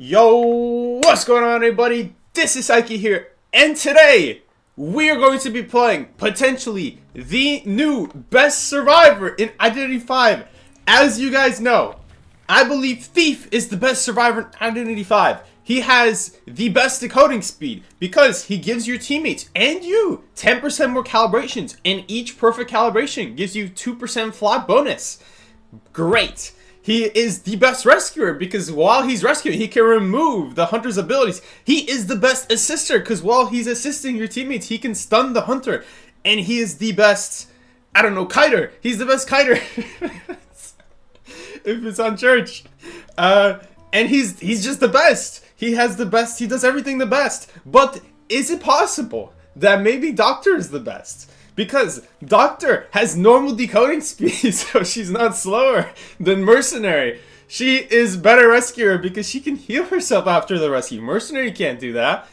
Yo, what's going on, everybody? This is Saiki here, and today we are going to be playing potentially the new best survivor in Identity 5. As you guys know, I believe Thief is the best survivor in Identity 5. He has the best decoding speed because he gives your teammates and you 10% more calibrations, and each perfect calibration gives you 2% flop bonus. Great. He is the best rescuer because while he's rescuing, he can remove the hunter's abilities. He is the best assister because while he's assisting your teammates, he can stun the hunter. And he is the best, I don't know, kiter. He's the best kiter. If it's on church. And he's just the best. He has the best. He does everything the best. But is it possible that maybe Doctor is the best? Because Doctor has normal decoding speed, so she's not slower than Mercenary. She is better rescuer because she can heal herself after the rescue. Mercenary can't do that.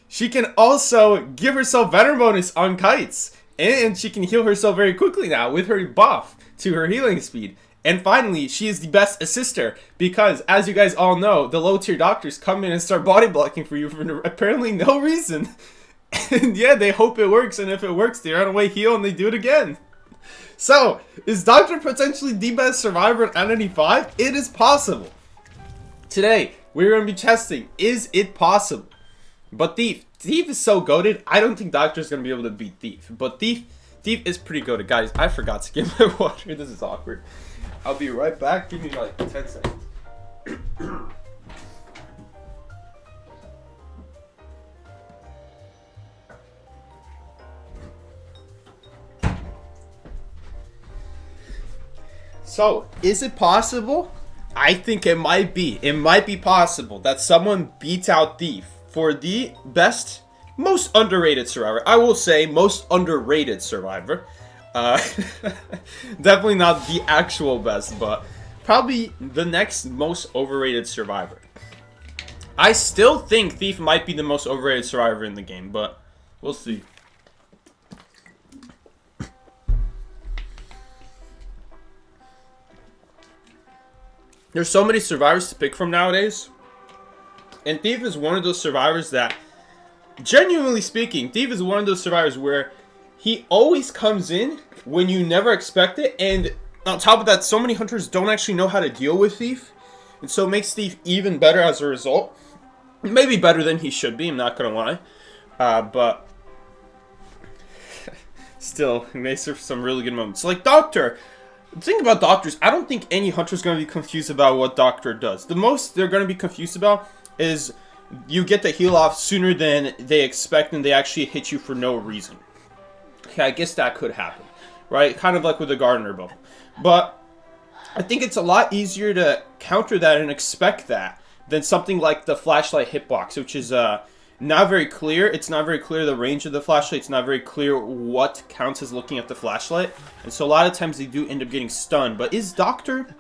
She can also give herself veteran bonus on kites. And she can heal herself very quickly now with her buff to her healing speed. And finally, she is the best assister because, as you guys all know, the low tier doctors come in and start body blocking for you for apparently no reason. And yeah, they hope it works, and if it works, they run away, heal, and they do it again. So, is Doctor potentially the best survivor in Identity 5? It is possible. Today, we're going to be testing, is it possible? But Thief is so goated, I don't think Doctor's going to be able to beat Thief. But Thief is pretty goated. Guys, I forgot to get my water. This is awkward. I'll be right back. Give me like 10 seconds. So, is it possible? I think it might be. It might be possible that someone beats out Thief for the best, most underrated survivor. I will say most underrated survivor. Definitely not the actual best, but probably the next most overrated survivor. I still think Thief might be the most overrated survivor in the game, but we'll see. There's so many survivors to pick from nowadays. And Thief is one of those survivors that, genuinely speaking, Thief is one of those survivors where he always comes in when you never expect it. And on top of that, so many hunters don't actually know how to deal with Thief. And so it makes Thief even better as a result. Maybe better than he should be, I'm not going to lie. But still, he makes for some really good moments. Like Doctor. The thing about doctors, I don't think any hunter is going to be confused about what Doctor does. The most they're going to be confused about is you get the heal off sooner than they expect and they actually hit you for no reason. Okay, I guess that could happen, right? Kind of like with the Gardener bubble. But I think it's a lot easier to counter that and expect that than something like the flashlight hitbox, which is not very clear. It's not very clear the range of the flashlight. It's not very clear what counts as looking at the flashlight. And so a lot of times they do end up getting stunned. But is Doctor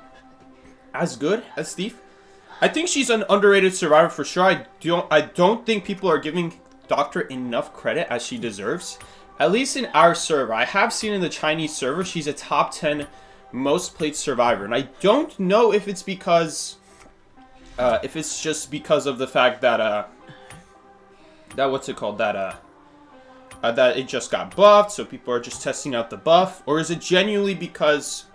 as good as Thief? I think she's an underrated survivor for sure. I don't think people are giving Doctor enough credit as she deserves. At least in our server. I have seen in the Chinese server she's a top 10 most played survivor. And I don't know if it's because if it's just because of the fact that that it just got buffed, so people are just testing out the buff, or is it genuinely because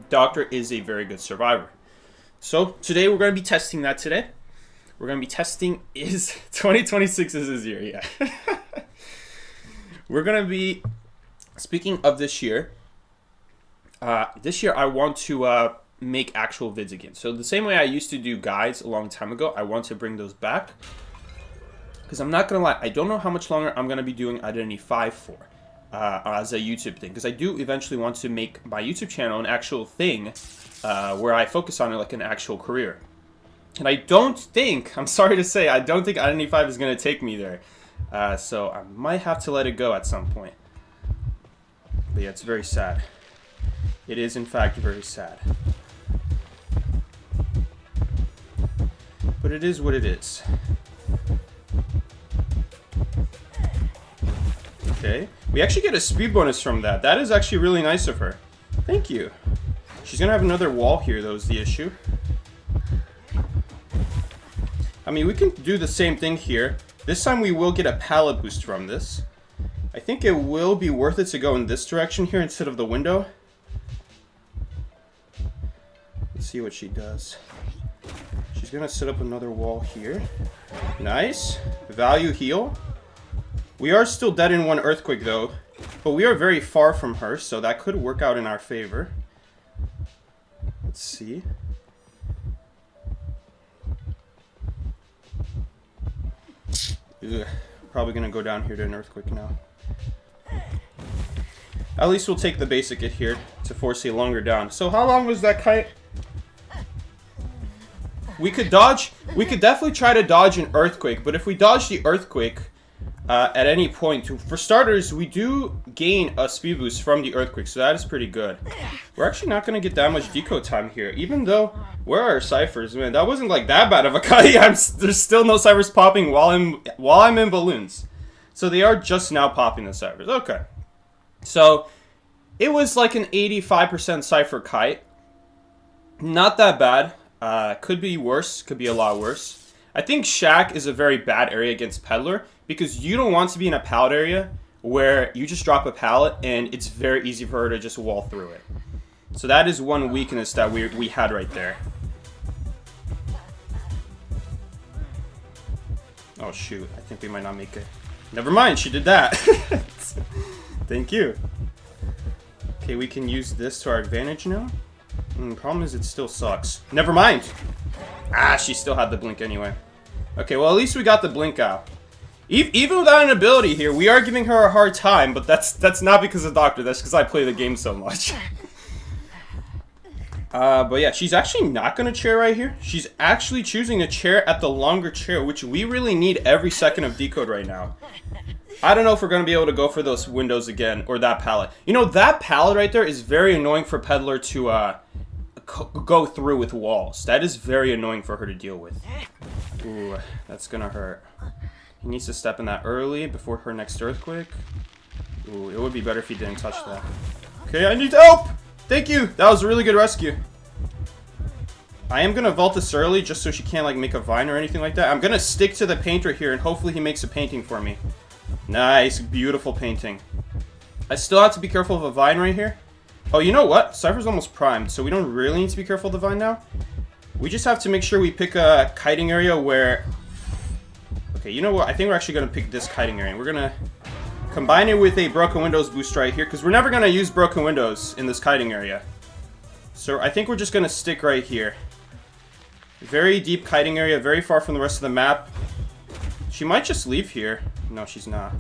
Doctor is a very good survivor? So today we're going to be testing that today. We're going to be testing, is 2026 is his year, yeah. We're going to be, speaking of this year I want to make actual vids again. So the same way I used to do guides a long time ago, I want to bring those back. Because I'm not going to lie, I don't know how much longer I'm going to be doing Identity 5 for as a YouTube thing. Because I do eventually want to make my YouTube channel an actual thing where I focus on it like an actual career. And I don't think, I'm sorry to say, I don't think Identity 5 is going to take me there. So I might have to let it go at some point. But yeah, it's very sad. It is in fact very sad. But it is what it is. Okay. We actually get a speed bonus from that. That is actually really nice of her. Thank you. She's gonna have another wall here, though, is the issue. I mean, we can do the same thing here. This time we will get a pallet boost from this. I think it will be worth it to go in this direction here instead of the window. Let's see what she does. She's gonna set up another wall here. Nice. Value heal. We are still dead in one earthquake though, but we are very far from her, so that could work out in our favor. Let's see. Ugh. Probably gonna go down here to an earthquake now. At least we'll take the basic hit here to force a longer down. So how long was that kite? We could dodge. We could definitely try to dodge an earthquake, but if we dodge the earthquake at any point, for starters, we do gain a speed boost from the earthquake, so that is pretty good. We're actually not going to get that much decode time here, even though, where are our ciphers? Man, that wasn't like that bad of a kite. There's still no ciphers popping while I'm in balloons. So they are just now popping the ciphers. Okay. So it was like an 85% cipher kite. Not that bad. Could be worse. Could be a lot worse. I think Shack is a very bad area against Peddler because you don't want to be in a pallet area where you just drop a pallet and it's very easy for her to just wall through it. So that is one weakness that we had right there. Oh shoot, I think we might not make it. Never mind, she did that. Thank you. Okay, we can use this to our advantage now. Problem is it still sucks. Never mind. Ah, she still had the blink anyway. Okay, well at least we got the blink out. Even without an ability here, we are giving her a hard time, but that's not because of Doctor, that's because I play the game so much. But yeah, she's actually not going to chair right here. She's actually choosing to chair at the longer chair, which we really need every second of decode right now. I don't know if we're going to be able to go for those windows again, or that pallet. You know, that pallet right there is very annoying for Peddler to go through with walls. That is very annoying for her to deal with. Ooh, that's going to hurt. He needs to step in that early before her next earthquake. Ooh, it would be better if he didn't touch that. Okay, I need help! Thank you! That was a really good rescue. I am going to vault this early just so she can't like make a vine or anything like that. I'm going to stick to the painter here and hopefully he makes a painting for me. Nice, beautiful painting. I still have to be careful of a vine right here. Oh, you know what? Cypher's almost primed, so we don't really need to be careful of the vine now. We just have to make sure we pick a kiting area where... Okay, you know what? I think we're actually going to pick this kiting area. We're going to combine it with a broken windows boost right here, because we're never going to use broken windows in this kiting area. So I think we're just going to stick right here. Very deep kiting area, very far from the rest of the map. She might just leave here. No, she's not.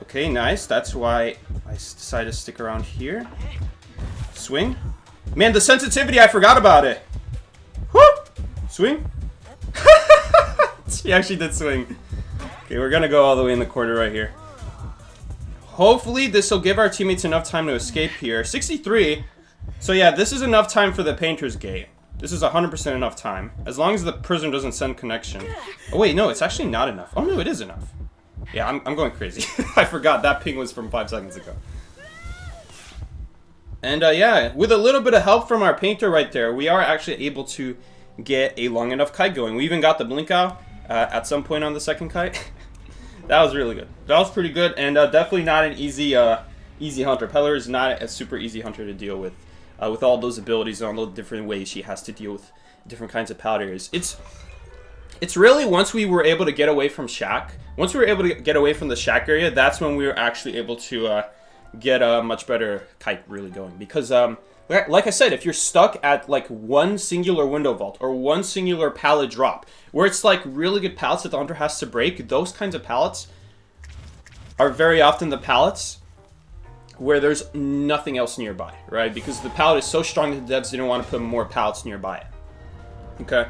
Okay, nice. That's why I decided to stick around here. Swing. Man, the sensitivity, I forgot about it. Whoop! Swing. She actually did swing. Okay, we're gonna go all the way in the corner right here. Hopefully this will give our teammates enough time to escape here. 63. So yeah, this is enough time for the painter's gate. This is 100% enough time. As long as the prism doesn't send connection. Oh wait, no, it's actually not enough. Oh no, it is enough. Yeah, I'm going crazy. I forgot that ping was from 5 seconds ago. And yeah, with a little bit of help from our painter right there, we are actually able to get a long enough kite going. We even got the blink out at some point on the second kite. That was really good. That was pretty good, and definitely not an easy hunter. Peddler is not a super easy hunter to deal with all those abilities and all the different ways she has to deal with different kinds of pallet areas. It's really once we were able to get away from Shack, once we were able to get away from the Shack area, that's when we were actually able to get a much better kite really going. Because like I said, if you're stuck at like one singular window vault or one singular pallet drop, where it's like really good pallets that the hunter has to break, those kinds of pallets are very often the pallets where there's nothing else nearby, right? Because the pallet is so strong that the devs didn't want to put more pallets nearby it. Okay?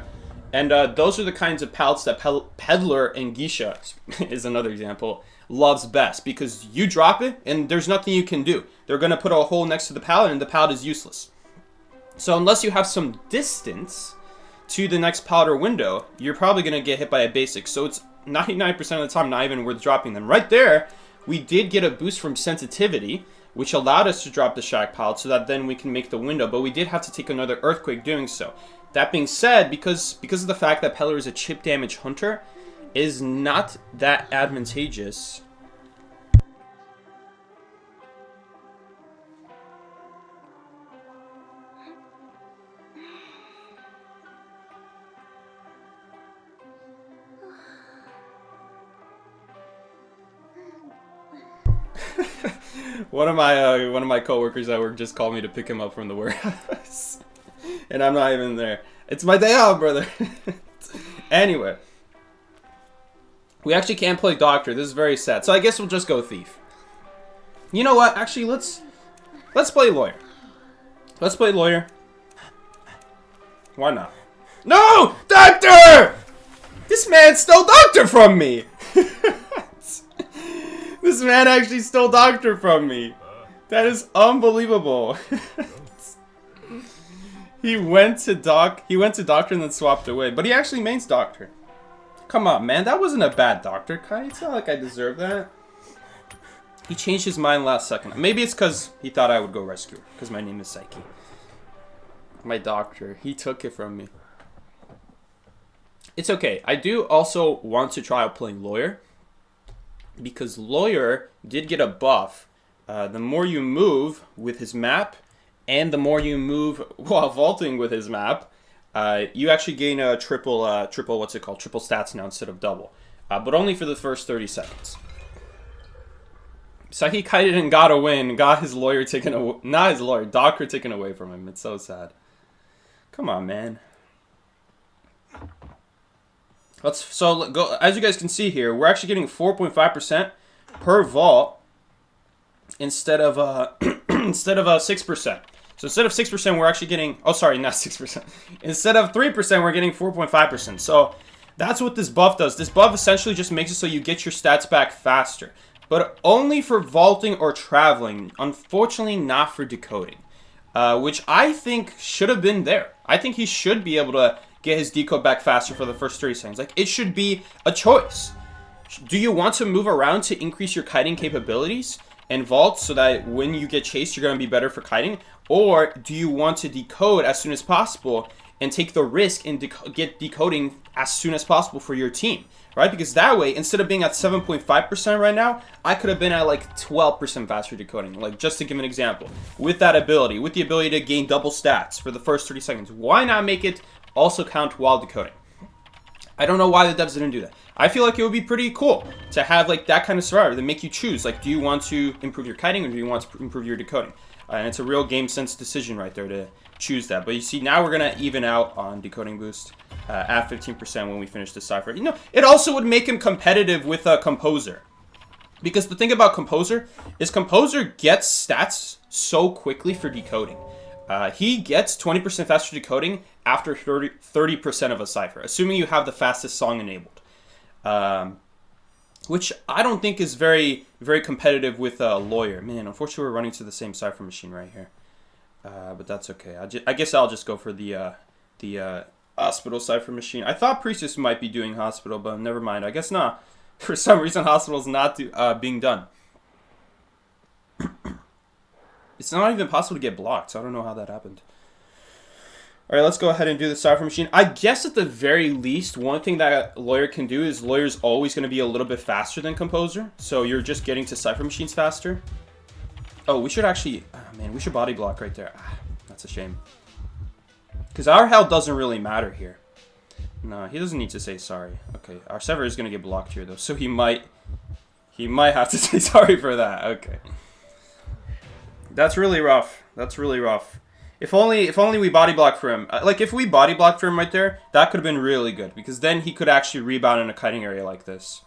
And those are the kinds of pallets that Peddler and Geisha is another example, loves best. Because you drop it and there's nothing you can do. They're going to put a hole next to the pallet and the pallet is useless. So unless you have some distance to the next pallet or window, you're probably going to get hit by a basic. So it's 99% of the time not even worth dropping them. Right there, we did get a boost from sensitivity, which allowed us to drop the Shack pallet so that then we can make the window. But we did have to take another earthquake doing so. That being said, because of the fact that Pelor is a chip damage hunter, is not that advantageous. One of my coworkers at work just called me to pick him up from the warehouse, and I'm not even there. It's my day off, brother. Anyway, we actually can't play doctor. This is very sad. So I guess we'll just go thief. You know what? Actually, let's play lawyer. Let's play lawyer. Why not? No, doctor! This man stole doctor from me. This man actually stole doctor from me. That is unbelievable. He went to doctor and then swapped away. But he actually mains doctor. Come on, man. That wasn't a bad doctor, Kai. It's not like I deserve that. He changed his mind last second. Maybe it's because he thought I would go rescue. Because my name is Psyche. My doctor. He took it from me. It's okay. I do also want to try out playing lawyer. Because lawyer did get a buff. The more you move with his map, and the more you move while vaulting with his map, you actually gain a triple stats now instead of double. But only for the first 30 seconds. Psyche kited and got a win, got his lawyer taken away, not his lawyer, doctor taken away from him. It's so sad. Come on, man. So go, as you guys can see here, we're actually getting 4.5% per vault instead of 6%. So instead of 6%, we're actually getting, oh sorry, not 6%. Instead of 3%, we're getting 4.5%. So that's what this buff does. This buff essentially just makes it so you get your stats back faster, but only for vaulting or traveling. Unfortunately, not for decoding, which I think should have been there. I think he should be able to get his decode back faster for the first 30 seconds. Like, it should be a choice. Do you want to move around to increase your kiting capabilities and vault so that when you get chased, you're going to be better for kiting? Or do you want to decode as soon as possible and take the risk and get decoding as soon as possible for your team, right? Because that way, instead of being at 7.5% right now, I could have been at like 12% faster decoding. Like, just to give an example, with that ability, with the ability to gain double stats for the first 30 seconds, why not make it also count while decoding? I don't know why the devs didn't do that. I feel like it would be pretty cool to have like that kind of survivor that make you choose. Like, do you want to improve your kiting or do you want to improve your decoding? And it's a real game sense decision right there to choose that. But you see, now we're going to even out on decoding boost at 15% when we finish the cipher. You know, it also would make him competitive with a composer. Because the thing about composer is composer gets stats so quickly for decoding. He gets 20% faster decoding after 30% of a cipher, assuming you have the fastest song enabled. Which I don't think is very, very competitive with a lawyer. Man, unfortunately we're running to the same cipher machine right here. But that's okay. I guess I'll just go for the hospital cipher machine. I thought Priestess might be doing hospital, but never mind. I guess not. For some reason, hospital's not being done. It's not even possible to get blocked, so I don't know how that happened. Alright, let's go ahead and do the cipher machine. I guess at the very least, one thing that a lawyer can do is lawyer's always going to be a little bit faster than composer. So you're just getting to cipher machines faster. Oh, we should actually... Oh, man, we should body block right there. That's a shame. Because our health doesn't really matter here. No, he doesn't need to say sorry. Okay, our server is going to get blocked here, though. So he might have to say sorry for that. Okay. That's really rough. That's really rough. If only we body block for him. Like, if we body blocked for him right there, that could have been really good. Because then he could actually rebound in a kiting area like this.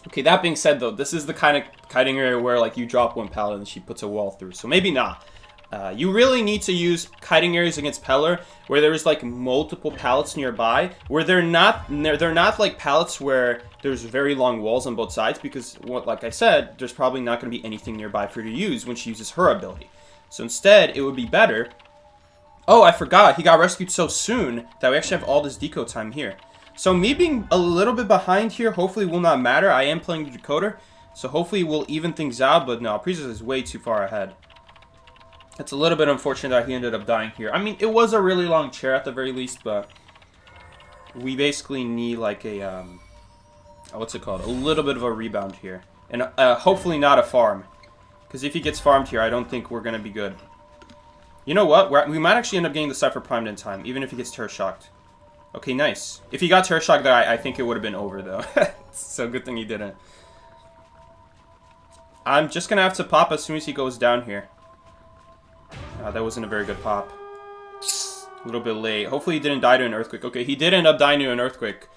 Okay, that being said, though, this is the kind of kiting area where, like, you drop one pallet and she puts a wall through. So maybe not. You really need to use kiting areas against Pelor where there's, like, multiple pallets nearby. Where they're not like, pallets where there's very long walls on both sides. Because, like I said, there's probably not going to be anything nearby for her to use when she uses her ability. So instead, it would be better... Oh, I forgot. He got rescued so soon that we actually have all this decode time here. So me being a little bit behind here hopefully will not matter. I am playing the decoder, so hopefully we'll even things out. But no, Priestess is way too far ahead. It's a little bit unfortunate that he ended up dying here. I mean, it was a really long chair at the very least, but we basically need like a, what's it called? A little bit of a rebound here. And hopefully not a farm. Because if he gets farmed here, I don't think we're going to be good. You know what? We might actually end up getting the Cypher primed in time, even if he gets Terror Shocked. Okay, nice. If he got Terror Shocked there, I think it would have been over, though. So good thing he didn't. I'm just going to have to pop as soon as he goes down here. That wasn't a very good pop. A little bit late. Hopefully he didn't die to an Earthquake. Okay, he did end up dying to an Earthquake.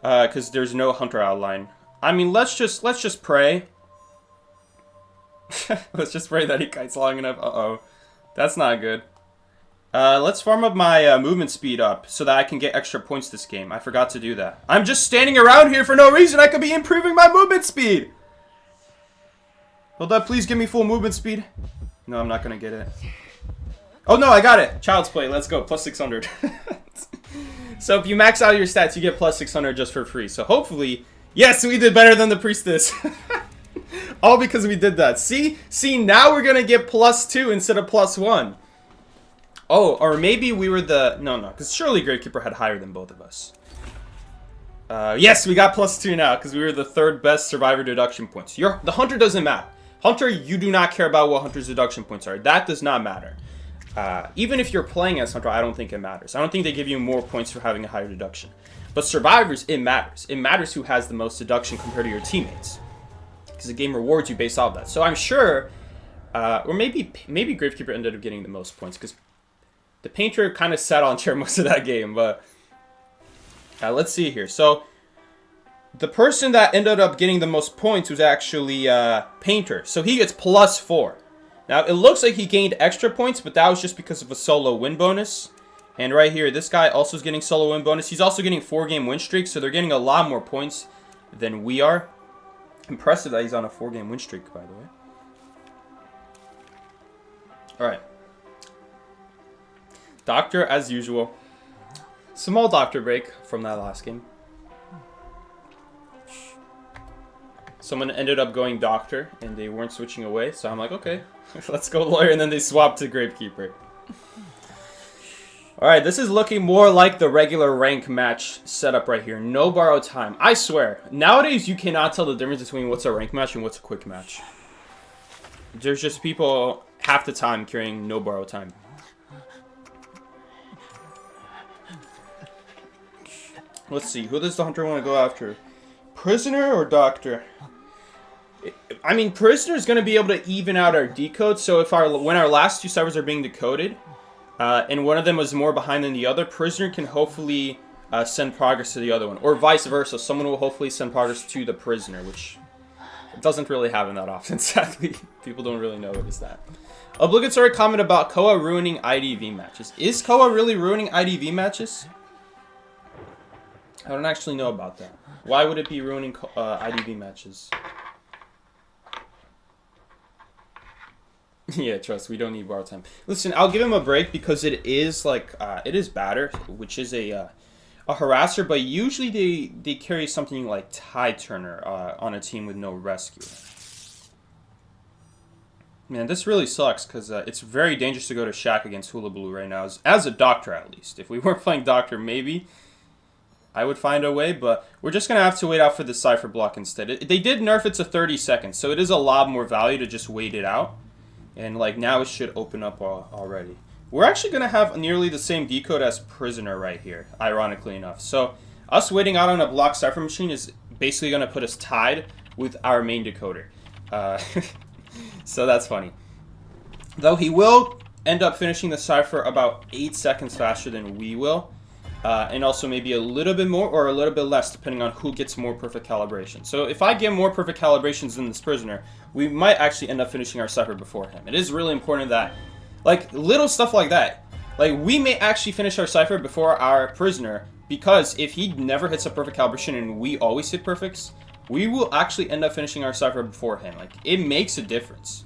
Because there's no Hunter outline. I mean, let's just pray. Let's just pray that he kites long enough. Uh-oh. That's not good. Let's farm up my movement speed up so that I can get extra points this game. I forgot to do that. I'm just standing around here for no reason. I could be improving my movement speed. Hold up, please give me full movement speed. No, I'm not going to get it. Oh, no, I got it. Child's Play. Let's go. Plus 600. So if you max out your stats, you get plus 600 just for free. So hopefully, yes, we did better than the Priestess. All because we did that. See, now we're going to get plus 2 instead of plus 1. Oh, or maybe we were the... No, because surely Gravekeeper had higher than both of us. Yes, we got plus 2 now because we were the third best survivor deduction points. The Hunter doesn't matter. Hunter, you do not care about what Hunter's deduction points are. That does not matter. Even if you're playing as Hunter, I don't think it matters. I don't think they give you more points for having a higher deduction. But survivors, it matters. It matters who has the most deduction compared to your teammates. Because the game rewards you based off that. So I'm sure, or maybe Gravekeeper ended up getting the most points. Because the Painter kind of sat on chair most of that game. But let's see here. So the person that ended up getting the most points was actually Painter. So he gets plus 4. Now, it looks like he gained extra points, but that was just because of a solo win bonus. And right here, this guy also is getting solo win bonus. He's also getting 4-game win streak, so they're getting a lot more points than we are. Impressive that he's on a 4-game win streak, by the way. Alright. Doctor, as usual. Small doctor break from that last game. Someone ended up going Doctor, and they weren't switching away, so I'm like, okay, let's go Lawyer, and then they swapped to Gravekeeper. Alright, this is looking more like the regular rank match setup right here. No borrow time. I swear, nowadays you cannot tell the difference between what's a rank match and what's a quick match. There's just people half the time carrying no borrow time. Let's see, who does the Hunter want to go after? Prisoner or Doctor? I mean, Prisoner is going to be able to even out our decode, so if when our last 2 ciphers are being decoded, and one of them was more behind than the other, Prisoner can hopefully send progress to the other one. Or vice versa, someone will hopefully send progress to the Prisoner, which it doesn't really happen that often, sadly. People don't really know what is that. Obligatory comment about Koa ruining IDV matches. Is Koa really ruining IDV matches? I don't actually know about that. Why would it be ruining IDV matches? Yeah, trust, we don't need borrow time. Listen, I'll give him a break because it is like it is batter, which is a harasser, but usually they carry something like Tide Turner on a team with no rescue. Man, this really sucks because it's very dangerous to go to Shack against Hula Blue right now, as a Doctor at least. If we weren't playing Doctor, maybe I would find a way, but we're just going to have to wait out for the Cypher block instead. They did nerf it to 30 seconds, so it is a lot more value to just wait it out. And like now it should open up already. We're actually going to have nearly the same decode as Prisoner right here, ironically enough. So us waiting out on a block Cypher machine is basically going to put us tied with our main decoder. So that's funny. Though he will end up finishing the Cypher about 8 seconds faster than we will. And also maybe a little bit more or a little bit less depending on who gets more perfect calibration. So if I get more perfect calibrations than this Prisoner, we might actually end up finishing our Cypher before him. It is really important that, like, little stuff like that. Like, we may actually finish our Cypher before our Prisoner because if he never hits a perfect calibration and we always hit perfects, we will actually end up finishing our Cypher before him. Like, it makes a difference.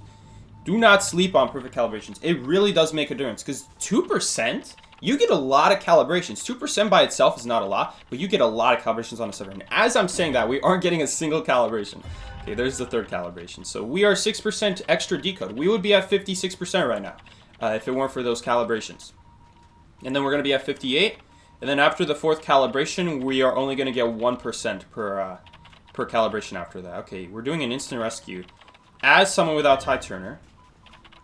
Do not sleep on perfect calibrations. It really does make a difference because 2%? you get a lot of calibrations. 2% by itself is not a lot, but you get a lot of calibrations on a server. And as I'm saying that, we aren't getting a single calibration. Okay, there's the third calibration. So we are 6% extra decode. We would be at 56% right now if it weren't for those calibrations. And then we're going to be at 58. And then after the fourth calibration, we are only going to get 1% per calibration after that. Okay, we're doing an instant rescue as someone without tie turner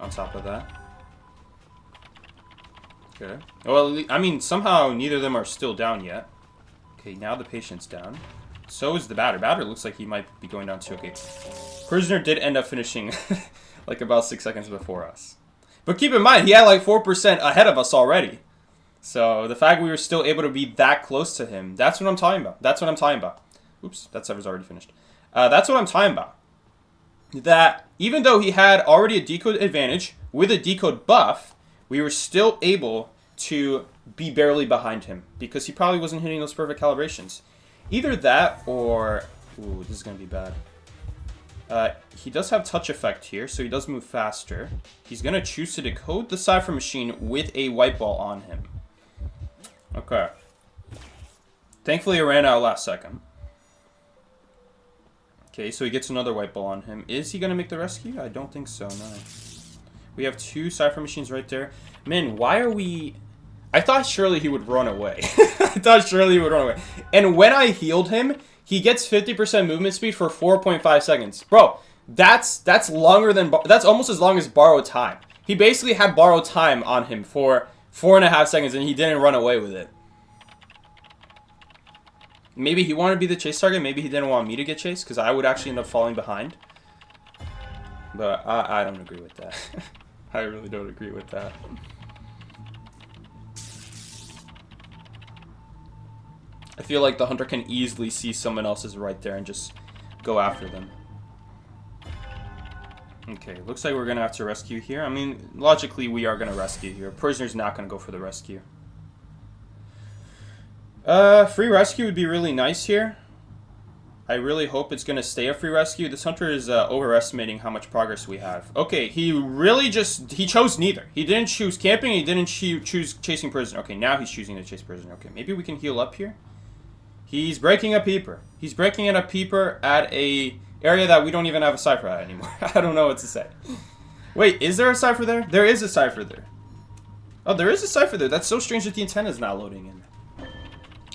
on top of that. Okay. Well, I mean, somehow neither of them are still down yet. Okay, now the patient's down. So is the batter. Batter looks like he might be going down too. Okay. Prisoner did end up finishing like about 6 seconds before us. But keep in mind, he had like 4% ahead of us already. So the fact we were still able to be that close to him, that's what I'm talking about. That's what I'm talking about. Oops, that server's already finished. That's what I'm talking about. That even though he had already a decode advantage with a decode buff, we were still able to be barely behind him because he probably wasn't hitting those perfect calibrations. Either that or... Ooh, this is going to be bad. He does have touch effect here, so he does move faster. He's going to choose to decode the Cypher machine with a white ball on him. Okay. Thankfully, it ran out last second. Okay, so he gets another white ball on him. Is he going to make the rescue? I don't think so, no. We have 2 Cypher machines right there. Man, why are we... I thought surely he would run away. I thought surely he would run away. And when I healed him, he gets 50% movement speed for 4.5 seconds. Bro, that's longer than... That's almost as long as borrowed time. He basically had borrowed time on him for 4.5 seconds, and he didn't run away with it. Maybe he wanted to be the chase target. Maybe he didn't want me to get chased, because I would actually end up falling behind. But I don't agree with that. I really don't agree with that. I feel like the hunter can easily see someone else is right there and just go after them. Okay, looks like we're going to have to rescue here. I mean, logically, we are going to rescue here. Prisoner's not going to go for the rescue. Free rescue would be really nice here. I really hope it's going to stay a free rescue. This hunter is overestimating how much progress we have. Okay, he really just... He chose neither. He didn't choose camping, and he didn't choose chasing prisoner. Okay, now he's choosing to chase prisoner. Okay, maybe we can heal up here. He's breaking a peeper. He's breaking in a peeper at a area that we don't even have a cipher at anymore. I don't know what to say. Wait, is there a cipher there? There is a cipher there. Oh, there is a cipher there. That's so strange that the antenna is not loading in.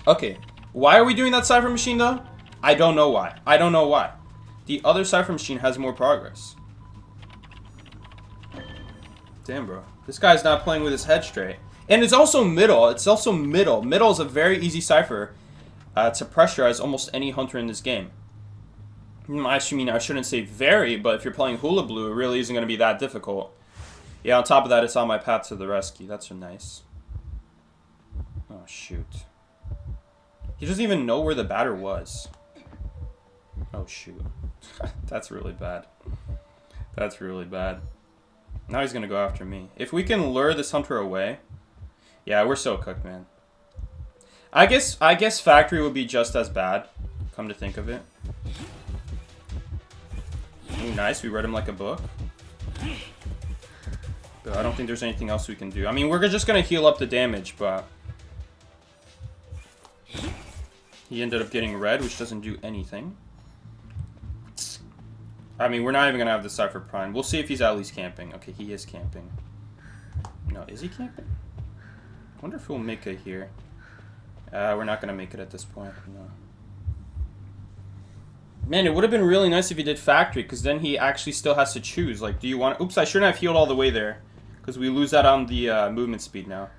Okay, why are we doing that cipher machine, though? I don't know why. I don't know why. The other cipher machine has more progress. Damn, bro. This guy's not playing with his head straight. And it's also middle. It's also middle. Middle is a very easy cipher to pressurize almost any hunter in this game. I shouldn't say very, but if you're playing Hula Blue, it really isn't going to be that difficult. Yeah, on top of that, it's on my path to the rescue. That's so nice. Oh, shoot. He doesn't even know where the batter was. Oh, shoot. That's really bad. That's really bad. Now he's going to go after me. If we can lure this hunter away... Yeah, we're so cooked, man. I guess factory would be just as bad, come to think of it. Ooh, nice. We read him like a book. But I don't think there's anything else we can do. I mean, we're just going to heal up the damage, but... He ended up getting red, which doesn't do anything. I mean, we're not even going to have the Cypher Prime. We'll see if he's at least camping. Okay, he is camping. No, is he camping? I wonder if we'll make it here. We're not going to make it at this point. No. Man, it would have been really nice if he did factory, because then he actually still has to choose. Like, do you want... Oops, I shouldn't have healed all the way there, because we lose that on the movement speed now.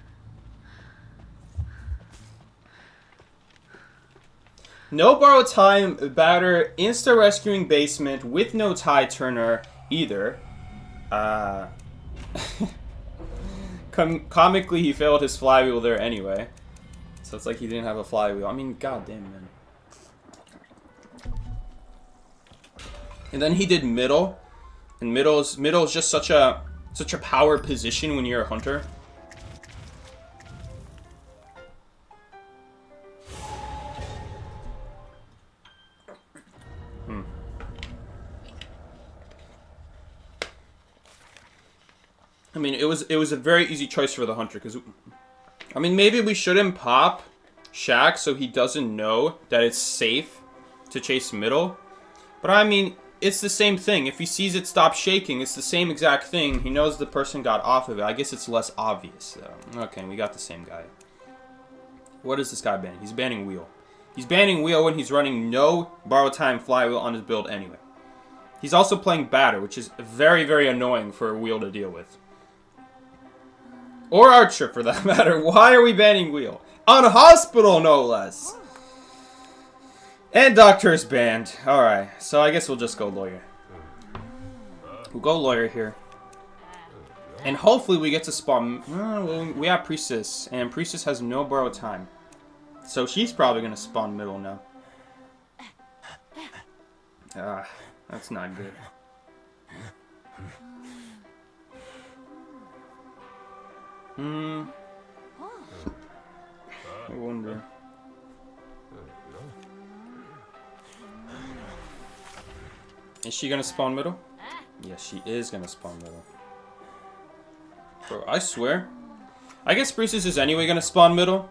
No borrowed time, batter, insta-rescuing basement with no tie turner either. Comically, he failed his flywheel there anyway. So it's like he didn't have a flywheel. I mean, goddamn, man. And then he did middle. And middle is just such a power position when you're a hunter. I mean, it was a very easy choice for the hunter because I mean, maybe we shouldn't pop Shaq so he doesn't know that it's safe to chase middle. But I mean, it's the same thing. If he sees it stop shaking, it's the same exact thing. He knows the person got off of it. I guess it's less obvious, though. Okay, we got the same guy. What is this guy banning? He's banning wheel. He's banning wheel when he's running no borrow time flywheel on his build anyway. He's also playing batter, which is very, very annoying for a wheel to deal with. Or archer, for that matter. Why are we banning wheel? On hospital, no less. And doctor is banned. Alright, so I guess we'll just go lawyer. We'll go lawyer here. And hopefully we get to spawn... we have priestess, and priestess has no borrow time. So she's probably going to spawn middle now. Ah, that's not good. I wonder. Is she gonna spawn middle? Yes, she is gonna spawn middle. Bro, I swear. I guess Priestess is anyway gonna spawn middle.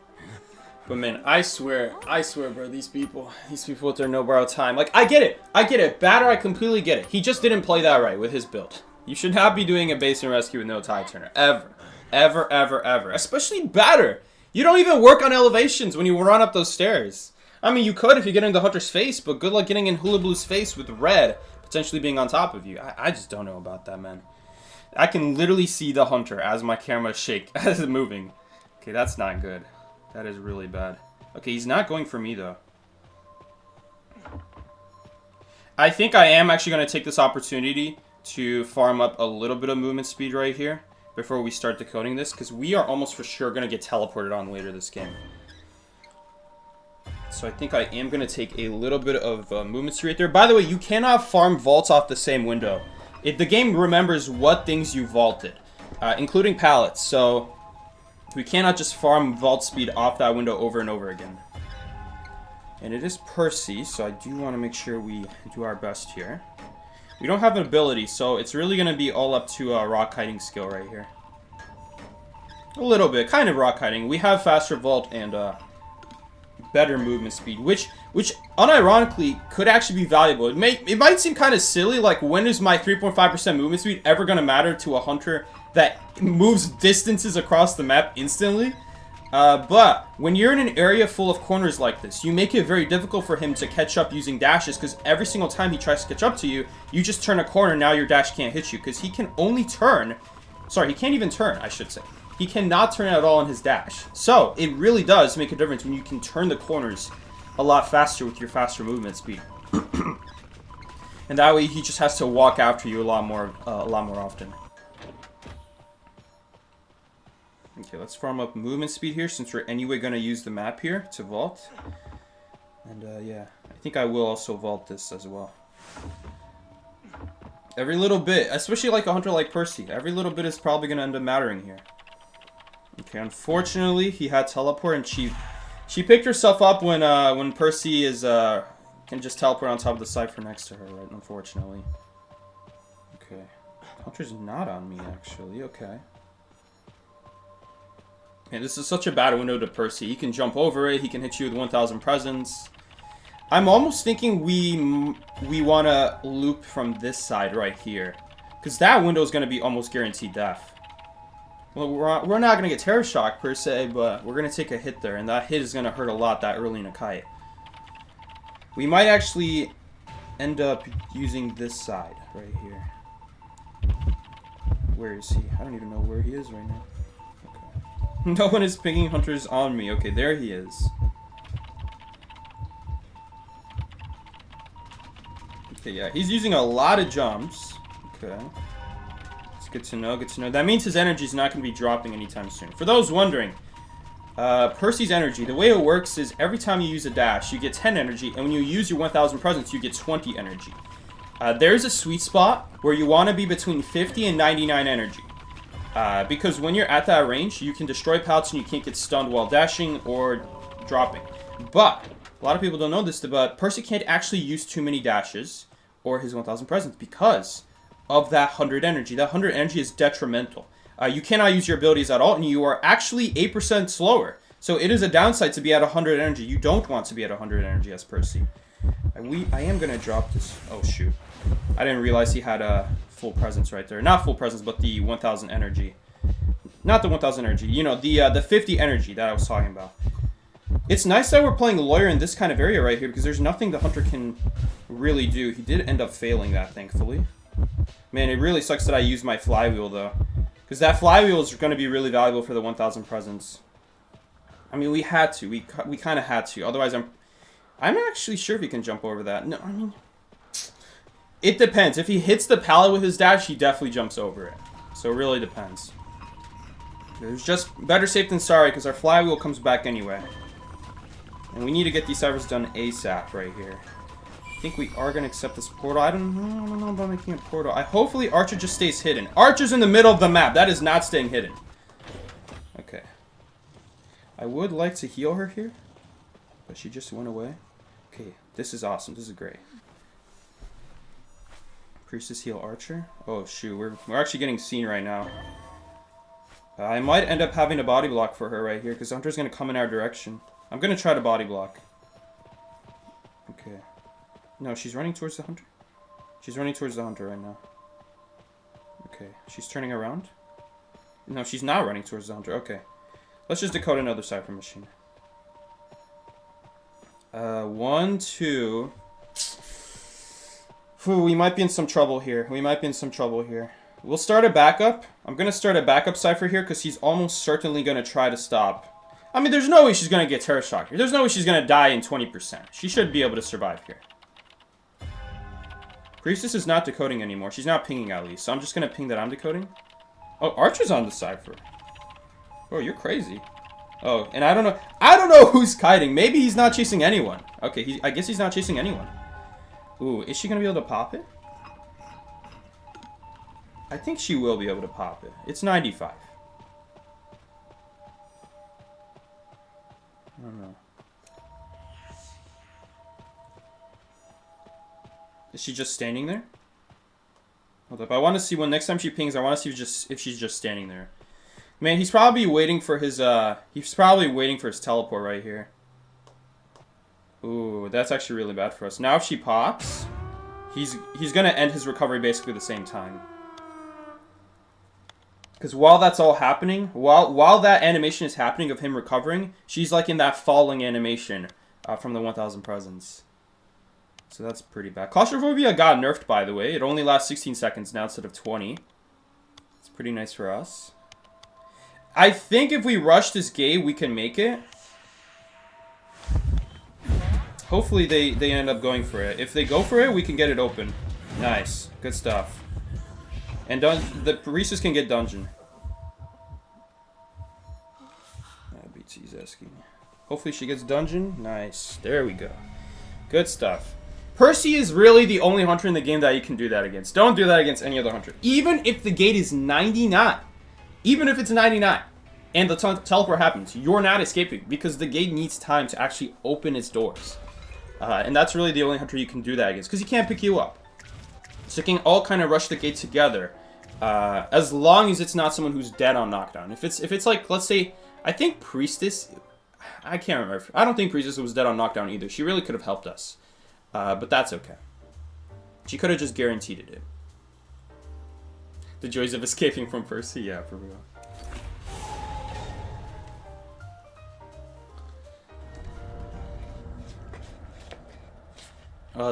But man, I swear, bro, these people with their no borrow time. Like, I get it. Batter, I completely get it. He just didn't play that right with his build. You should not be doing a base and rescue with no tide turner. Ever. Ever, ever, ever. Especially batter. You don't even work on elevations when you run up those stairs. I mean, you could if you get into Hunter's face, but good luck getting in Hula Blue's face with red potentially being on top of you. I just don't know about that, man. I can literally see the Hunter as my camera shake, as it's moving. Okay, that's not good. That is really bad. Okay, he's not going for me, though. I think I am actually going to take this opportunity to farm up a little bit of movement speed right here before we start decoding this, because we are almost for sure going to get teleported on later this game. So I think I am going to take a little bit of movement speed right there. By the way, you cannot farm vaults off the same window. The game remembers what things you vaulted, including pallets. So we cannot just farm vault speed off that window over and over again. And it is Percy, so I do want to make sure we do our best here. We don't have an ability, so it's really going to be all up to rock kiting skill right here. A little bit, kind of rock kiting. We have faster vault and better movement speed, which unironically could actually be valuable. It might seem kind of silly, like when is my 3.5% movement speed ever going to matter to a hunter that moves distances across the map instantly? But when you're in an area full of corners like this, you make it very difficult for him to catch up using dashes, because every single time he tries to catch up to you, you just turn a corner, now your dash can't hit you, because he can only turn... Sorry, he can't even turn, I should say. He cannot turn at all in his dash. So, it really does make a difference when you can turn the corners a lot faster with your faster movement speed. And that way, he just has to walk after you a lot more often. Okay, let's farm up movement speed here, since we're anyway going to use the map here to vault. And yeah, I think I will also vault this as well. Every little bit, especially like a hunter like Percy, every little bit is probably going to end up mattering here. Okay, unfortunately, he had teleport, and she picked herself up when Percy is can just teleport on top of the cipher next to her, right? Unfortunately. Okay, Hunter's not on me actually. Okay. Okay, this is such a bad window to Percy. He can jump over it. He can hit you with 1,000 presents. I'm almost thinking we want to loop from this side right here, because that window is going to be almost guaranteed death. Well, we're not going to get terror shock per se, but we're going to take a hit there, and that hit is going to hurt a lot that early in a kite. We might actually end up using this side right here. Where is he? I don't even know where he is right now. No one is pinging hunters on me. Okay, there he is. Okay, yeah, he's using a lot of jumps. Okay. It's good to know, good to know. That means his energy is not going to be dropping anytime soon. For those wondering, Percy's energy, the way it works is every time you use a dash, you get 10 energy, and when you use your 1,000 presents, you get 20 energy. There's a sweet spot where you want to be between 50 and 99 energy. Because when you're at that range, you can destroy pallets and you can't get stunned while dashing or dropping. But a lot of people don't know this, but Percy can't actually use too many dashes or his 1,000 presents because of that 100 energy. That 100 energy is detrimental. you cannot use your abilities at all, and you are actually 8% slower. So it is a downside to be at 100 energy. You don't want to be at 100 energy as Percy. I am going to drop this. Oh, shoot. I didn't realize he had a full presence right there. Not full presence, but the 1000 energy. Not the 1000 energy. You know, the 50 energy that I was talking about. It's nice that we're playing Lawyer in this kind of area right here, because there's nothing the Hunter can really do. He did end up failing that, thankfully. Man, it really sucks that I used my flywheel, though. Because that flywheel is going to be really valuable for the 1000 presence. I mean, we had to. We kind of had to. Otherwise, I'm not actually sure if he can jump over that. No, I mean... It depends. If he hits the pallet with his dash, he definitely jumps over it. So it really depends. There's just better safe than sorry, because our flywheel comes back anyway. And we need to get these ciphers done ASAP right here. I think we are going to accept this portal. I don't know about making a portal. Hopefully Archer just stays hidden. Archer's in the middle of the map. That is not staying hidden. Okay. I would like to heal her here, but she just went away. Okay, this is awesome. This is great. Priestess heal Archer. Oh shoot, we're actually getting seen right now. I might end up having a body block for her right here, because Hunter's going to come in our direction. I'm going to try to body block. Okay. No, she's running towards the Hunter. She's running towards the Hunter right now. Okay, she's turning around. No, she's not running towards the Hunter. Okay. Let's just decode another cipher machine. 1, 2... Whew, we might be in some trouble here. We'll start a backup. I'm going to start a backup cipher here because he's almost certainly going to try to stop. I mean, there's no way she's going to get terror shocked here. There's no way she's going to die in 20%. She should be able to survive here. Priestess is not decoding anymore. She's not pinging at least. So I'm just going to ping that I'm decoding. Oh, Archer's on the cipher. Oh, you're crazy. Oh, and I don't know who's kiting. Maybe he's not chasing anyone. Okay, I guess he's not chasing anyone. Ooh, is she going to be able to pop it? I think she will be able to pop it. It's 95. I don't know. Is she just standing there? Hold up. I want to see when next time she pings. I want to see if she's just standing there. Man, he's probably waiting for his teleport right here. Ooh, that's actually really bad for us. Now if she pops, he's gonna end his recovery basically the same time. Because while that's all happening, while that animation is happening of him recovering, she's like in that falling animation from the 1000 presence. So that's pretty bad. Claustrophobia got nerfed, by the way. It only lasts 16 seconds now instead of 20. It's pretty nice for us. I think if we rush this gate, we can make it. Hopefully they end up going for it. If they go for it, we can get it open. Nice. Good stuff. And the Priestess can get dungeon. BT's asking. Hopefully she gets dungeon. Nice. There we go. Good stuff. Percy is really the only Hunter in the game that you can do that against. Don't do that against any other Hunter. Even if the gate is 99. Even if it's 99. And the teleport happens. You're not escaping. Because the gate needs time to actually open its doors. And that's really the only Hunter you can do that against. Because he can't pick you up. So you can all kind of rush the gate together. As long as it's not someone who's dead on knockdown. If it's like, let's say, I think Priestess... I can't remember. I don't think Priestess was dead on knockdown either. She really could have helped us. But that's okay. She could have just guaranteed it. The joys of escaping from Percy? Yeah, for real.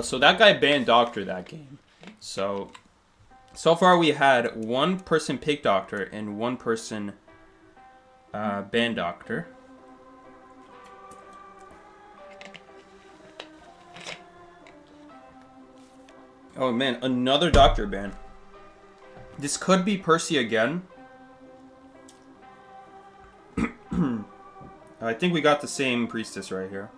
So that guy banned Doctor that game. So far we had one person pick Doctor and one person ban Doctor. Oh man, another Doctor ban. This could be Percy again. I think we got the same Priestess right here.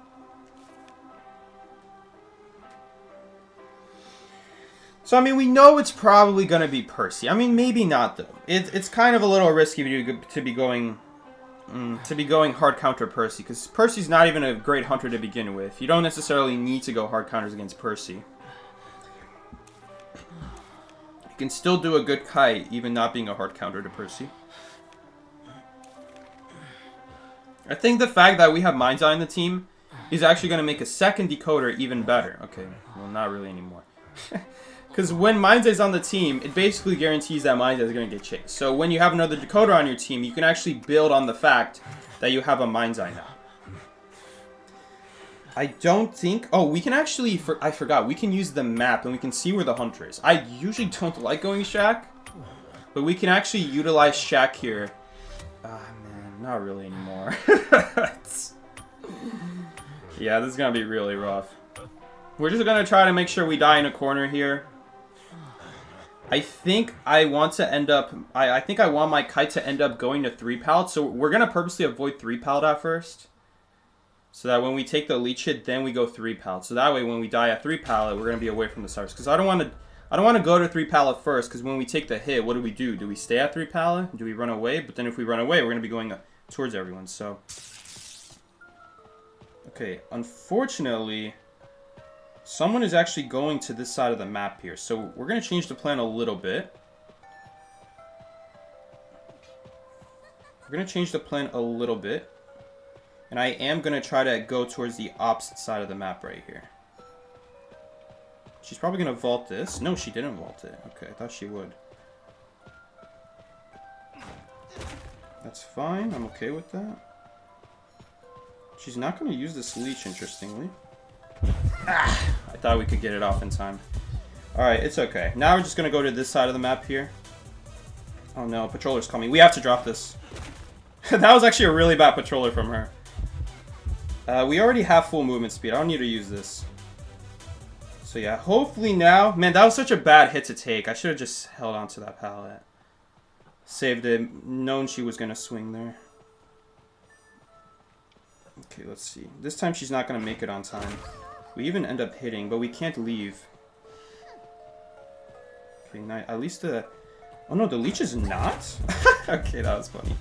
So, I mean, we know it's probably going to be Percy. I mean, maybe not, though. It's kind of a little risky to be going hard counter Percy, because Percy's not even a great Hunter to begin with. You don't necessarily need to go hard counters against Percy. You can still do a good kite, even not being a hard counter to Percy. I think the fact that we have Mind's Eye on the team is actually going to make a second decoder even better. Okay, well, not really anymore. Because when Mind's Eye is on the team, it basically guarantees that Mind's Eye is going to get chased. So when you have another decoder on your team, you can actually build on the fact that you have a Mind's Eye now. I don't think... Oh, we can actually... I forgot. We can use the map and we can see where the hunter is. I usually don't like going Shack, but we can actually utilize Shack here. Ah, man. Not really anymore. Yeah, this is going to be really rough. We're just going to try to make sure we die in a corner here. I think I want to end up... I think I want my kite to end up going to 3 pallet. So we're going to purposely avoid 3 pallet at first. So that when we take the leech hit, then we go 3 pallet. So that way when we die at 3 pallet, we're going to be away from the stars. Because I don't want to go to 3 pallet first. Because when we take the hit, what do we do? Do we stay at 3 pallet? Do we run away? But then if we run away, we're going to be going towards everyone. So... Okay, unfortunately... Someone is actually going to this side of the map here. So we're going to change the plan a little bit. We're going to change the plan a little bit. And I am going to try to go towards the opposite side of the map right here. She's probably going to vault this. No, she didn't vault it. Okay, I thought she would. That's fine. I'm okay with that. She's not going to use this leech, interestingly. Ah, I thought we could get it off in time. Alright, it's okay. Now we're just going to go to this side of the map here. Oh no, patroller's coming. We have to drop this. That was actually a really bad patroller from her. We already have full movement speed. I don't need to use this. So yeah, hopefully now... Man, that was such a bad hit to take. I should have just held on to that pallet. Saved it. Known she was going to swing there. Okay, let's see. This time she's not going to make it on time. We even end up hitting, but we can't leave. Okay, now at least the... Oh no, the leech is not? Okay, that was funny.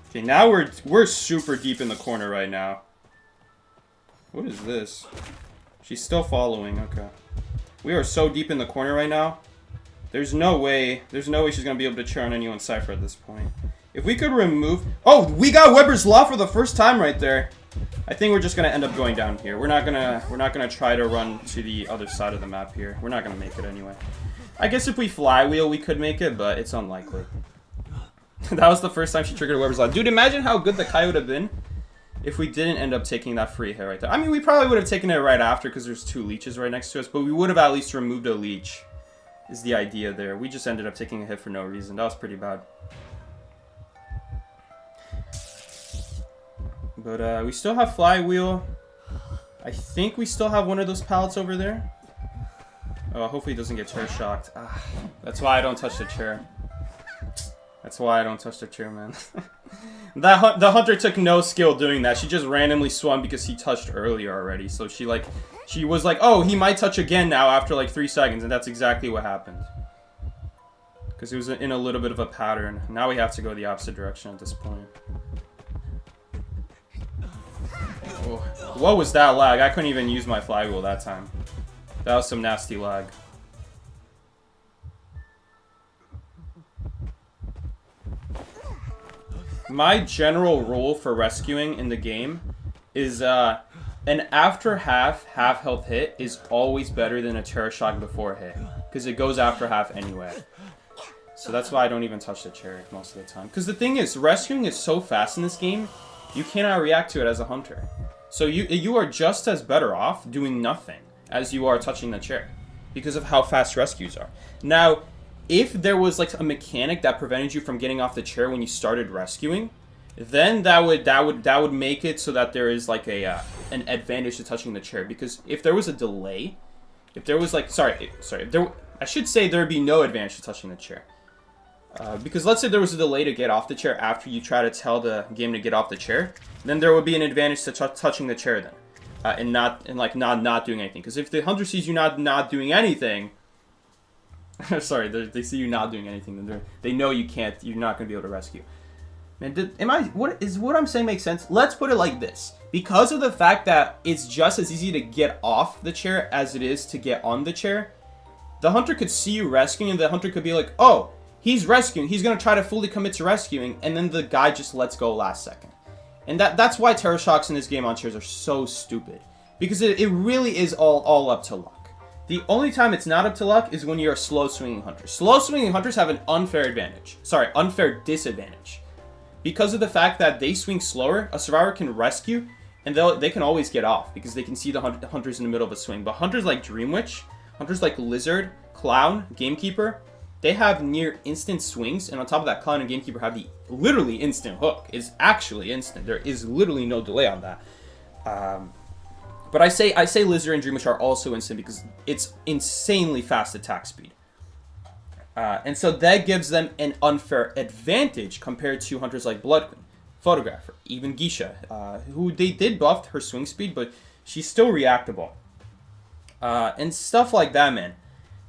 Okay, now we're super deep in the corner right now. What is this? She's still following, okay. We are so deep in the corner right now. There's no way she's gonna be able to cheer on anyone's Cypher at this point. If we could remove... Oh, we got Weber's Law for the first time right there. I think we're just gonna end up going down here. We're not gonna try to run to the other side of the map here. We're not gonna make it anyway. I guess if we flywheel, we could make it, but it's unlikely. That was the first time she triggered Weber's Law. Dude, imagine how good the Kai would have been if we didn't end up taking that free hit right there. I mean, we probably would have taken it right after because there's 2 leeches right next to us, but we would have at least removed a leech, is the idea there. We just ended up taking a hit for no reason. That was pretty bad. But we still have flywheel. I think we still have one of those pallets over there. Oh, hopefully it doesn't get chair shocked. Ah, that's why I don't touch the chair. That's why I don't touch the chair, man. The hunter took no skill doing that. She just randomly swung because he touched earlier already. So she was like, oh, he might touch again now after like 3 seconds. And that's exactly what happened. Because it was in a little bit of a pattern. Now we have to go the opposite direction at this point. Oh, what was that lag? I couldn't even use my flywheel that time. That was some nasty lag. My general rule for rescuing in the game is an after half health hit is always better than a Terror Shock before hit. Because it goes after half anyway. So that's why I don't even touch the chair most of the time. Because the thing is, rescuing is so fast in this game, you cannot react to it as a hunter. So you are just as better off doing nothing as you are touching the chair. Because of how fast rescues are. Now, if there was like a mechanic that prevented you from getting off the chair when you started rescuing, then that would make it so that there is like an advantage to touching the chair. Because if there was a delay, if there was like I should say there would be no advantage to touching the chair. Because let's say there was a delay to get off the chair after you try to tell the game to get off the chair, then there would be an advantage to touching the chair then, and not doing anything. Because if the hunter sees you not doing anything, sorry, they see you not doing anything, then they know you're not going to be able to rescue. Man, what I'm saying make sense? Let's put it like this: because of the fact that it's just as easy to get off the chair as it is to get on the chair, the hunter could see you rescuing, and the hunter could be like, oh, He's rescuing. He's going to try to fully commit to rescuing, and then the guy just lets go last second. And that's why Terror Shocks in this game on chairs are so stupid. Because it really is all up to luck. The only time it's not up to luck is when you're a slow swinging hunter. Slow swinging hunters have an unfair disadvantage. Because of the fact that they swing slower, a survivor can rescue, and they can always get off because they can see the hunters in the middle of a swing. But hunters like Dream Witch, hunters like Lizard, Clown, Gamekeeper, they have near instant swings, and on top of that, Clown and Gamekeeper have the literally instant hook. It's actually instant. There is literally no delay on that. But I say Lizard and Dream Witch are also instant because it's insanely fast attack speed. And so that gives them an unfair advantage compared to hunters like Blood Queen, Photographer, even Geisha, who they did buff her swing speed, but she's still reactable. And stuff like that, man.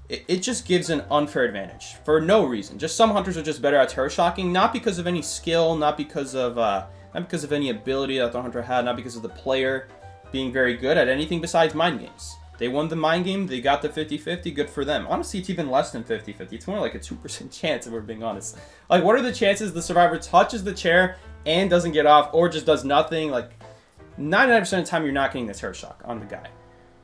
It just gives an unfair advantage for no reason. Just some hunters are just better at terror shocking, not because of any skill, not because of any ability that the hunter had, not because of the player being very good at anything besides mind games. They won the mind game, they got the 50-50, good for them. Honestly, it's even less than 50-50. It's more like a 2% chance, if we're being honest. Like, what are the chances the survivor touches the chair and doesn't get off, or just does nothing? Like, 99% of the time, you're not getting the terror shock on the guy.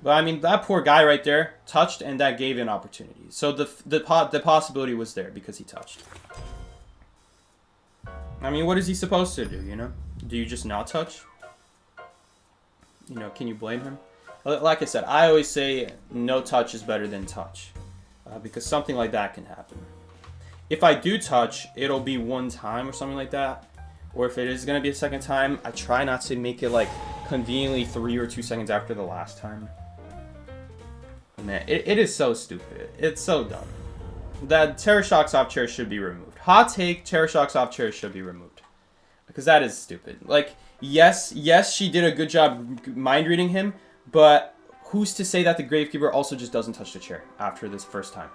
But, I mean, that poor guy right there touched, and that gave an opportunity. So, the possibility was there because he touched. I mean, what is he supposed to do, you know? Do you just not touch? You know, can you blame him? Like I said, I always say no touch is better than touch. Because something like that can happen. If I do touch, it'll be one time or something like that. Or if it is going to be a second time, I try not to make it like conveniently 3 or 2 seconds after the last time. Man, it is so stupid. It's so dumb. That terror shocks off chairs should be removed. Hot take, terror shocks off chairs should be removed. Because that is stupid. Like, yes, she did a good job mind reading him. But who's to say that the Gravekeeper also just doesn't touch the chair after this first time?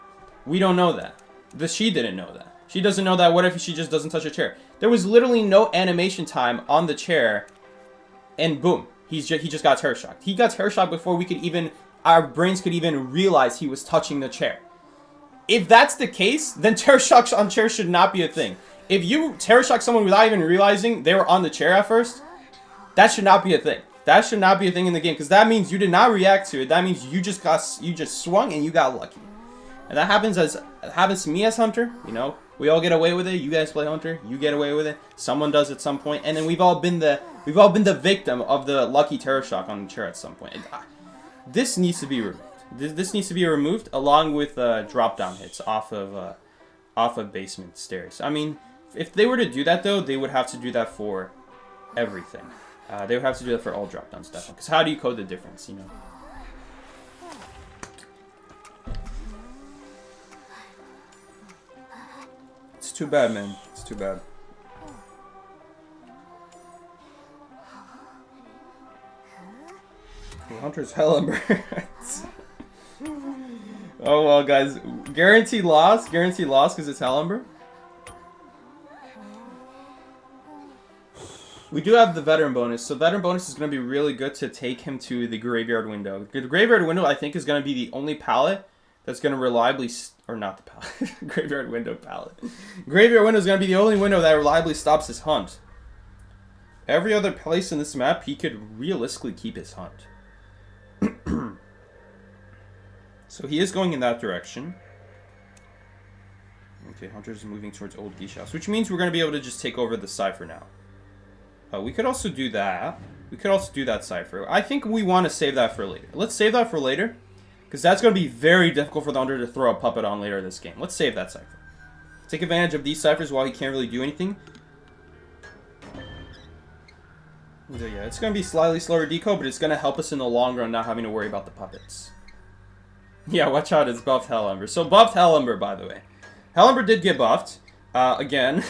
We don't know that. She didn't know that. She doesn't know that. What if she just doesn't touch a chair? There was literally no animation time on the chair. And boom. He just got terror shocked. He got terror shocked before our brains could even realize he was touching the chair. If that's the case, then terror shocks on chairs should not be a thing. If you terror shock someone without even realizing they were on the chair at first, that should not be a thing. That should not be a thing in the game, because that means you did not react to it. That means you just swung and you got lucky. And that happens to me as Hunter. You know, we all get away with it. You guys play Hunter, you get away with it. Someone does at some point, and then we've all been the victim of the lucky terror shock on the chair at some point. And, this needs to be removed. This needs to be removed along with drop down hits off of basement stairs. I mean, if they were to do that though, they would have to do that for everything. They would have to do that for all drop down stuff. Because how do you code the difference, you know? It's too bad, man. It's too bad. Hunter's Hellenberg. Oh well, guys. Guaranteed loss. Guaranteed loss because it's Hellenberg. We do have the veteran bonus, so veteran bonus is going to be really good to take him to the graveyard window. The graveyard window, I think, is going to be the only pallet that's going to reliably... or not the pallet. Graveyard window pallet. Graveyard window is going to be the only window that reliably stops his hunt. Every other place in this map, he could realistically keep his hunt. So he is going in that direction. Okay, Hunter's moving towards Old Geisha House, which means we're going to be able to just take over the Cypher now. We could also do that. We could also do that Cypher. I think we want to save that for later. Let's save that for later, because that's going to be very difficult for the Hunter to throw a puppet on later in this game. Let's save that Cypher. Take advantage of these Cyphers while he can't really do anything. So yeah, it's going to be slightly slower deco, but it's going to help us in the long run not having to worry about the puppets. Yeah, watch out, it's buffed Hellenberg. So buffed Hellenberg, by the way. Hellenberg did get buffed. Again.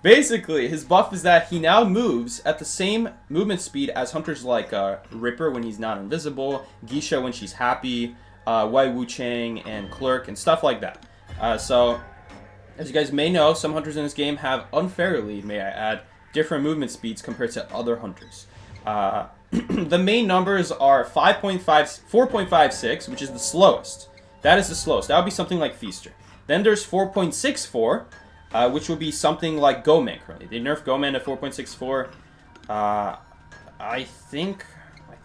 Basically, his buff is that he now moves at the same movement speed as hunters like Ripper when he's not invisible, Geisha when she's happy, Wai Wu Chang, and Clerk, and stuff like that. So, as you guys may know, some hunters in this game have unfairly, may I add, different movement speeds compared to other hunters. The main numbers are 4.56, which is the slowest. That is the slowest. That would be something like Feaster. Then there's 4.64, which would be something like Goman currently. They nerfed Goman to 4.64. I think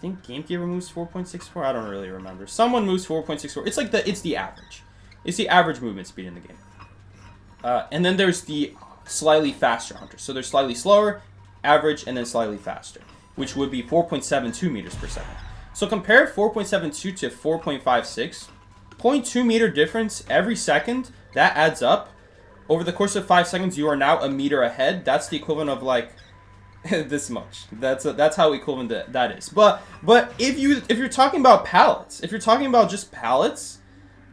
GameCube moves 4.64. I don't really remember. Someone moves 4.64. It's the average. It's the average movement speed in the game. And then there's the slightly faster hunters. So they're slightly slower, average, and then slightly faster, which would be 4.72 meters per second. So compare 4.72 to 4.56. 0.2 meter difference every second. That adds up. Over the course of 5 seconds, you are now a meter ahead. That's the equivalent of like this much. That's how equivalent that is. But if you're talking about pallets, if you're talking about just pallets,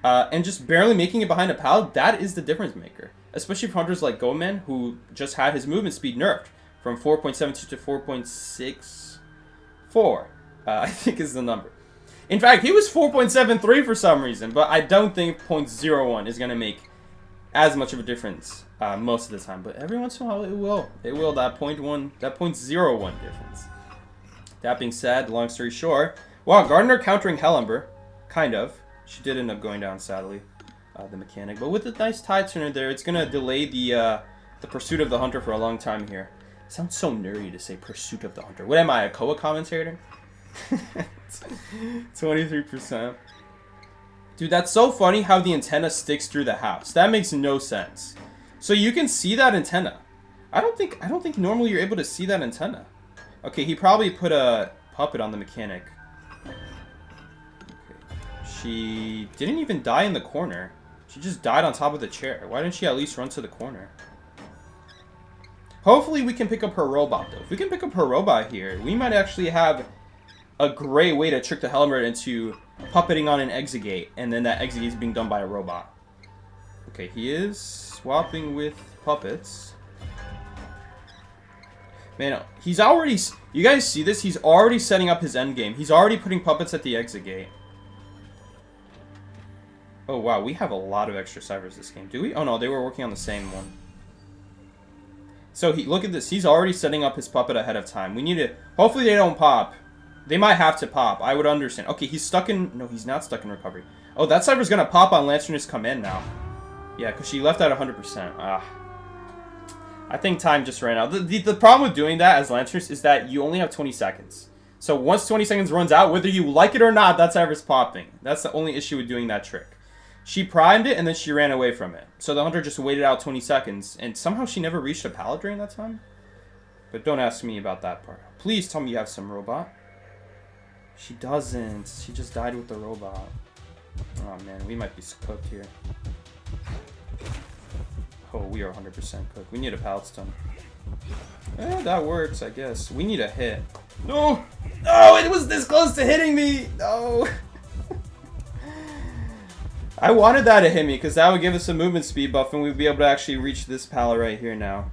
and just barely making it behind a pallet, that is the difference maker. Especially for hunters like Goman, who just had his movement speed nerfed from 4.72 to 4.64. I think is the number. In fact, he was 4.73 for some reason, but I don't think 0.01 is going to make as much of a difference most of the time. But every once in a while, it will. It will, that 0.01 difference. That being said, long story short, wow, Gardner countering Hellember, kind of. She did end up going down, sadly, the mechanic. But with a nice tide turner there, it's going to delay the pursuit of the hunter for a long time here. It sounds so nerdy to say pursuit of the hunter. What am I, a Koa commentator? 23%. Dude, that's so funny how the antenna sticks through the house. That makes no sense. So you can see that antenna. I don't think normally you're able to see that antenna. Okay, he probably put a puppet on the mechanic. She didn't even die in the corner. She just died on top of the chair. Why didn't she at least run to the corner? Hopefully we can pick up her robot, though. If we can pick up her robot here, we might actually have a great way to trick the Helmer into puppeting on an exegate, and then that exegate is being done by a robot. Okay, he is swapping with puppets. Man, he's already... You guys see this? He's already setting up his endgame. He's already putting puppets at the exegate. Oh, wow. We have a lot of extra ciphers this game. Do we? Oh, no. They were working on the same one. So, look at this. He's already setting up his puppet ahead of time. We need to... Hopefully they don't pop. They might have to pop. I would understand. Okay, he's stuck in... No, he's not stuck in recovery. Oh, that cipher's going to pop on Lanterness come in now. Yeah, because she left at 100%. Ah. I think time just ran out. The problem with doing that as Lanterness is that you only have 20 seconds. So, once 20 seconds runs out, whether you like it or not, that cipher's popping. That's the only issue with doing that trick. She primed it, and then she ran away from it. So the hunter just waited out 20 seconds, and somehow she never reached a pallet during that time? But don't ask me about that part. Please tell me you have some robot. She doesn't. She just died with the robot. Oh, man. We might be cooked here. Oh, we are 100% cooked. We need a pallet stun. That works, I guess. We need a hit. No! No! It was this close to hitting me! No! I wanted that to hit me, because that would give us a movement speed buff, and we'd be able to actually reach this pallet right here now.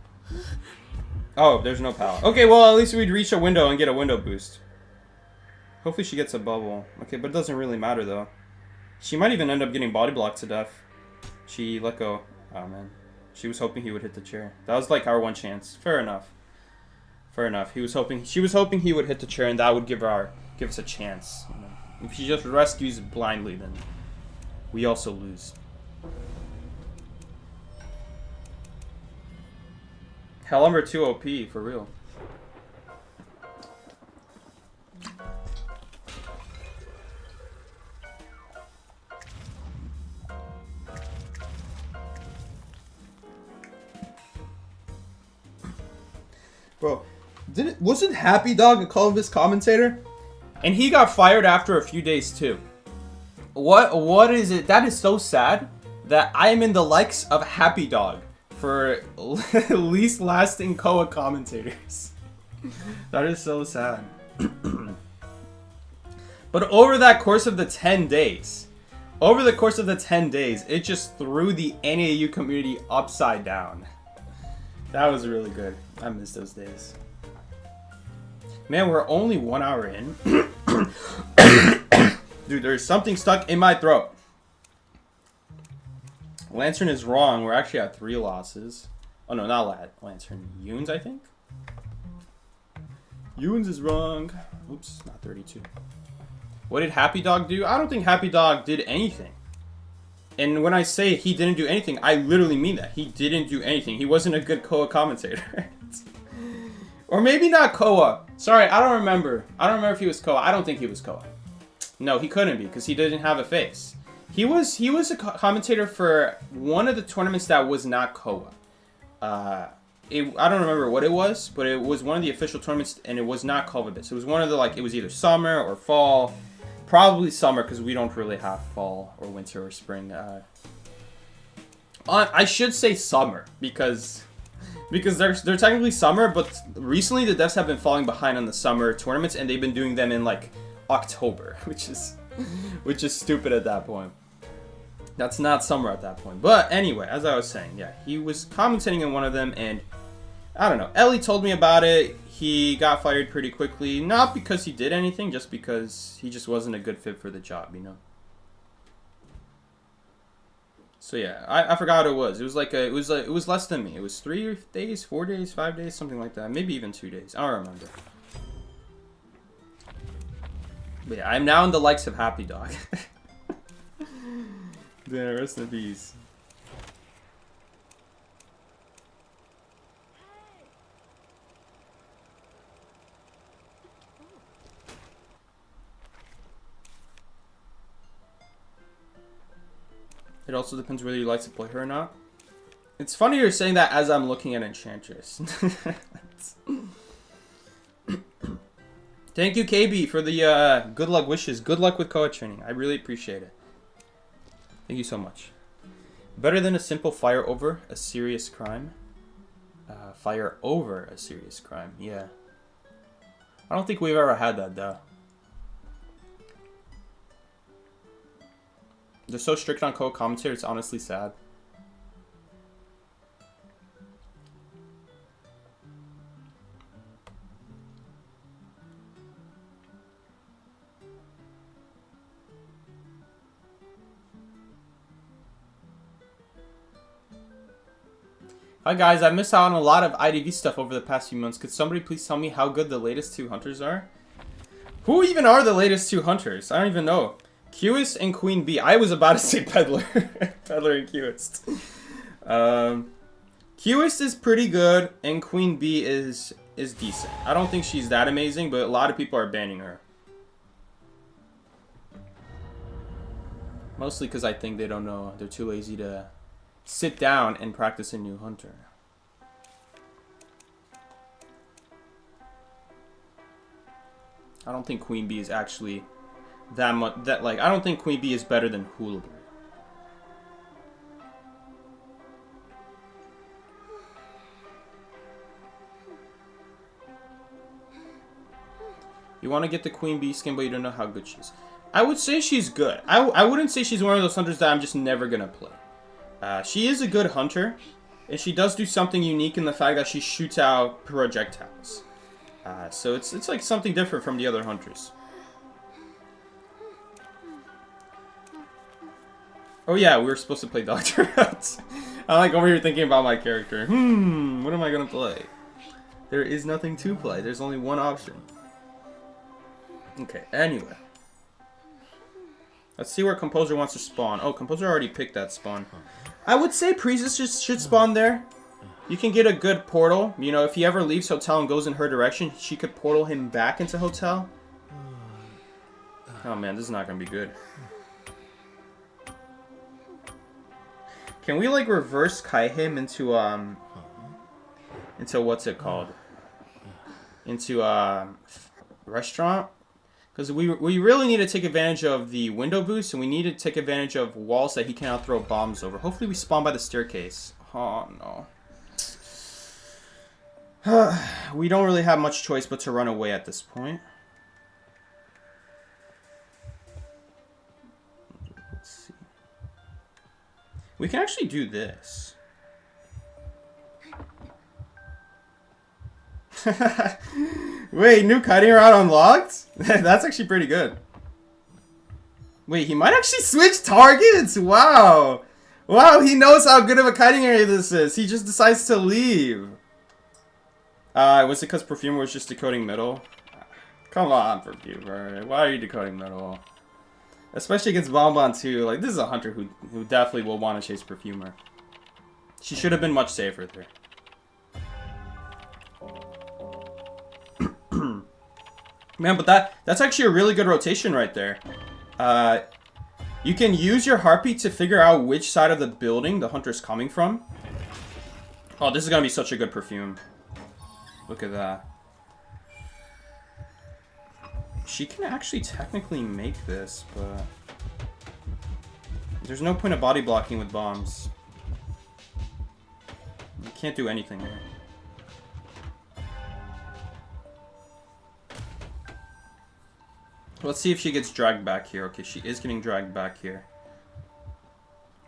Oh, there's no pallet. Okay, well, at least we'd reach a window and get a window boost. Hopefully she gets a bubble. Okay, but it doesn't really matter, though. She might even end up getting body blocked to death. She let go. Oh, man. She was hoping he would hit the chair. That was, like, our one chance. Fair enough. Fair enough. She was hoping he would hit the chair, and that would give us a chance. You know? If she just rescues blindly, then... we also lose. Hellember 2 OP, for real. Bro, wasn't Happy Dog a colorless commentator? And he got fired after a few days, too. What is it? That is so sad that I am in the likes of Happy Dog for least lasting Koa commentators. That is so sad. But over that course of the 10 days, it just threw the NAU community upside down. That was really good. I miss those days. Man, we're only 1 hour in. Dude, there's something stuck in my throat. Lantern is wrong. We're actually at 3 losses. Oh, no, not Lantern. Yoons, I think? Yoons is wrong. Oops, not 32. What did Happy Dog do? I don't think Happy Dog did anything. And when I say he didn't do anything, I literally mean that. He didn't do anything. He wasn't a good Koa commentator. Or maybe not Koa. Sorry, I don't remember. I don't remember if he was Koa. I don't think he was Koa. No, he couldn't be because he didn't have a face. He was a commentator for one of the tournaments that was not Koa. I don't remember what it was, but it was one of the official tournaments, and it was not Kovabis. It was one of the, like, it was either summer or fall. Probably summer, because we don't really have fall or winter or spring. I should say summer, because they're technically summer, but recently the devs have been falling behind on the summer tournaments, and they've been doing them in, like, October, which is stupid at that point. That's not summer at that point. But anyway, as I was saying, yeah, he was commentating in one of them, and I don't know. Ellie told me about it. He got fired pretty quickly, not because he did anything, just because he just wasn't a good fit for the job, you know. So yeah, I forgot what it was. It was like it was less than me. It was 3 days, 4 days, 5 days, something like that. Maybe even 2 days. I don't remember. But yeah, I'm now in the likes of Happy Dog. Yeah, rest in peace. It also depends whether you like to play her or not. It's funny you're saying that as I'm looking at Enchantress. Thank you, KB, for the good luck wishes. Good luck with Koa training. I really appreciate it. Thank you so much. Better than a simple fire over a serious crime. Fire over a serious crime. Yeah. I don't think we've ever had that, though. They're so strict on Koa commentary, it's honestly sad. Hi guys, I missed out on a lot of IDV stuff over the past few months. Could somebody please tell me how good the latest 2 hunters are? Who even are the latest 2 hunters? I don't even know. Qist and Queen Bee. I was about to say Peddler. Peddler and Qist. Qist is pretty good, and Queen Bee is decent. I don't think she's that amazing, but a lot of people are banning her. Mostly because I think they don't know. They're too lazy to sit down and practice a new hunter. I don't think Queen Bee is actually that much. I don't think Queen Bee is better than Hula Bird. You want to get the Queen Bee skin, but you don't know how good she is. I would say she's good. I wouldn't say she's one of those hunters that I'm just never gonna play. She is a good hunter, and she does do something unique in the fact that she shoots out projectiles. So it's like something different from the other hunters. Oh yeah, we were supposed to play Dr. House. I'm like over here thinking about my character. What am I gonna play? There is nothing to play. There's only one option. Okay, anyway. Let's see where Composer wants to spawn. Oh, Composer already picked that spawn. I would say Priestess should spawn there. You can get a good portal. You know, if he ever leaves Hotel and goes in her direction, she could portal him back into Hotel. Oh man, this is not gonna be good. Can we like reverse Kai him into what's it called? Into restaurant? Because we really need to take advantage of the window boost, and we need to take advantage of walls that he cannot throw bombs over. Hopefully we spawn by the staircase. Oh no. We don't really have much choice but to run away at this point. Let's see. We can actually do this. Wait, new kiting route unlocked? That's actually pretty good. Wait, he might actually switch targets? Wow. Wow, he knows how good of a kiting area this is. He just decides to leave. Was it because Perfumer was just decoding middle? Come on, Perfumer. Why are you decoding middle? Especially against Bonbon too. Like, this is a hunter who definitely will want to chase Perfumer. She should have been much safer there. Man, but that's actually a really good rotation right there. You can use your heartbeat to figure out which side of the building the hunter's coming from. Oh, this is gonna be such a good perfume. Look at that. She can actually technically make this, but there's no point of body blocking with bombs. You can't do anything there. Let's see if she gets dragged back here. Okay, she is getting dragged back here.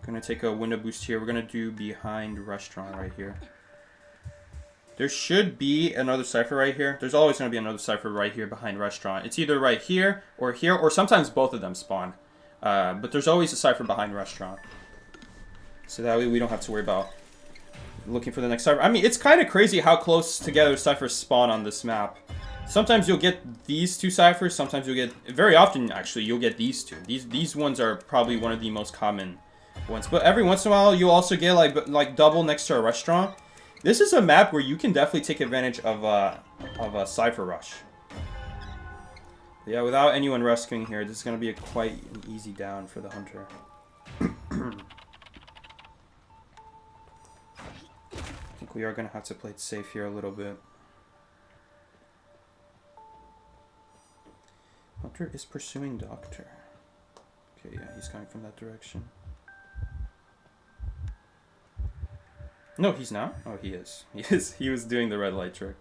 Gonna take a window boost here. We're gonna do behind restaurant right here. There should be another cipher right here. There's always gonna be another cipher right here behind restaurant. It's either right here, or sometimes both of them spawn. But there's always a cipher behind restaurant. So that way we don't have to worry about looking for the next cipher. I mean, it's kind of crazy how close together ciphers spawn on this map. Sometimes you'll get these two ciphers. Sometimes you'll get, very often actually, you'll get these two. These ones are probably one of the most common ones. But every once in a while, you'll also get like double next to a restaurant. This is a map where you can definitely take advantage of a cipher rush. Yeah, without anyone rescuing here, this is going to be quite an easy down for the hunter. I think we are going to have to play it safe here a little bit. Hunter is pursuing Doctor. Okay, yeah, he's coming from that direction. No, he's not. Oh, he is. He is. He was doing the red light trick.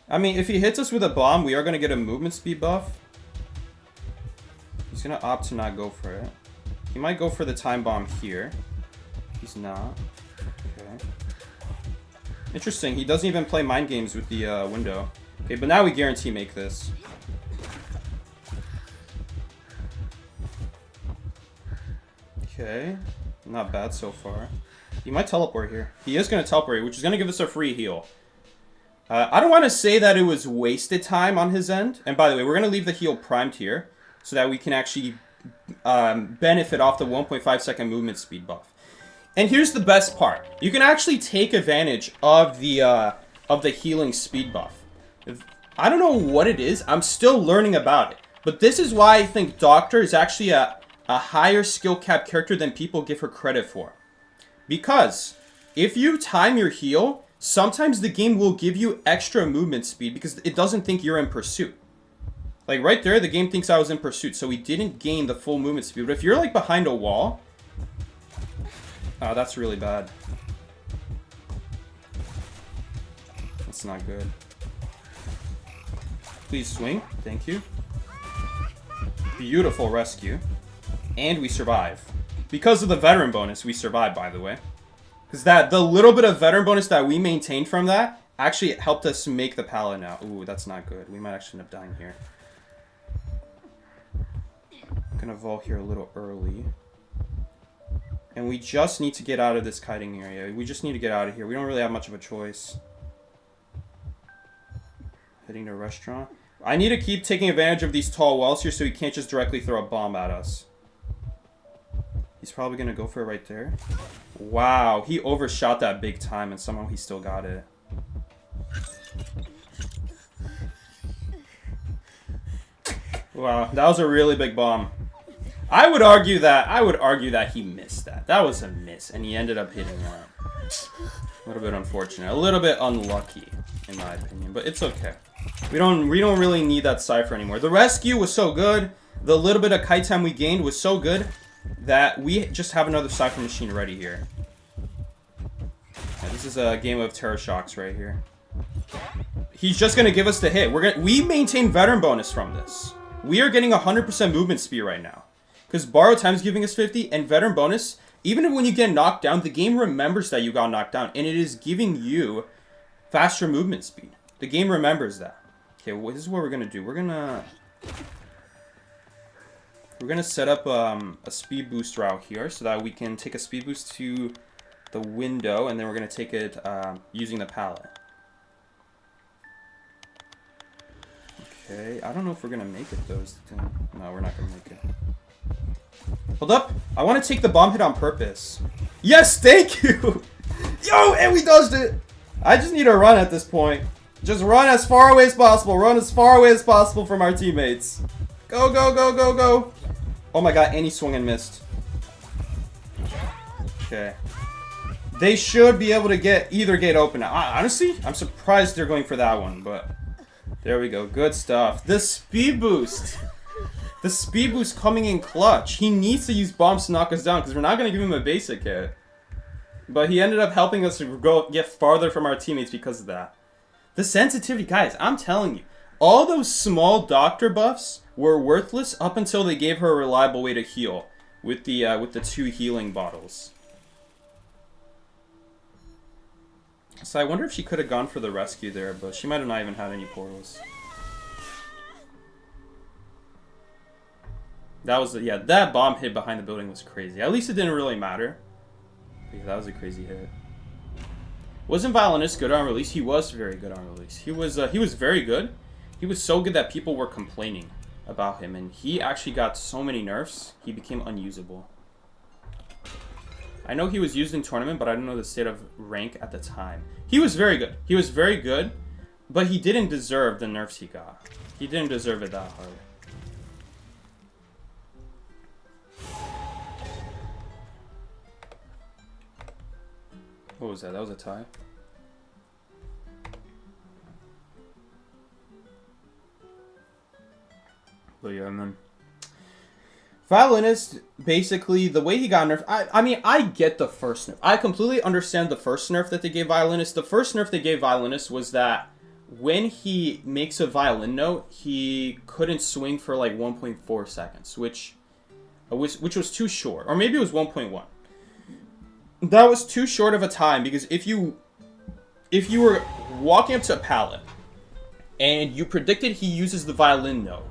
I mean, if he hits us with a bomb, we are going to get a movement speed buff. He's going to opt to not go for it. He might go for the time bomb here. He's not. Okay. Interesting. He doesn't even play mind games with the window. Okay, but now we guarantee make this. Okay. Not bad so far. He might teleport here. He is going to teleport, which is going to give us a free heal. I don't want to say that it was wasted time on his end. And by the way, we're going to leave the heal primed here so that we can actually benefit off the 1.5 second movement speed buff. And here's the best part. You can actually take advantage of the healing speed buff. I don't know what it is. I'm still learning about it. But this is why I think Doctor is actually a higher skill cap character than people give her credit for. Because if you time your heal, sometimes the game will give you extra movement speed because it doesn't think you're in pursuit. Like right there, the game thinks I was in pursuit, so we didn't gain the full movement speed. But if you're like behind a wall, oh, that's really bad. That's not good. Please swing. Thank you. Beautiful rescue. And we survive. Because of the veteran bonus, we survived, by the way. Because the little bit of veteran bonus that we maintained from that actually helped us make the pallet now. Ooh, that's not good. We might actually end up dying here. I'm gonna vault here a little early. And we just need to get out of this kiting area. We just need to get out of here. We don't really have much of a choice. Heading to a restaurant. I need to keep taking advantage of these tall walls here so he can't just directly throw a bomb at us. He's probably going to go for it right there. Wow, he overshot that big time and somehow he still got it. Wow, that was a really big bomb. I would argue that he missed that. That was a miss and he ended up hitting that. A little bit unfortunate. A little bit unlucky in my opinion, but it's okay. We don't really need that cipher anymore. The rescue was so good. The little bit of kite time we gained was so good that we just have another cipher machine ready here. Yeah, this is a game of terror shocks right here. He's just gonna give us the hit. We maintain veteran bonus from this. We are getting 100% movement speed right now. Because borrow time's giving us 50 and veteran bonus, even when you get knocked down, the game remembers that you got knocked down and it is giving you faster movement speed. The game remembers that. Okay, well, this is what we're gonna do. We're gonna set up a speed boost route here so that we can take a speed boost to the window and then we're gonna take it using the pallet. Okay, I don't know if we're gonna make it though. No, we're not gonna make it. Hold up! I want to take the bomb hit on purpose. Yes, thank you! Yo, and we dodged it! I just need to run at this point. Just run as far away as possible. Run as far away as possible from our teammates. Go, go, go, go, go! Oh my god, and he swung and missed. Okay. They should be able to get either gate open. Honestly, I'm surprised they're going for that one, but... There we go. Good stuff. The speed boost! The speed boost coming in clutch. He needs to use bombs to knock us down because we're not going to give him a basic hit. But he ended up helping us to get farther from our teammates because of that. The sensitivity, guys, I'm telling you. All those small doctor buffs were worthless up until they gave her a reliable way to heal with the 2 healing bottles. So I wonder if she could have gone for the rescue there, but she might have not even had any portals. That was, yeah, that bomb hit behind the building was crazy. At least it didn't really matter. But yeah, that was a crazy hit. Wasn't Violinist good on release? He was very good on release. He was very good. He was so good that people were complaining about him, and he actually got so many nerfs, he became unusable. I know he was used in tournament, but I don't know the state of rank at the time. He was very good. He was very good, but he didn't deserve the nerfs he got. He didn't deserve it that hard. What was that? That was a tie? But yeah, and then... Violinist, basically, the way he got nerfed... I mean, I get the first nerf. I completely understand the first nerf that they gave Violinist. The first nerf they gave Violinist was that when he makes a violin note, he couldn't swing for like 1.4 seconds, which was too short. Or maybe it was 1.1. That was too short of a time, because if you were walking up to a pallet and you predicted he uses the violin note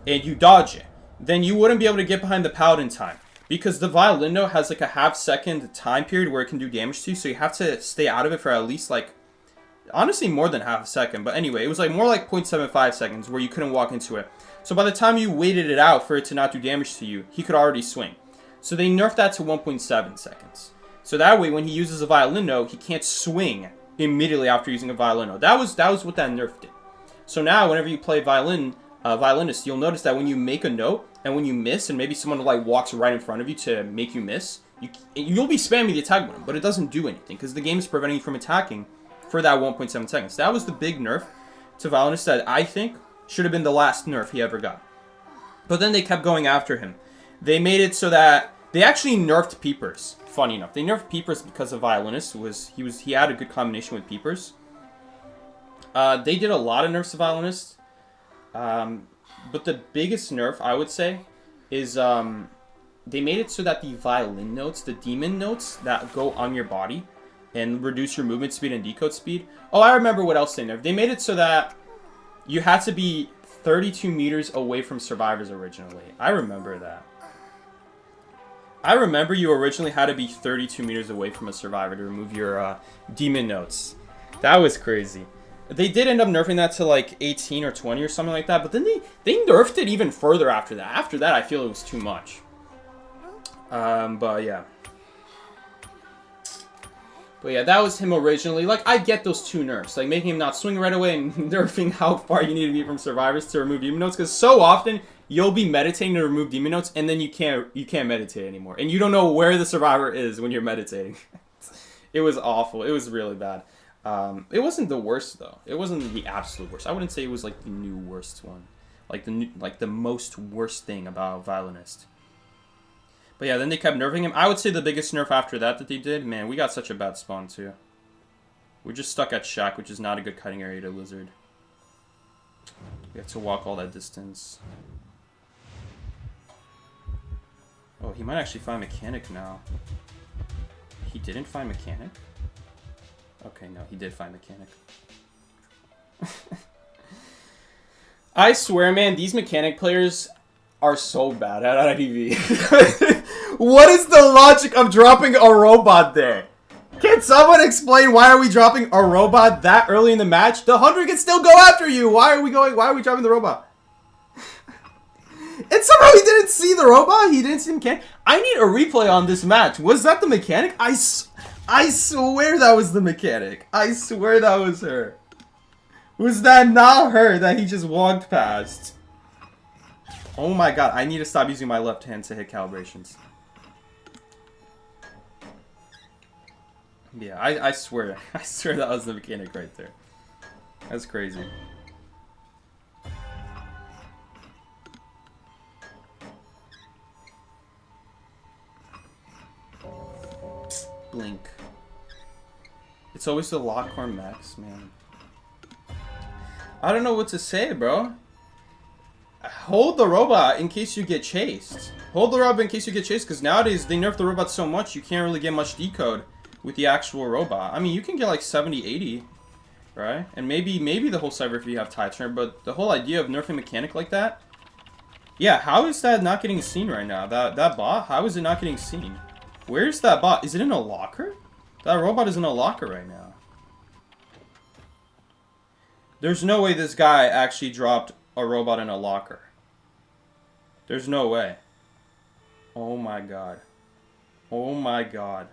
and you dodge it, then you wouldn't be able to get behind the pallet in time, because the violin note has like a half-second time period where it can do damage to you, so you have to stay out of it for at least like, honestly, more than half a second. But anyway, it was like more like 0.75 seconds where you couldn't walk into it. So by the time you waited it out for it to not do damage to you, he could already swing. So they nerfed that to 1.7 seconds. So that way, when he uses a violin note, he can't swing immediately after using a violin note. That was what that nerf did. So now, whenever you play violinist, you'll notice that when you make a note and when you miss, and maybe someone like walks right in front of you to make you miss, you'll be spamming the attack button, but it doesn't do anything because the game is preventing you from attacking for that 1.7 seconds. That was the big nerf to violinist that I think should have been the last nerf he ever got. But then they kept going after him. They made it so that they actually nerfed Peepers. Funny enough, they nerfed Peepers because of Violinist. He had a good combination with Peepers. They did a lot of nerfs to Violinist, but the biggest nerf I would say is they made it so that the violin notes, the demon notes that go on your body and reduce your movement speed and decode speed. Oh, I remember what else they nerfed. They made it so that you had to be 32 meters away from survivors originally. I remember that. I remember you originally had to be 32 meters away from a survivor to remove your demon notes. That was crazy. They did end up nerfing that to like 18 or 20 or something like that, but then they nerfed it even further after that. After that, I feel it was too much. But yeah. But yeah, that was him originally. Like, I get those two nerfs. Like, making him not swing right away and nerfing how far you need to be from survivors to remove demon notes. Because so often, you'll be meditating to remove demon notes, and then you can't meditate anymore. And you don't know where the survivor is when you're meditating. It was awful. It was really bad. It wasn't the worst, though. It wasn't the absolute worst. I wouldn't say it was, like, the new worst one. Like the most worst thing about Violinist. But yeah, then they kept nerfing him. I would say the biggest nerf after that they did, man, we got such a bad spawn too. We're just stuck at Shack, which is not a good cutting area to Lizard. We have to walk all that distance. Oh, he might actually find Mechanic now. He didn't find Mechanic? Okay, no, he did find Mechanic. I swear, man, these Mechanic players are so bad at IDV. What is the logic of dropping a robot there? Can someone explain why are we dropping a robot that early in the match? The hunter can still go after you. Why are we dropping the robot? And somehow he didn't see the robot. He didn't see the mechanic. I need a replay on this match. Was that the mechanic? I swear that was the mechanic. I swear that was her. Was that not her that he just walked past? Oh my god, I need to stop using my left hand to hit calibrations. Yeah, I swear. I swear that was the mechanic right there. That's crazy. Blink. It's always the Lockhorn Max, man. I don't know what to say, bro. Hold the robot in case you get chased. Hold the robot in case you get chased, because nowadays they nerf the robot so much you can't really get much decode with the actual robot. I mean, you can get like 70, 80, right? And maybe the whole cyber if you have tie turn, but the whole idea of nerfing mechanic like that, yeah, how is that not getting seen right now? That bot, how is it not getting seen? Where's that bot? Is it in a locker? That robot is in a locker right now. There's no way this guy actually dropped a robot in a locker. There's no way. Oh my god. Oh my god.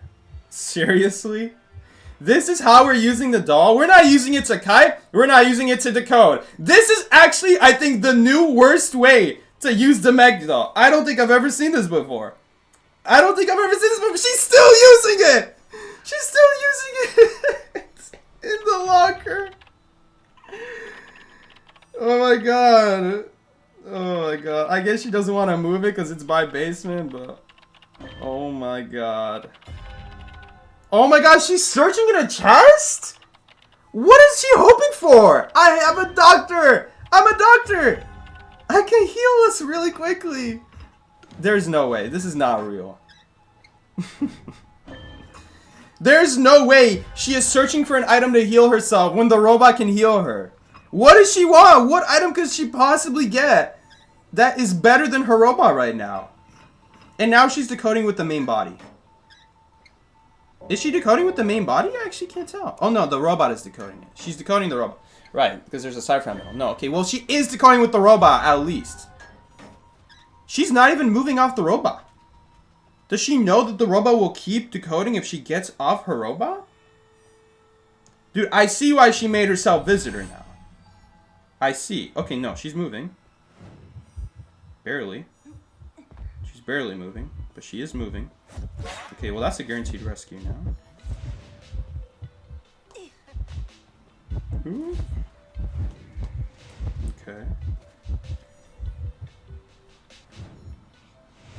Seriously? This is how we're using the doll? We're not using it to kite. We're not using it to decode. This is actually, I think, the new worst way to use the Meg doll. I don't think I've ever seen this before. I don't think I've ever seen this before. She's still using it! She's still using it in the locker. Oh my god. Oh my god. I guess she doesn't want to move it because it's by basement, but... Oh my god. Oh my god, she's searching in a chest? What is she hoping for? I am a doctor! I'm a doctor! I can heal us really quickly. There's no way. This is not real. There's no way she is searching for an item to heal herself when the robot can heal her. What does she want? What item could she possibly get that is better than her robot right now? And now she's decoding with the main body. Is she decoding with the main body? I actually can't tell. Oh no, the robot is decoding it. She's decoding the robot. Right, because there's a cipher middle. No, okay, well she is decoding with the robot at least. She's not even moving off the robot. Does she know that the robot will keep decoding if she gets off her robot? Dude, I see why she made herself visitor now. I see. Okay, no, she's moving. Barely. She's barely moving, but she is moving. Okay, well that's a guaranteed rescue now. Ooh. Okay.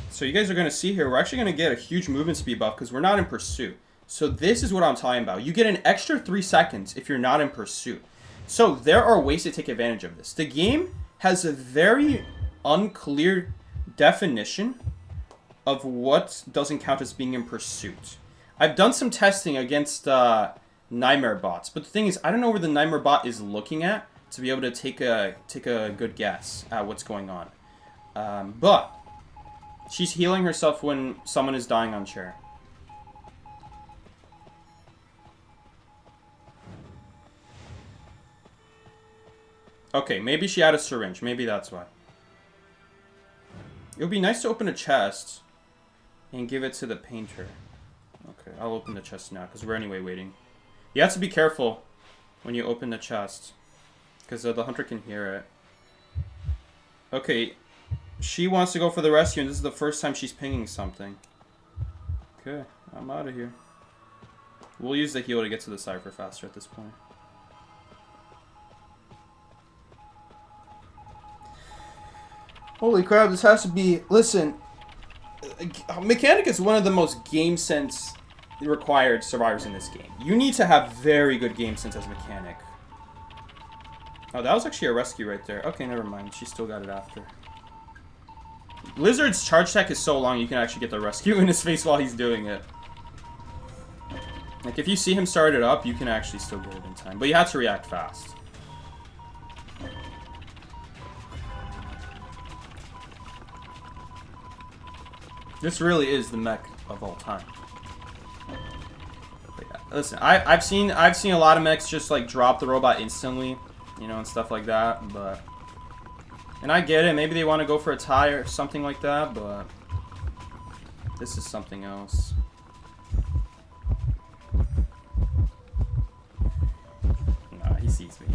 So you guys are going to see here, we're actually going to get a huge movement speed buff because we're not in pursuit. So this is what I'm talking about. You get an extra 3 seconds if you're not in pursuit. So there are ways to take advantage of this. The game has a very unclear definition of what doesn't count as being in pursuit. I've done some testing against Nightmare bots, but the thing is, I don't know where the Nightmare bot is looking at to be able to take a good guess at what's going on. But she's healing herself when someone is dying on chair. Okay, maybe she had a syringe. Maybe that's why. It would be nice to open a chest and give it to the painter. Okay, I'll open the chest now because we're anyway waiting. You have to be careful when you open the chest because the hunter can hear it. Okay, she wants to go for the rescue and this is the first time she's pinging something. Okay, I'm out of here. We'll use the heal to get to the cipher faster at this point. Holy crap, this has to be... Listen, Mechanic is one of the most game sense required survivors in this game. You need to have very good game sense as Mechanic. Oh, that was actually a rescue right there. Okay, never mind. She still got it after. Lizard's charge tech is so long you can actually get the rescue in his face while he's doing it. Like, if you see him start it up, you can actually still get it in time. But you have to react fast. This really is the mech of all time. But yeah, Listen, I've seen a lot of mechs just like drop the robot instantly, you know, and stuff like that. But and I get it. Maybe they want to go for a tie or something like that. But this is something else. Nah, he sees me.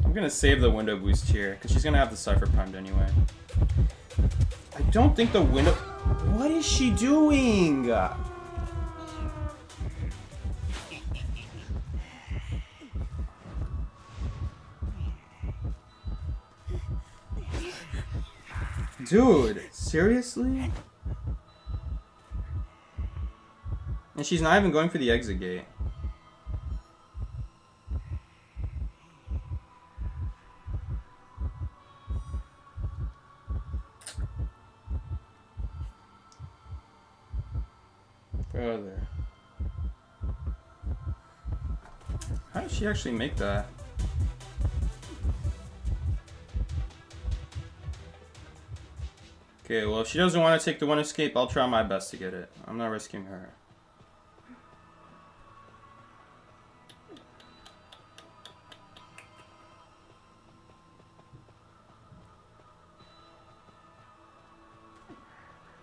I'm gonna save the window boost here because she's gonna have the cipher primed anyway. I don't think the window. What is she doing? Dude, seriously? And she's not even going for the exit gate. Brother. How did she actually make that? Okay, well, if she doesn't want to take the one escape, I'll try my best to get it. I'm not risking her.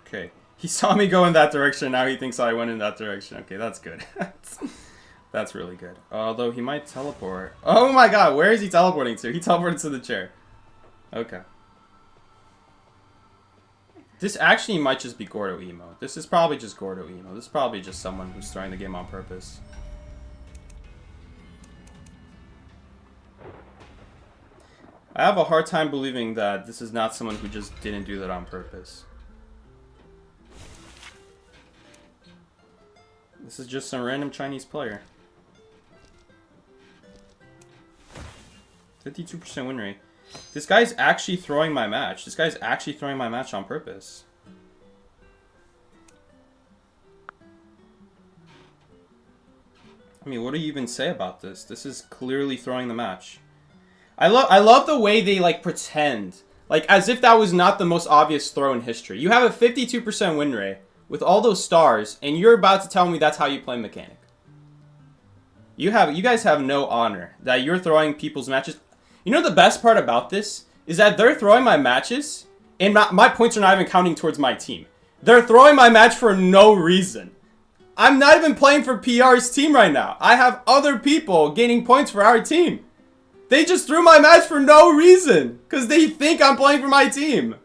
Okay. He saw me go in that direction, now he thinks I went in that direction. Okay, that's good. That's really good. Although he might teleport. Oh my god, where is he teleporting to? He teleported to the chair. Okay. This actually might just be Gordo Emo. This is probably just Gordo Emo. This is probably just someone who's throwing the game on purpose. I have a hard time believing that this is not someone who just didn't do that on purpose. This is just some random Chinese player. 52% win rate. This guy's actually throwing my match. This guy's actually throwing my match on purpose. I mean, what do you even say about this? This is clearly throwing the match. I love the way they like pretend. Like as if that was not the most obvious throw in history. You have a 52% win rate with all those stars, and you're about to tell me that's how you play mechanic. You guys have no honor that you're throwing people's matches. You know the best part about this is that they're throwing my matches, and my points are not even counting towards my team. They're throwing my match for no reason. I'm not even playing for PR's team right now. I have other people gaining points for our team. They just threw my match for no reason, because they think I'm playing for my team.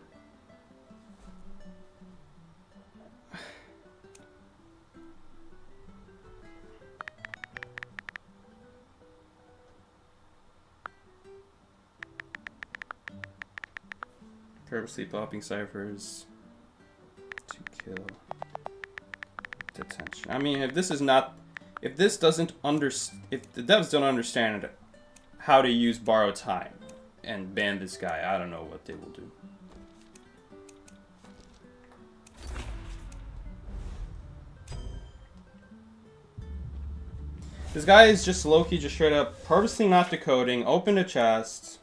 Purposely popping ciphers to kill detention. I mean, if this doesn't if the devs don't understand how to use borrow time and ban this guy, I don't know what they will do. This guy is just low-key, just straight up purposely not decoding, opened a chest.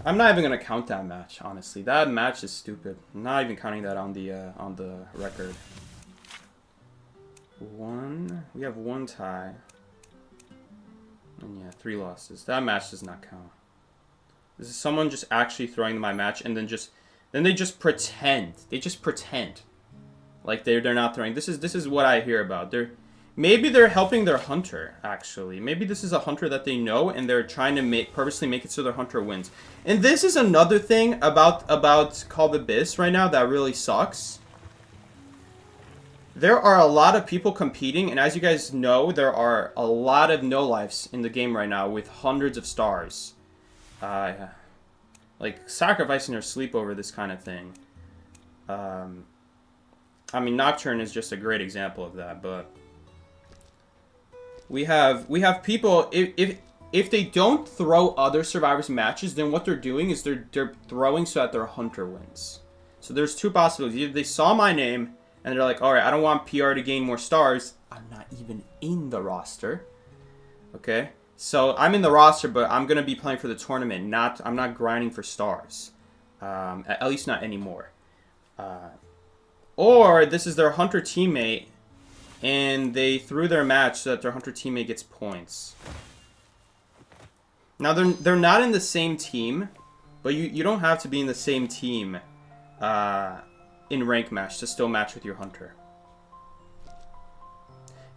I'm not even gonna count that match, honestly. That match is stupid. I'm not even counting that on the record. We have one tie. And yeah, 3 losses. That match does not count. This is someone just actually throwing my match and then they just pretend. They just pretend. Like they're not throwing. This is what I hear about. Maybe they're helping their hunter, actually. Maybe this is a hunter that they know, and they're trying to purposely make it so their hunter wins. And this is another thing about Call of Abyss right now that really sucks. There are a lot of people competing, and as you guys know, there are a lot of no-lifes in the game right now with hundreds of stars. Like, sacrificing their sleep over this kind of thing. I mean, Nocturne is just a great example of that, but... We have people, if they don't throw other survivors matches, then what they're doing is they're throwing so that their hunter wins. So there's 2 possibilities. Either they saw my name and they're like, alright, I don't want PR to gain more stars. I'm not even in the roster. Okay? So I'm in the roster, but I'm going to be playing for the tournament. I'm not grinding for stars. At least not anymore. Or this is their hunter teammate, and they threw their match so that their hunter teammate gets points. Now they're not in the same team, but you don't have to be in the same team in rank match to still match with your hunter.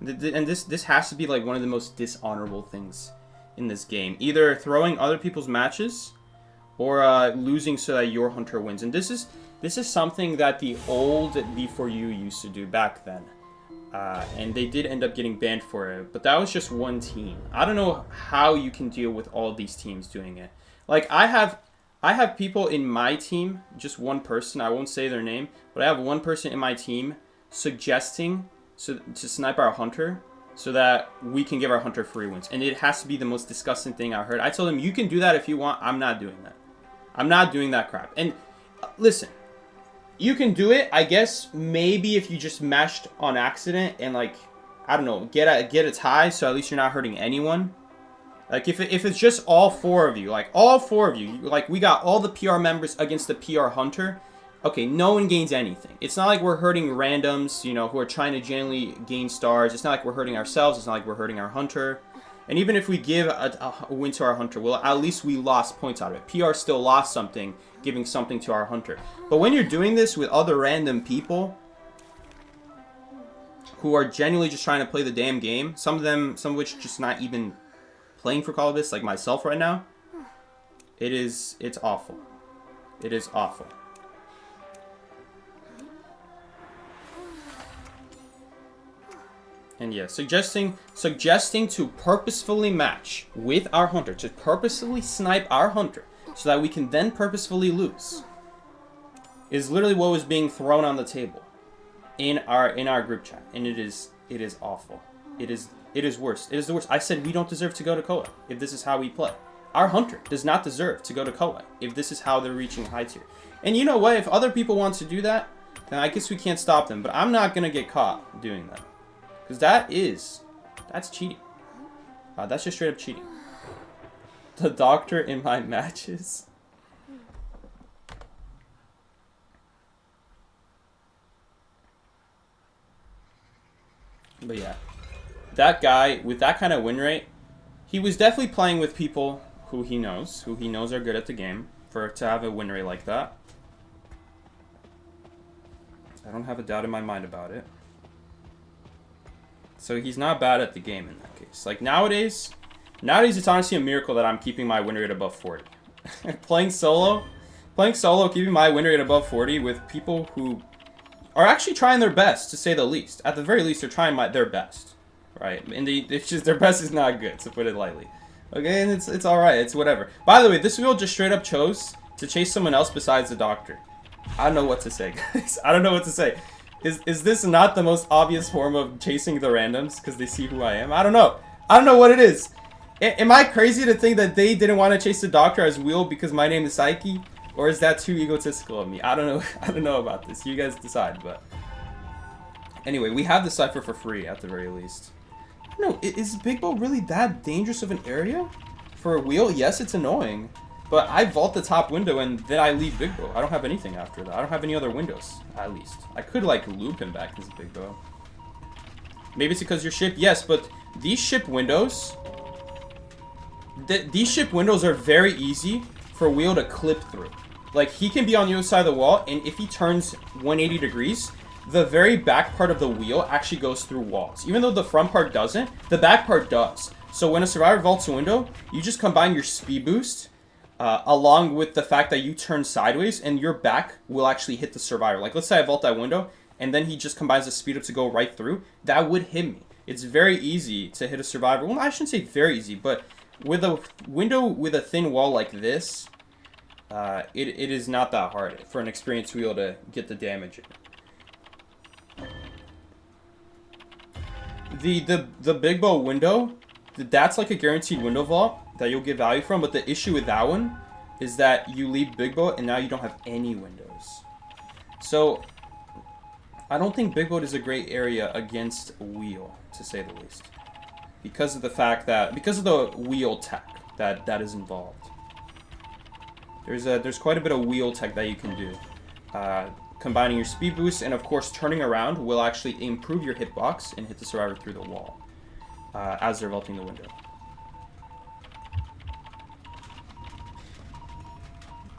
And this has to be like one of the most dishonorable things in this game. Either throwing other people's matches or losing so that your hunter wins. And this is something that the old B4U used to do back then. And they did end up getting banned for it, but that was just one team. I don't know how you can deal with all these teams doing it. Like, I have people in my team, just one person, I won't say their name, but I have one person in my team suggesting to snipe our hunter so that we can give our hunter free wins. And it has to be the most disgusting thing I heard. I told him, you can do that if you want. I'm not doing that. I'm not doing that crap. And listen, you can do it, I guess, maybe if you just mashed on accident and, like, I don't know, get a tie, so at least you're not hurting anyone. Like, if it's just all four of you, like, all four of you, like, we got all the PR members against the PR hunter, okay, no one gains anything. It's not like we're hurting randoms, you know, who are trying to genuinely gain stars. It's not like we're hurting ourselves. It's not like we're hurting our hunter. And even if we give a win to our hunter, well, at least we lost points out of it. PR still lost something, giving something to our hunter. But when you're doing this with other random people who are genuinely just trying to play the damn game, some of which just not even playing for Call of This, like myself right now, it's awful. It is awful. And yeah, suggesting to purposefully match with our hunter, to purposefully snipe our hunter, so that we can then purposefully lose, is literally what was being thrown on the table in our group chat, and it is awful. It is worse. It is the worst. I said we don't deserve to go to Koa if this is how we play. Our hunter does not deserve to go to Koa if this is how they're reaching high tier. And you know what? If other people want to do that, then I guess we can't stop them. But I'm not gonna get caught doing that. Because that's cheating. That's just straight up cheating. The doctor in my matches. But yeah. That guy, with that kind of win rate, he was definitely playing with people who he knows are good at the game, to have a win rate like that. I don't have a doubt in my mind about it. So he's not bad at the game in that case. Like nowadays it's honestly a miracle that I'm keeping my win rate above 40. playing solo, keeping my win rate above 40 with people who are actually trying their best, to say the least. At the very least, they're trying their best, right? And it's just their best is not good, to put it lightly. Okay, and it's all right. It's whatever. By the way, this wheel just straight up chose to chase someone else besides the doctor. I don't know what to say, guys. I don't know what to say. Is this not the most obvious form of chasing the randoms because they see who I am? I don't know. I don't know what it is. Am I crazy to think that they didn't want to chase the doctor as Will because my name is Psyche? Or is that too egotistical of me? I don't know. I don't know about this. You guys decide, but... Anyway, we have the Cypher for free at the very least. No, is Big Bow really that dangerous of an area? For a wheel? Yes, it's annoying. But I vault the top window and then I leave Big Bow. I don't have anything after that. I don't have any other windows, at least. I could, like, loop him back as Big Bow. Maybe it's because you're ship. Yes, but these ship windows... These ship windows are very easy for Wheel to clip through. Like, he can be on the other side of the wall, and if he turns 180 degrees, the very back part of the wheel actually goes through walls. Even though the front part doesn't, the back part does. So when a survivor vaults a window, you just combine your speed boost along with the fact that you turn sideways and your back will actually hit the survivor. Like, let's say I vault that window and then he just combines the speed up to go right through. That would hit me. It's very easy to hit a survivor. Well, I shouldn't say very easy, but with a window with a thin wall like this, it is not that hard for an experienced wheel to get the damage in. The Big Bow window, that's like a guaranteed window vault that you'll get value from, but the issue with that one is that you leave Big Boat and now you don't have any windows. So I don't think Big Boat is a great area against wheel, to say the least, because of the fact that because of the wheel tech that is involved. There's quite a bit of wheel tech that you can do, combining your speed boost and, of course, turning around will actually improve your hitbox and hit the survivor through the wall as they're vaulting the window.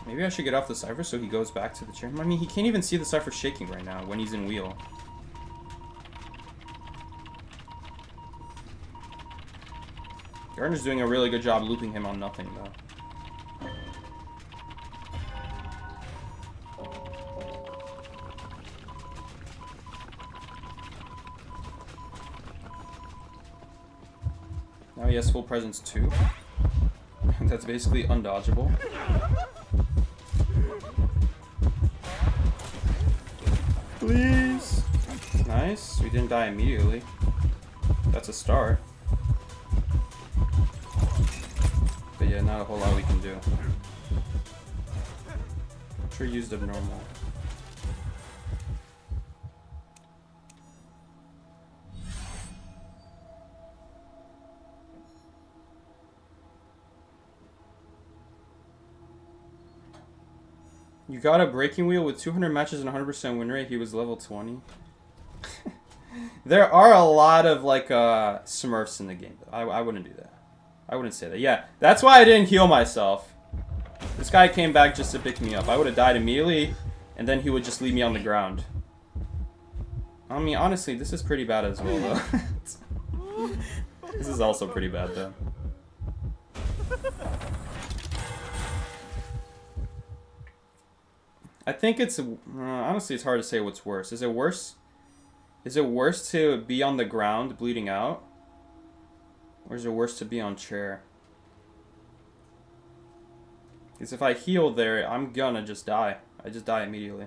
Maybe I should get off the Cypher so he goes back to the chair. I mean, he can't even see the Cypher shaking right now when he's in wheel. Gardner's doing a really good job looping him on nothing, though. Now he has full presence too. That's basically undodgeable. Please. Nice. We didn't die immediately. That's a start. But yeah, not a whole lot we can do. Sure used abnormal. You got a breaking wheel with 200 matches and 100% win rate. He was level 20. There are a lot of like Smurfs in the game. I wouldn't do that. I wouldn't say that. Yeah, that's why I didn't heal myself. This guy came back just to pick me up. I would have died immediately, and then he would just leave me on the ground. I mean, honestly, this is pretty bad as well, though. This is also pretty bad, though. I think it's honestly, it's hard to say what's worse. Is it worse? Is it worse to be on the ground bleeding out, or is it worse to be on chair? Because if I heal there, I'm gonna just die. I just die immediately,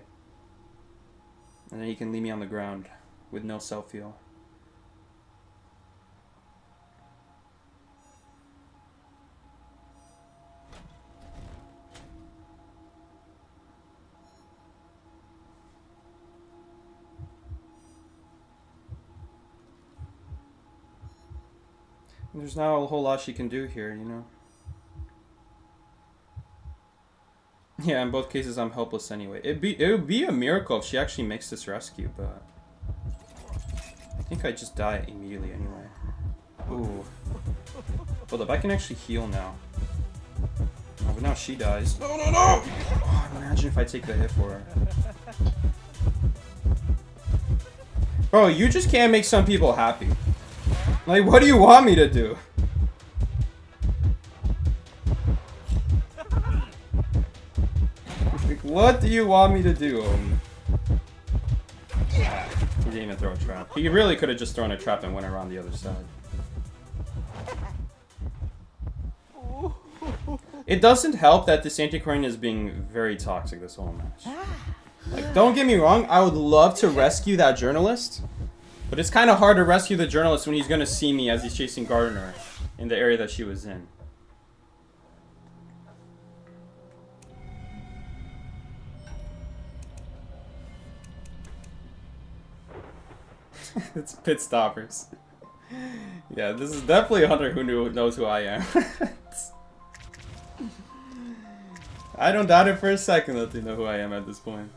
and then he can leave me on the ground with no self heal. There's not a whole lot she can do here, you know? Yeah, in both cases I'm helpless anyway. It would be a miracle if she actually makes this rescue, but I think I just die immediately anyway. Ooh. Hold up, I can actually heal now. Oh, but now she dies. No, no, no! Oh, imagine if I take the hit for her. Bro, you just can't make some people happy. Like, what do you want me to do? Like, what do you want me to do, homie? He didn't even throw a trap. He really could have just thrown a trap and went around the other side. It doesn't help that this anti-Korean is being very toxic this whole match. Like, don't get me wrong, I would love to rescue that journalist. But it's kind of hard to rescue the journalist when he's going to see me as he's chasing Gardner in the area that she was in. It's pit stoppers. Yeah, this is definitely a hunter who knows who I am. I don't doubt it for a second that they know who I am at this point.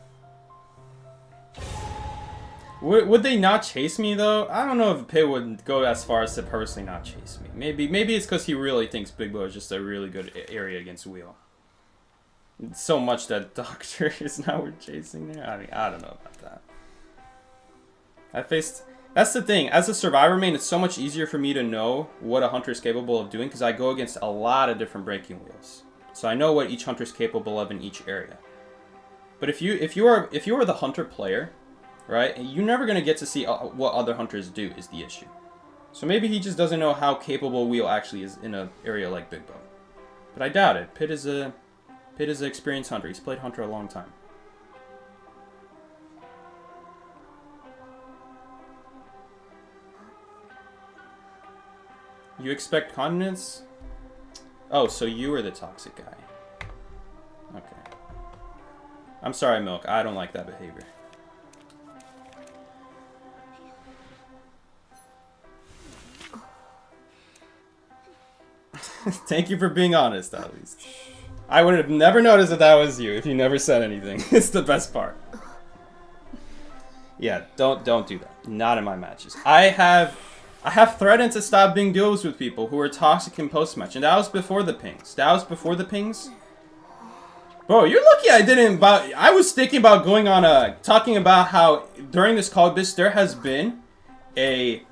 Would they not chase me, though? I don't know if Pit would go as far as to purposely not chase me. Maybe it's because he really thinks Big Bow is just a really good area against Wheel. It's so much that Doctor is now we're chasing there. I mean, I don't know about that. That's the thing. As a survivor main, it's so much easier for me to know what a hunter is capable of doing because I go against a lot of different breaking wheels. So I know what each hunter is capable of in each area. But if you are the hunter player, right, you're never going to get to see what other hunters do is the issue. So maybe he just doesn't know how capable Wheel actually is in an area like Big Bow. But I doubt it. Pit is an experienced hunter. He's played hunter a long time. You expect continence? Oh, so you are the toxic guy. Okay. I'm sorry, Milk. I don't like that behavior. Thank you for being honest, at least. I would have never noticed that was you if you never said anything. It's the best part. Yeah, don't do that. Not in my matches. I have threatened to stop doing duos with people who are toxic in post-match, and that was before the pings. Bro, you're lucky I didn't. I was thinking about going on talking about how during this call bis there has been a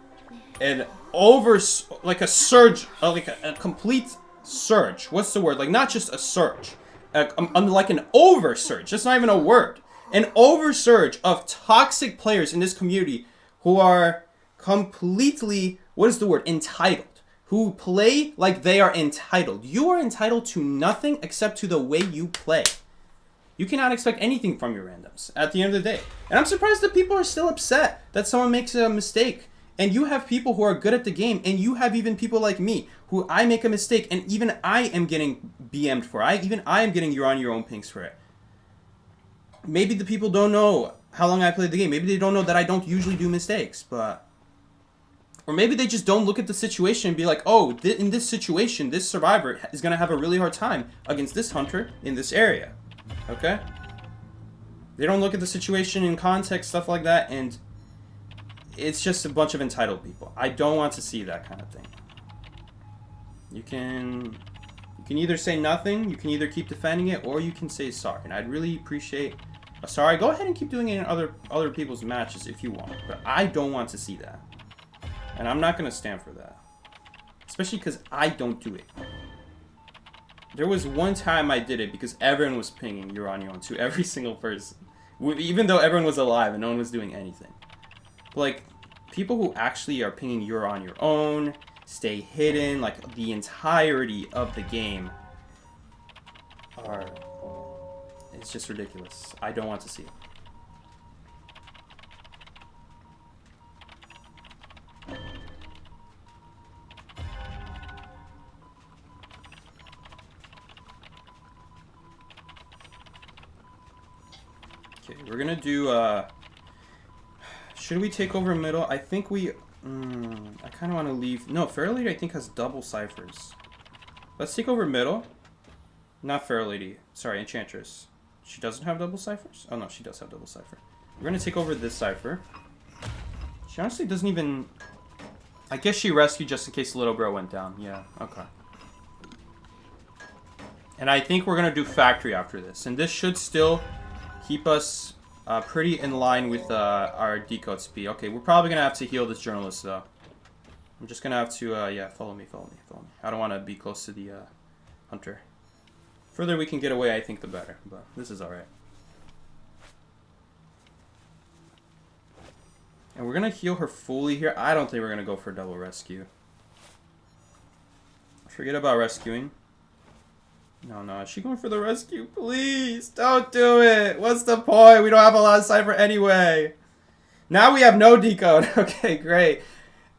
surge, like a complete surge. What's the word? Like not just a surge, like an over surge. That's not even a word. An over surge of toxic players in this community who are completely, what is the word? Entitled. Who play like they are entitled. You are entitled to nothing except to the way you play. You cannot expect anything from your randoms at the end of the day. And I'm surprised that people are still upset that someone makes a mistake. And you have people who are good at the game, and you have even people like me who I make a mistake, and even I am getting BM'd for. I am getting you're on your own pings for it. Maybe the people don't know how long I played the game. Maybe they don't know that I don't usually do mistakes, but... Or maybe they just don't look at the situation and be like, oh, in this situation, this survivor is going to have a really hard time against this hunter in this area. Okay? They don't look at the situation in context, stuff like that, and it's just a bunch of entitled people. I don't want to see that kind of thing. You can either say nothing, you can either keep defending it, or you can say sorry. And I'd really appreciate a sorry. Go ahead and keep doing it in other people's matches if you want. But I don't want to see that. And I'm not going to stand for that. Especially because I don't do it. There was one time I did it because everyone was pinging you're on your own to every single person. Even though everyone was alive and no one was doing anything. But like, people who actually are pinging you're on your own, stay hidden, like the entirety of the game are... It's just ridiculous. I don't want to see it. We're gonna do, should we take over middle? I think we, I kind of want to leave, no, Fair Lady I think has double ciphers. Let's take over middle. Not Fair Lady, sorry, Enchantress. She doesn't have double ciphers? Oh no, she does have double cipher. We're gonna take over this cipher. She honestly doesn't even, I guess she rescued just in case the little girl went down. Yeah, okay. And I think we're gonna do factory after this. And this should still keep us pretty in line with our decode speed. Okay, we're probably gonna have to heal this journalist though. I'm just gonna have to, yeah, follow me. I don't want to be close to the hunter. Further we can get away, I think the better, but this is alright. And we're gonna heal her fully here. I don't think we're gonna go for a double rescue. Forget about rescuing. No, is she going for the rescue? Please, don't do it. What's the point? We don't have a lot of cipher anyway. Now we have no decode. Okay, great.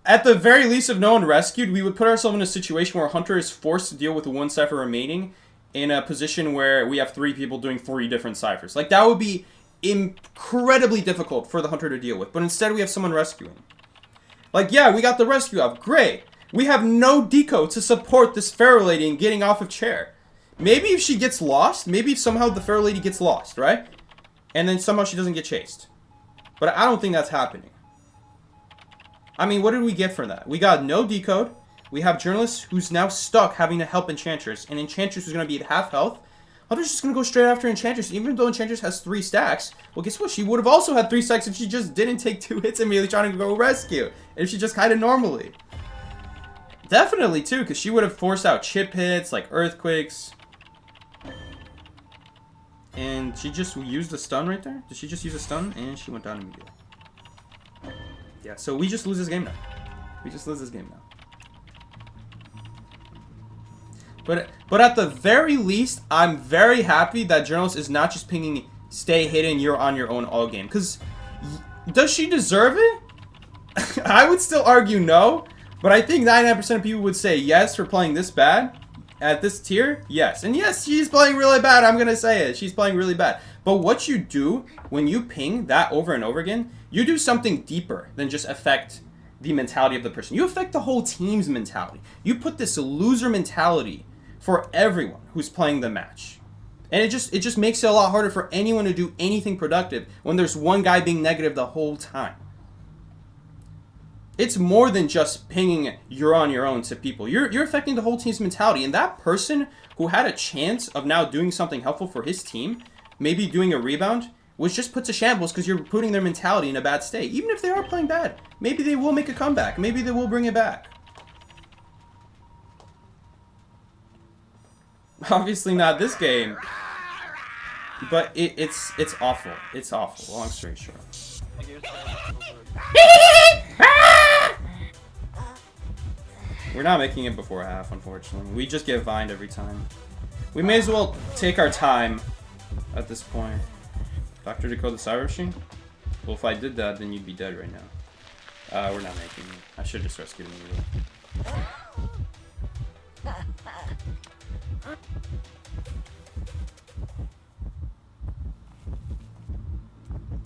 At the very least, if no one rescued, we would put ourselves in a situation where Hunter is forced to deal with one cipher remaining in a position where we have 3 people doing 3 different ciphers. Like, that would be incredibly difficult for the Hunter to deal with. But instead, we have someone rescuing. Like, yeah, we got the rescue up. Great. We have no decode to support this Pharaoh lady in getting off of chair. Maybe if she gets lost, maybe if somehow the Pharaoh lady gets lost, right? And then somehow she doesn't get chased. But I don't think that's happening. I mean, what did we get from that? We got no decode. We have Journalist who's now stuck having to help Enchantress. And Enchantress is going to be at half health. Hunter's just going to go straight after Enchantress. Even though Enchantress has 3 stacks. Well, guess what? She would have also had 3 stacks if she just didn't take 2 hits immediately trying to go rescue. And if she just kind of normally. Definitely, too, because she would have forced out chip hits, like earthquakes. And she just used a stun right there. Did she just use a stun? And she went down immediately. Yeah, so we just lose this game now. But at the very least, I'm very happy that Journalist is not just pinging stay hidden, you're on your own all game. Because does she deserve it? I would still argue no. But I think 99% of people would say yes for playing this bad. At this tier, yes. And yes, she's playing really bad. I'm going to say it. She's playing really bad. But what you do when you ping that over and over again, you do something deeper than just affect the mentality of the person. You affect the whole team's mentality. You put this loser mentality for everyone who's playing the match. And it just makes it a lot harder for anyone to do anything productive when there's one guy being negative the whole time. It's more than just pinging "you're on your own" to people. You're affecting the whole team's mentality. And that person who had a chance of now doing something helpful for his team, maybe doing a rebound, was just put to shambles because you're putting their mentality in a bad state. Even if they are playing bad, maybe they will make a comeback. Maybe they will bring it back. Obviously not this game. But it's awful. It's awful. Long story short. We're not making it before half, unfortunately. We just get vined every time. We may as well take our time at this point. Dr. Dakota Cyber Machine? Well, if I did that, then you'd be dead right now. We're not making it. I should just rescue him.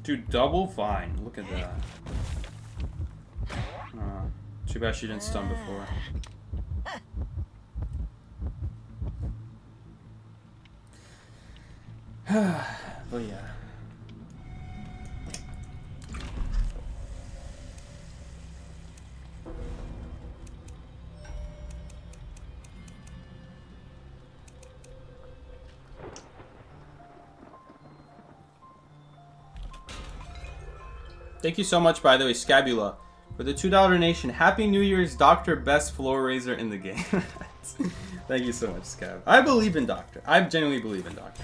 Dude, double vine. Look at that. Too bad she didn't stun before. But yeah. Thank you so much, by the way, Scabula, for the $2 donation. Happy New Year's, Doctor, best floor raiser in the game. Thank you so much, Scab. I believe in Doctor. I genuinely believe in Doctor.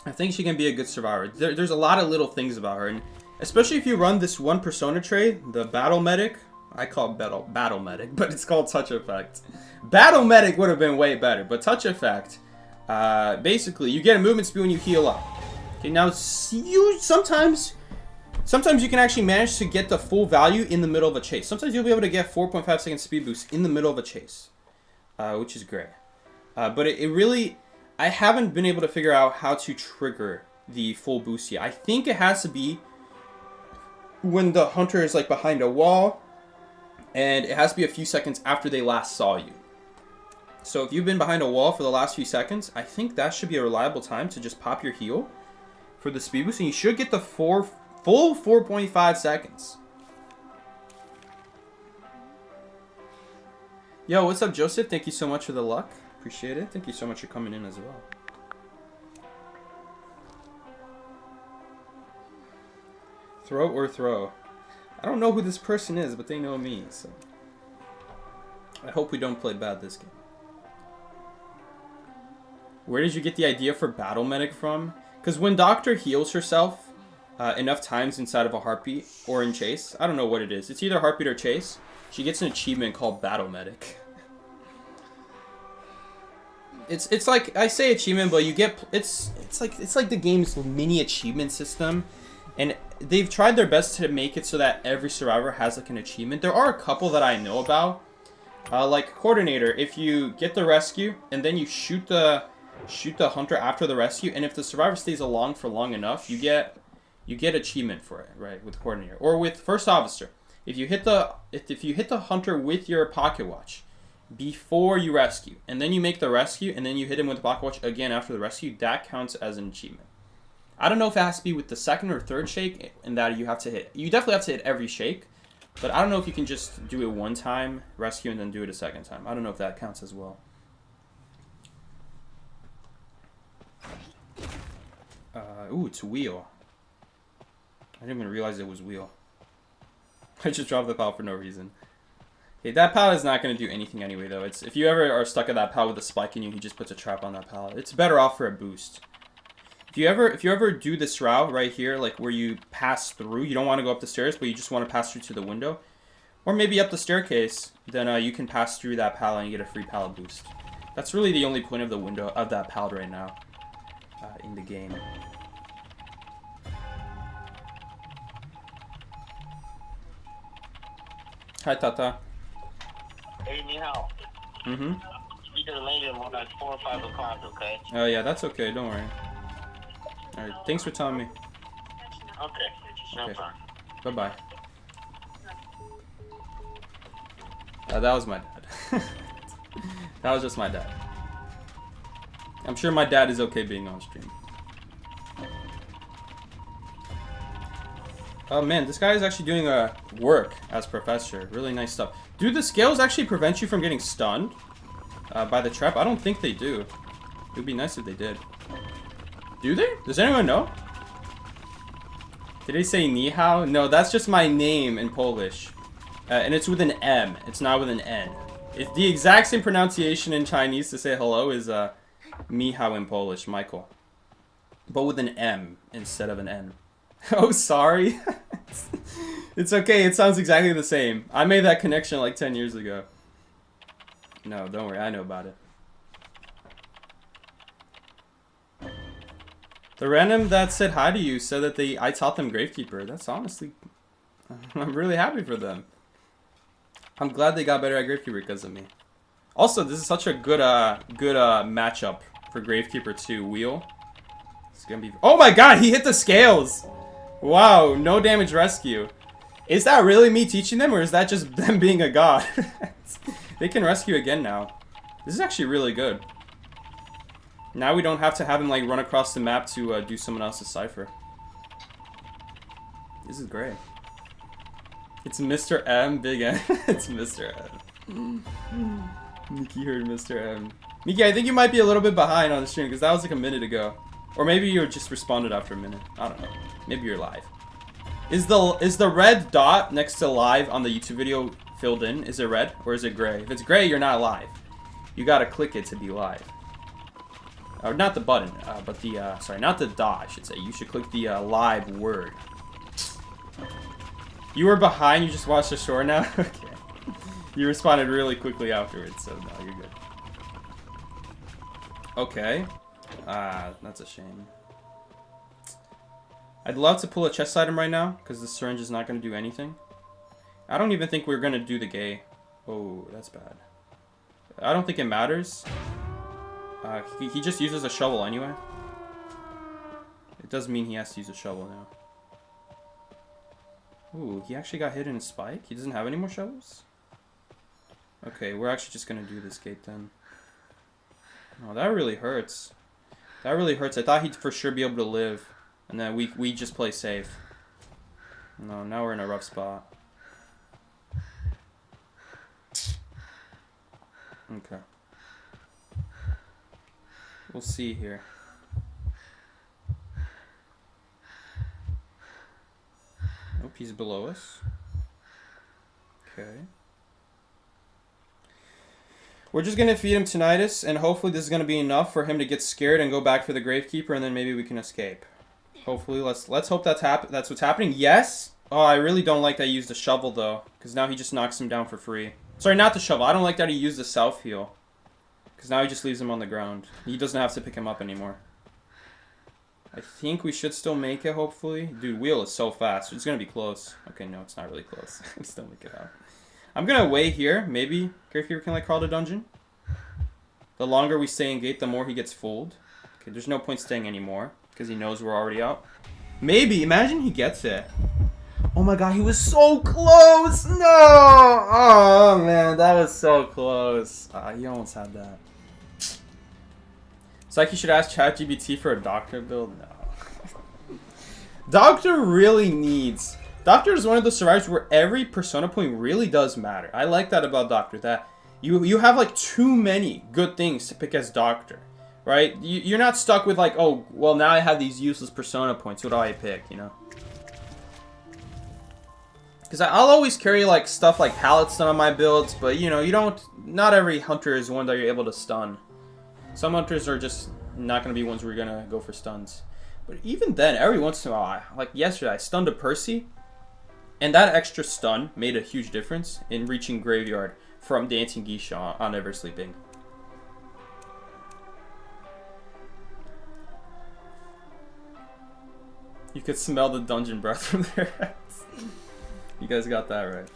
I think she can be a good survivor. There's a lot of little things about her, and especially if you run this one persona trait, the Battle Medic. I call it Battle Medic, but it's called Touch Effect. Battle Medic would have been way better, but Touch Effect, basically, you get a movement speed when you heal up. Okay, now sometimes you can actually manage to get the full value in the middle of a chase. Sometimes you'll be able to get 4.5 second speed boost in the middle of a chase, which is great. But it really, I haven't been able to figure out how to trigger the full boost yet. I think it has to be when the hunter is like behind a wall, and it has to be a few seconds after they last saw you. So if you've been behind a wall for the last few seconds, I think that should be a reliable time to just pop your heal for the speed boost, and you should get the full 4.5 seconds. Yo, what's up, Joseph? Thank you so much for the luck. Appreciate it. Thank you so much for coming in as well. Throw or throw? I don't know who this person is, but they know me, so I hope we don't play bad this game. Where did you get the idea for Battle Medic from? Because when Doctor heals herself enough times inside of a heartbeat or in chase, I don't know what it is. It's either heartbeat or chase. She gets an achievement called Battle Medic. It's like, I say achievement, but you get it's like the game's mini achievement system, and they've tried their best to make it so that every survivor has like an achievement. There are a couple that I know about, like Coordinator. If you get the rescue and then you shoot the hunter after the rescue, and if the survivor stays along for long enough, you get achievement for it, right? With Coordinator or with First Officer. If you hit the hunter with your pocket watch before you rescue, and then you make the rescue, and then you hit him with the pocket watch again after the rescue, that counts as an achievement. I don't know if it has to be with the second or third shake, and that you definitely have to hit every shake, but I don't know if you can just do it one time, rescue, and then do it a second time. I don't know if that counts as well. Ooh, it's wheel. I didn't even realize it was wheel. I just dropped the pal for no reason. Okay, that pal is not going to do anything anyway, though. If you ever are stuck at that pal with a spike in you, he just puts a trap on that pal. It's better off for a boost. If you ever do this route right here, like where you pass through, you don't want to go up the stairs, but you just want to pass through to the window, or maybe up the staircase, then you can pass through that pal and you get a free pal boost. That's really the only point of the window of that pal right now in the game. Hi, Tata. Hey, ni hao. Mm-hmm. Speak to the lady at like 4 or 5 o'clock, okay? Oh, yeah, that's okay. Don't worry. Alright, thanks for telling me. Okay, no problem. Bye-bye. That was my dad. That was just my dad. I'm sure my dad is okay being on stream. Oh man, this guy is actually doing work as professor. Really nice stuff. Do the scales actually prevent you from getting stunned by the trap? I don't think they do. It would be nice if they did. Do they? Does anyone know? Did they say ni hao? No, that's just my name in Polish. And it's with an M. It's not with an N. It's the exact same pronunciation in Chinese to say hello is mi hao in Polish, Michael. But with an M instead of an N. Oh, sorry. It's okay. It sounds exactly the same. I made that connection like 10 years ago. No, don't worry. I know about it. The random that said hi to you said that I taught them Gravekeeper. That's honestly... I'm really happy for them. I'm glad they got better at Gravekeeper because of me. Also, this is such a good matchup for Gravekeeper 2. Wheel. It's gonna be... Oh my god, he hit the scales! Wow, no damage rescue. Is that really me teaching them, or is that just them being a god? They can rescue again now. This is actually really good. Now we don't have to have him like run across the map to do someone else's cipher. This is great. It's Mr. M, Big M. It's Mr. M. Mickey heard Mr. M. Mickey, I think you might be a little bit behind on the stream because that was like a minute ago. Or maybe you just responded after a minute. I don't know. Maybe you're live. Is the red dot next to live on the YouTube video filled in? Is it red or is it gray? If it's gray, you're not live. You gotta click it to be live. Or not the button, but the, sorry, not the dot, I should say. You should click the live word. You were behind, you just watched the shore now? Okay. You responded really quickly afterwards, so no, you're good. Okay. That's a shame. I'd love to pull a chest item right now, because the syringe is not going to do anything. I don't even think we're going to do the gay. Oh, that's bad. I don't think it matters. He just uses a shovel anyway. It doesn't mean he has to use a shovel now. Ooh, he actually got hit in a spike? He doesn't have any more shovels? Okay, we're actually just going to do this gate then. Oh, that really hurts. That really hurts. I thought he'd for sure be able to live. And then we just play safe. No, now we're in a rough spot. Okay. We'll see here. Nope, he's below us. Okay. We're just gonna feed him tinnitus, and hopefully this is gonna be enough for him to get scared and go back for the Gravekeeper, and then maybe we can escape. Hopefully, let's hope that's what's happening. Yes. Oh, I really don't like that he used the shovel though, because now he just knocks him down for free. Sorry, not the shovel. I don't like that he used the self heal, because now he just leaves him on the ground. He doesn't have to pick him up anymore. I think we should still make it. Hopefully, dude, wheel is so fast. It's gonna be close. Okay, no, it's not really close. Still make it out. I'm gonna wait here. Maybe Gravekeeper can like crawl to dungeon. The longer we stay in gate, the more he gets fooled. Okay, there's no point staying anymore because he knows we're already out. Maybe. Imagine he gets it. Oh my god, he was so close. No. Oh man, that was so close. He almost had that. It's like you should ask ChatGPT for a doctor build. No. Doctor really needs. Doctor is one of those survivors where every persona point really does matter. I like that about Doctor, that you have like too many good things to pick as Doctor, right? You're not stuck with like, oh, well now I have these useless persona points, what do I pick, you know? Because I'll always carry like stuff like pallet stun on my builds, but you know, not every hunter is one that you're able to stun. Some hunters are just not going to be ones where you're going to go for stuns. But even then, every once in a while, like yesterday, I stunned a Percy. And that extra stun made a huge difference in reaching Graveyard from Dancing Geisha on Ever Sleeping. You could smell the dungeon breath from their heads. You guys got that right.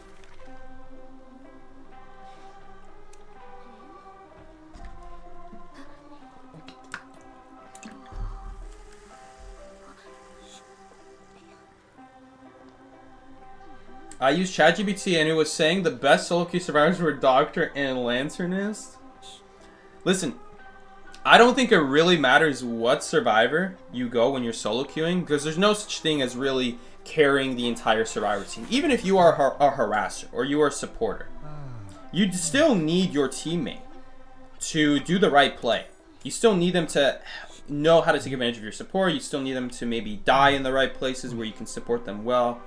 I used ChatGPT and it was saying the best solo queue survivors were Doctor and Lanternist. Listen, I don't think it really matters what survivor you go when you're solo queuing, because there's no such thing as really carrying the entire survivor team. Even if you are a harasser or you are a supporter, you still need your teammate to do the right play. You still need them to know how to take advantage of your support. You still need them to maybe die in the right places where you can support them well,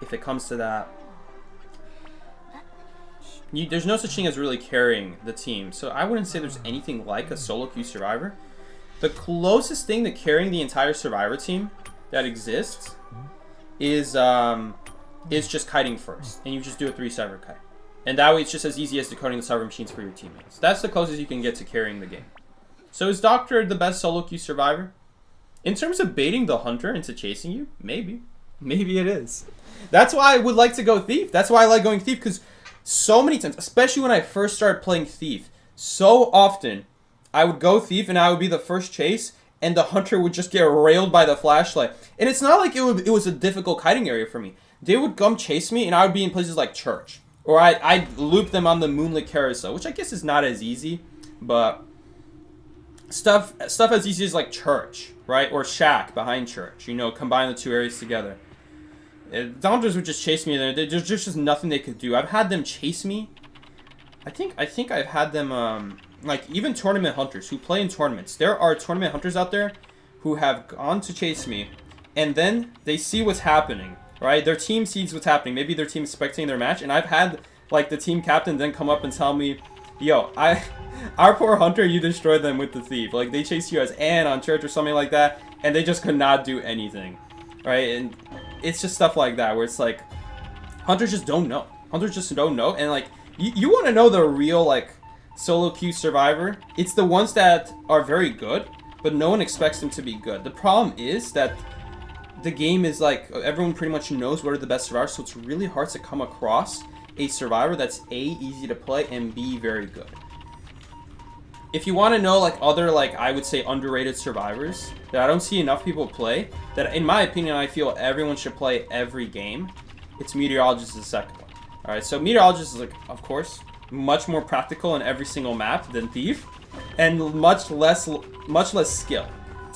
if it comes to that. There's no such thing as really carrying the team, so I wouldn't say there's anything like a solo queue survivor. The closest thing to carrying the entire survivor team that exists is just kiting first, and you just do a 3-server kite. And that way it's just as easy as decoding the server machines for your teammates. That's the closest you can get to carrying the game. So is Doctor the best solo queue survivor? In terms of baiting the hunter into chasing you, maybe. Maybe it is. That's why I would like to go Thief. That's why I like going Thief, because so many times, especially when I first started playing Thief, so often I would go Thief and I would be the first chase, and the hunter would just get railed by the flashlight. And it's not like it was a difficult kiting area for me. They would come chase me, and I would be in places like church. Or I'd loop them on the moonlit carousel, which I guess is not as easy, but stuff as easy as like church, right? Or shack behind church, you know, combine the two areas together. The hunters would just chase me there. There's just nothing they could do. I've had them chase me. I think I've had them, like, even tournament hunters who play in tournaments. There are tournament hunters out there who have gone to chase me, and then they see what's happening, right? Their team sees what's happening. Maybe their team's spectating their match, and I've had, like, the team captain then come up and tell me, yo, our poor hunter, you destroyed them with the thief. Like, they chased you as Ann on church or something like that, and they just could not do anything, right? And it's just stuff like that where it's like, hunters just don't know. Hunters just don't know, and, like, you want to know the real, like, solo queue survivor. It's the ones that are very good, but no one expects them to be good. The problem is that the game is like, everyone pretty much knows what are the best survivors, so it's really hard to come across a survivor that's A, easy to play, and B, very good. If you want to know, like, other, like, I would say underrated survivors that I don't see enough people play, that in my opinion I feel everyone should play every game, it's Meteorologist is the second one. Alright, so Meteorologist is, like, of course, much more practical in every single map than Thief, and much less skill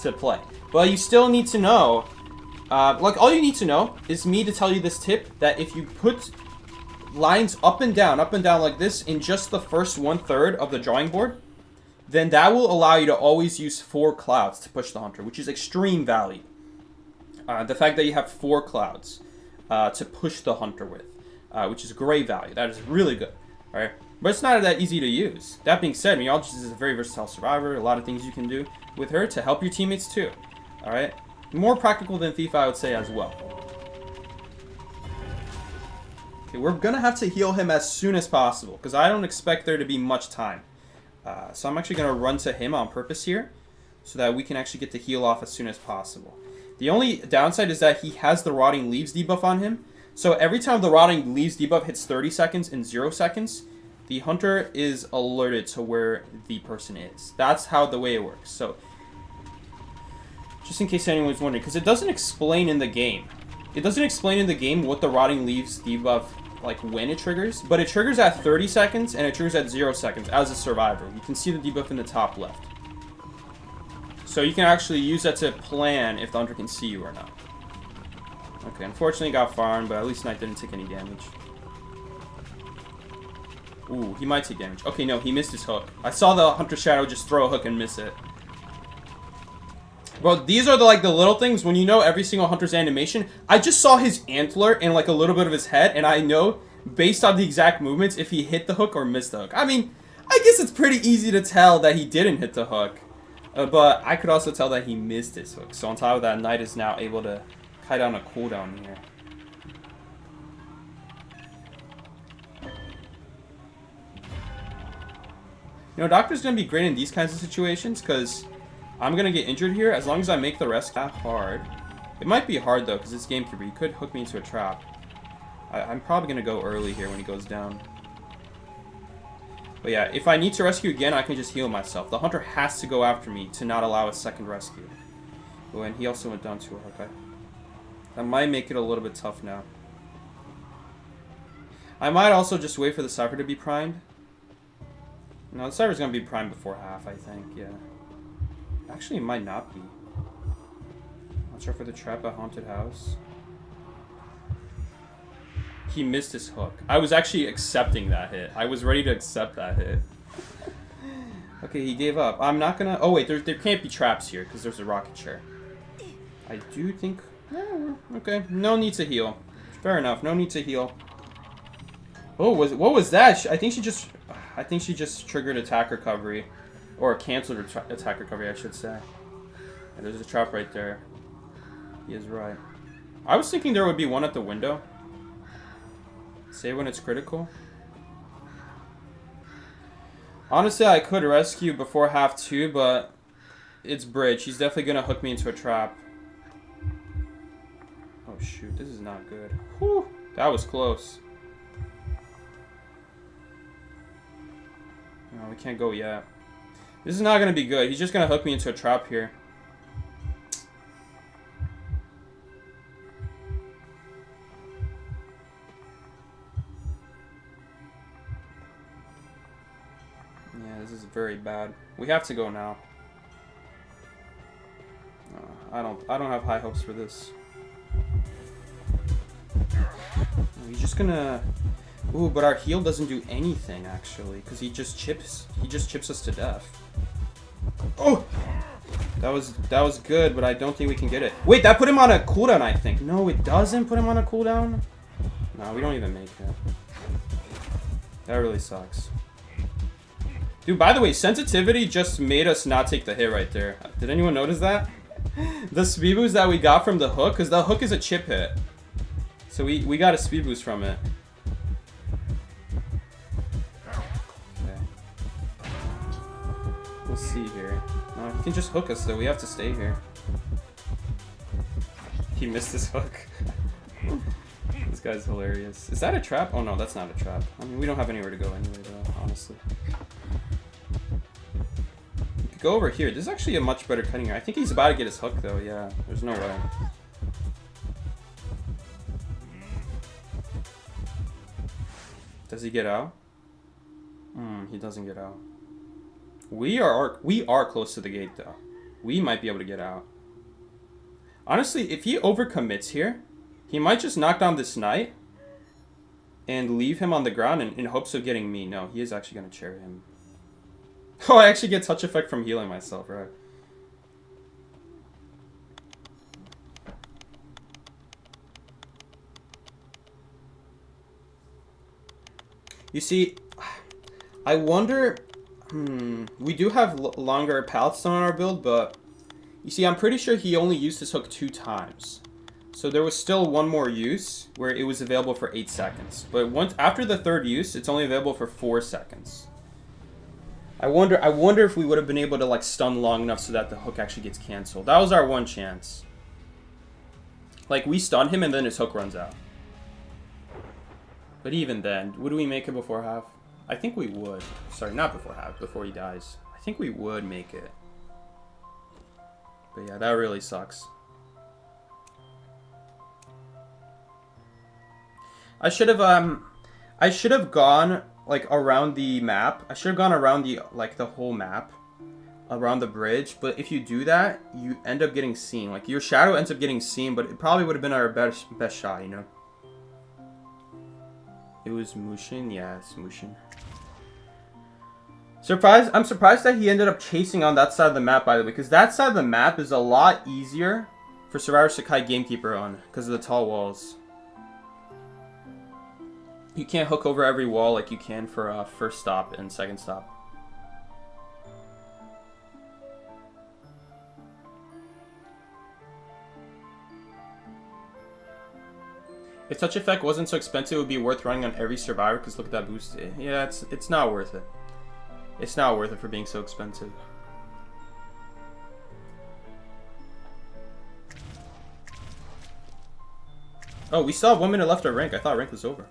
to play. But you still need to know, like, all you need to know is me to tell you this tip, that if you put lines up and down like this in just the first 1/3 of the drawing board, then that will allow you to always use 4 clouds to push the hunter, which is extreme value. The fact that you have 4 clouds to push the hunter with, which is great value. That is really good. All right, but it's not that easy to use. That being said, Meteorologist is a very versatile survivor. A lot of things you can do with her to help your teammates too. All right, more practical than Thief, I would say, as well. Okay, we're gonna have to heal him as soon as possible because I don't expect there to be much time. So I'm actually gonna run to him on purpose here, so that we can actually get the heal off as soon as possible. The only downside is that he has the Rotting Leaves debuff on him. So every time the Rotting Leaves debuff hits 30 seconds and 0 seconds, the hunter is alerted to where the person is. That's how the way it works. So, just in case anyone's wondering, because it doesn't explain in the game. It doesn't explain in the game what the Rotting Leaves debuff, like, when it triggers. But it triggers at 30 seconds and it triggers at 0 seconds as a survivor. You can see the debuff in the top left. So you can actually use that to plan if the hunter can see you or not. Okay, unfortunately got farmed, but at least Knight didn't take any damage. Ooh, he might take damage. Okay, no, he missed his hook. I saw the Hunter Shadow just throw a hook and miss it. Well, these are the little things when you know every single Hunter's animation. I just saw his antler and like a little bit of his head, and I know based on the exact movements if he hit the hook or missed the hook. I mean, I guess it's pretty easy to tell that he didn't hit the hook, but I could also tell that he missed his hook. So on top of that, Knight is now able to kite on a cooldown here. You know, Doctor's going to be great in these kinds of situations because I'm going to get injured here as long as I make the rest not hard. It might be hard though because it's gamekeeper. He could hook me into a trap. I'm probably going to go early here when he goes down. But yeah, if I need to rescue again, I can just heal myself. The hunter has to go after me to not allow a second rescue. Oh, and he also went down to a hook. That might make it a little bit tough now. I might also just wait for the Cypher to be primed. No, the server's gonna be primed before half, I think, yeah. Actually, it might not be. Watch out for the trap at Haunted House. He missed his hook. I was actually accepting that hit. I was ready to accept that hit. Okay, he gave up. I'm not gonna... Oh, wait, there can't be traps here, because there's a rocket chair. I do think... Okay, no need to heal. Fair enough, no need to heal. Oh, what was that? I think she just triggered attack recovery. Or canceled attack recovery, I should say. And there's a trap right there. He is right. I was thinking there would be one at the window. Say when it's critical. Honestly, I could rescue before half 2, but it's Bridge. He's definitely gonna hook me into a trap. Oh shoot, this is not good. Whew, that was close. No, we can't go yet. This is not gonna be good. He's just gonna hook me into a trap here. Yeah, this is very bad. We have to go now. I don't have high hopes for this. He's just gonna... Ooh, but our heal doesn't do anything actually, because he just chips us to death. Oh! That was good, but I don't think we can get it. Wait, that put him on a cooldown, I think. No, it doesn't put him on a cooldown? No, we don't even make it. That really sucks. Dude, by the way, sensitivity just made us not take the hit right there. Did anyone notice that? The speed boost that we got from the hook, because the hook is a chip hit. So we got a speed boost from it. Okay. We'll see here. No, he can just hook us though. We have to stay here. He missed his hook. This guy's hilarious. Is that a trap? Oh no, that's not a trap. I mean, we don't have anywhere to go anyway though, honestly. We could go over here. This is actually a much better cutting area. I think he's about to get his hook though, yeah. There's no way. Does he get out? He doesn't get out. We are close to the gate though. We might be able to get out. Honestly, if he overcommits here, he might just knock down this knight and leave him on the ground in hopes of getting me. No, he is actually gonna chair him. Oh, I actually get touch effect from healing myself, right? You see, I wonder... we do have longer pallets on our build, but... You see, I'm pretty sure he only used his hook 2 times. So there was still one more use where it was available for 8 seconds. But after the 3rd use, it's only available for 4 seconds. I wonder if we would have been able to like stun long enough so that the hook actually gets canceled. That was our one chance. Like, we stun him and then his hook runs out. But even then, would we make it before half? I think we would. Sorry, not before half, before he dies. I think we would make it. But yeah, that really sucks. I should have gone like around the map. I should have gone around the whole map, around the bridge. But if you do that, you end up getting seen. Like, your shadow ends up getting seen, but it probably would have been our best shot, you know. It was Mushin, yeah, it's Mushin. I'm surprised that he ended up chasing on that side of the map, by the way, because that side of the map is a lot easier for Survivor Sakai Gamekeeper on, because of the tall walls. You can't hook over every wall like you can for first stop and second stop. If Touch Effect wasn't so expensive, it would be worth running on every Survivor, because look at that boost. Yeah, it's not worth it. It's not worth it for being so expensive. Oh, we still have 1 minute left of rank. I thought rank was over.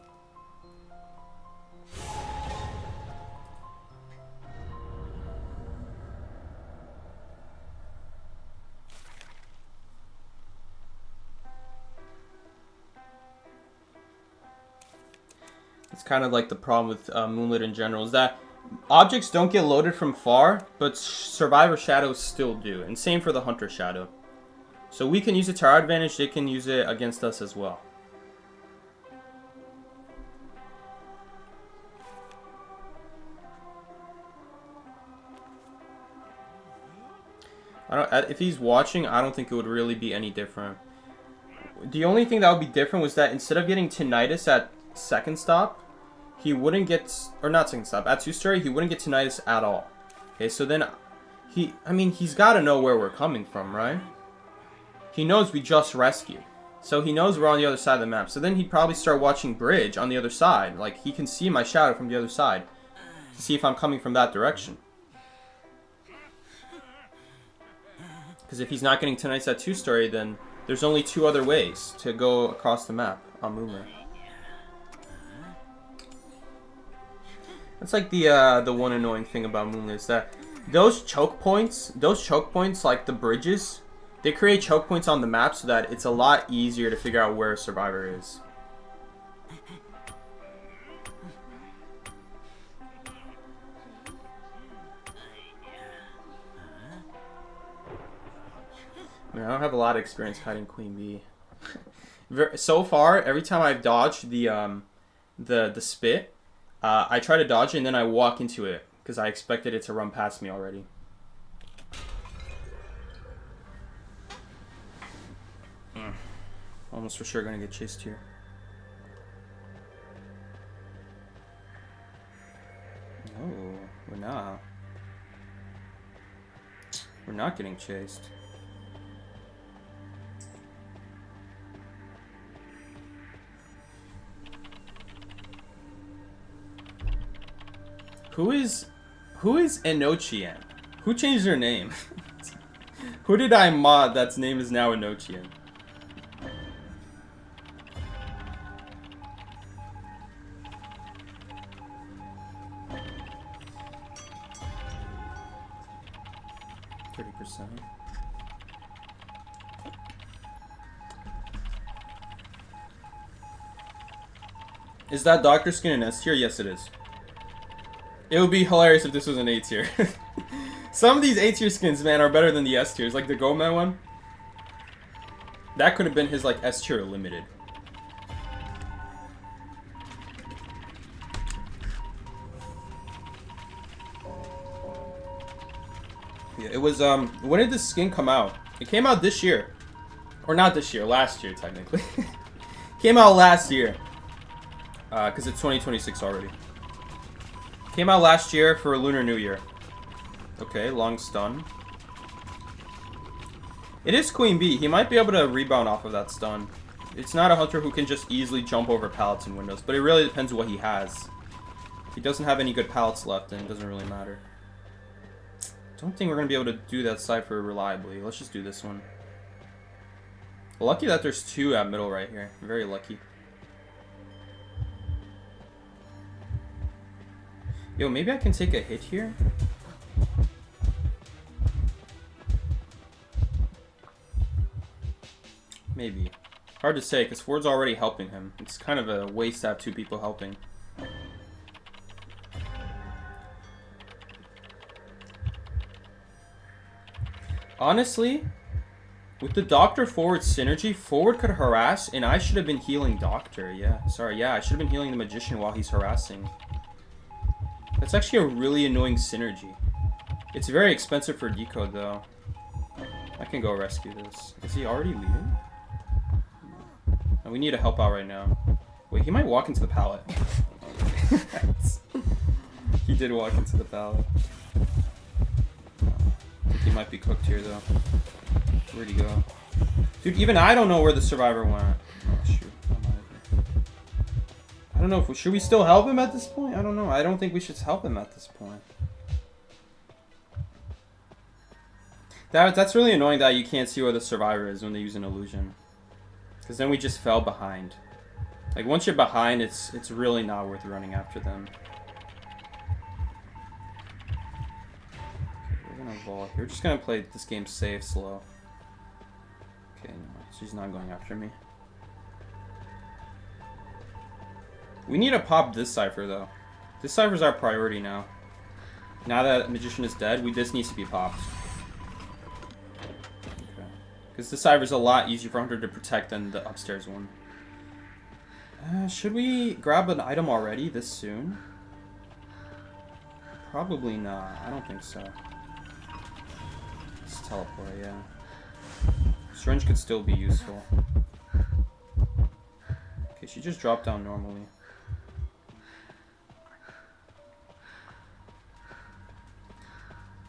It's kind of like the problem with Moonlit in general, is that Objects don't get loaded from far, but Survivor Shadows still do. And same for the Hunter Shadow. So we can use it to our advantage, they can use it against us as well. If he's watching, I don't think it would really be any different. The only thing that would be different was that instead of getting tinnitus at second stop, he wouldn't get, or not second stop, at 2-story, he wouldn't get tinnitus at all. Okay, so then he's got to know where we're coming from, right? He knows we just rescued. So he knows we're on the other side of the map. So then he'd probably start watching bridge on the other side. Like, he can see my shadow from the other side to see if I'm coming from that direction. Because if he's not getting tinnitus at 2-story, then there's only 2 other ways to go across the map on Moomer. That's like the one annoying thing about Moomer is that those choke points, like the bridges, they create choke points on the map so that it's a lot easier to figure out where a survivor is. I mean, I don't have a lot of experience kiting Queen Bee. So far, every time I've dodged the spit, I try to dodge it and then I walk into it because I expected it to run past me already. Almost for sure gonna get chased here. No, we're not. We're not getting chased. Who is Enochian? Who changed their name? Who did I mod that's name is now Enochian? Is that Doctor Skin an S tier? Yes, it is. It would be hilarious if this was an A tier. Some of these A tier skins, man, are better than the S tiers. Like the Gomez one. That could have been his like S tier limited. Yeah, it was when did this skin come out? It came out this year. Or not this year, last year technically. Came out last year. Because it's 2026 already. Came out last year for Lunar New Year. Okay, long stun. It is Queen Bee. He might be able to rebound off of that stun. It's not a hunter who can just easily jump over pallets and windows, but it really depends what he has. If he doesn't have any good pallets left, then it doesn't really matter. Don't think we're going to be able to do that cipher reliably. Let's just do this one. Lucky that there's 2 at middle right here. Very lucky. Yo, maybe I can take a hit here? Maybe. Hard to say, because Ford's already helping him. It's kind of a waste to have 2 people helping. Honestly, with the Doctor Forward synergy, Forward could harass, and I should have been healing Doctor. Yeah, sorry, yeah, I should have been healing the Magician while he's harassing. That's actually a really annoying synergy. It's very expensive for decode, though. I can go rescue this. Is he already leaving? No, we need to help out right now. Wait, he might walk into the pallet. He did walk into the pallet. I think he might be cooked here, though. Where'd he go? Dude, even I don't know where the survivor went. Oh, shoot. I don't know if should we still help him at this point? I don't know. I don't think we should help him at this point. That's really annoying that you can't see where the survivor is when they use an illusion. Because then we just fell behind. Like once you're behind, it's really not worth running after them. Okay, we're gonna vault. We're just gonna play this game safe, slow. Okay, no, she's not going after me. We need to pop this cipher, though. This cipher's our priority now. Now that Magician is dead, this needs to be popped. Okay. Because the Cyber's a lot easier for Hunter to protect than the upstairs one. Should we grab an item already this soon? Probably not. I don't think so. Let's teleport, yeah. Syringe could still be useful. Okay, she just dropped down normally.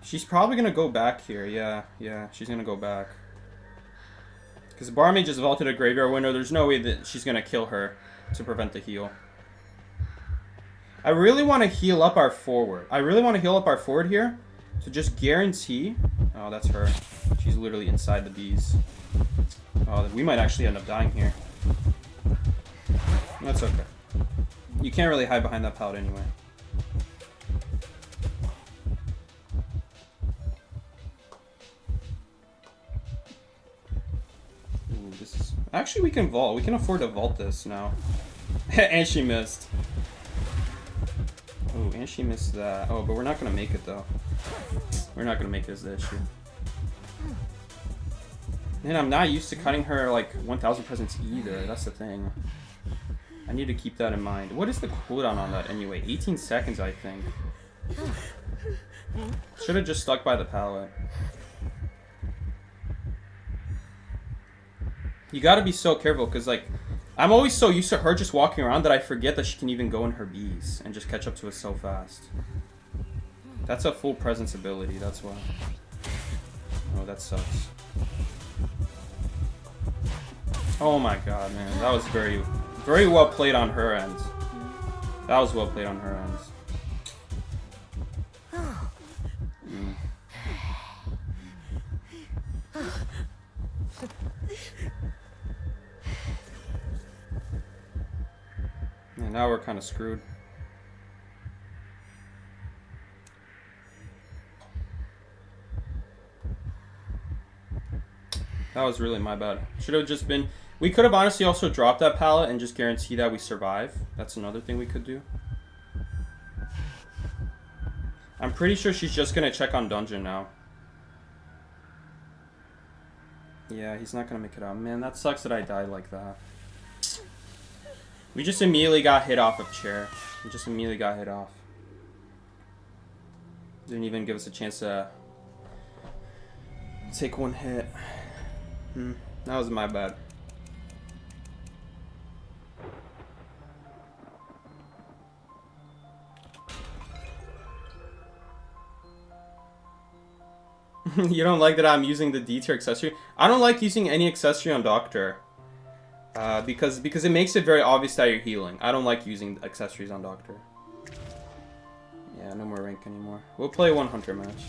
She's probably gonna go back here. Yeah, she's gonna go back. Because Barmaid just vaulted a graveyard window. There's no way that she's gonna kill her to prevent the heal. I really want to heal up our forward. Here. So just guarantee... Oh, that's her. She's literally inside the bees. Oh, we might actually end up dying here. That's okay. You can't really hide behind that pallet anyway. Ooh, this is... Actually, we can vault. We can afford to vault this now. And she missed. Oh, and she missed that. Oh, but we're not going to make it, though. We're not going to make this the issue. Man, I'm not used to cutting her, like, 1,000 presents either. That's the thing. I need to keep that in mind. What is the cooldown on that anyway? 18 seconds, I think. Should have just stuck by the pallet. You gotta be so careful, because, like, I'm always so used to her just walking around that I forget that she can even go in her bees and just catch up to us so fast. That's a full presence ability, that's why. Oh, that sucks. Oh my god, man. That was very, very well played on her end. That was well played on her end. And now we're kind of screwed. That was really my bad. Should have just been... We could have honestly also dropped that pallet and just guarantee that we survive. That's another thing we could do. I'm pretty sure she's just going to check on dungeon now. Yeah, he's not going to make it out. Man, that sucks that I died like that. We just immediately got hit off of chair. We just immediately got hit off. Didn't even give us a chance to take one hit. That was my bad. You don't like that I'm using the D tier accessory? I don't like using any accessory on Doctor. Because it makes it very obvious that you're healing. I don't like using accessories on Doctor. Yeah, no more rank anymore. We'll play one Hunter match.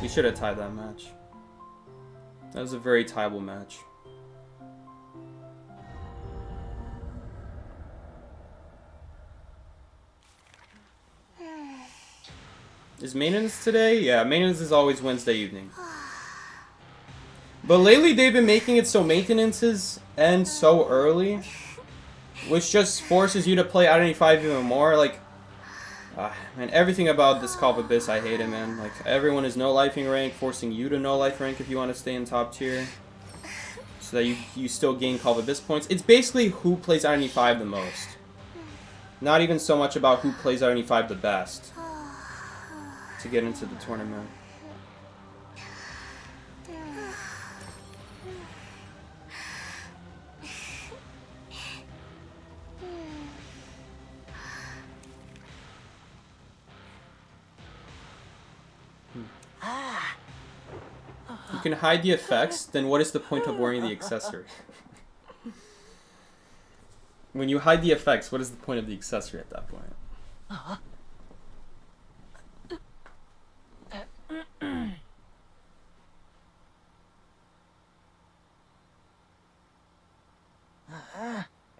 We should have tied that match. That was a very tieable match. Is maintenance today? Yeah, maintenance is always Wednesday evening. But lately they've been making it so maintenances end so early, which just forces you to play Identity 5 even more. Like, man, everything about this Call of Abyss, I hate it, man. Like, everyone is no-lifing rank, forcing you to no-life rank if you want to stay in top tier, so that you still gain Call of Abyss points. It's basically who plays Identity 5 the most. Not even so much about who plays Identity 5 the best to get into the tournament. You can hide the effects, then what is the point of wearing the accessory? When you hide the effects, what is the point of the accessory at that point?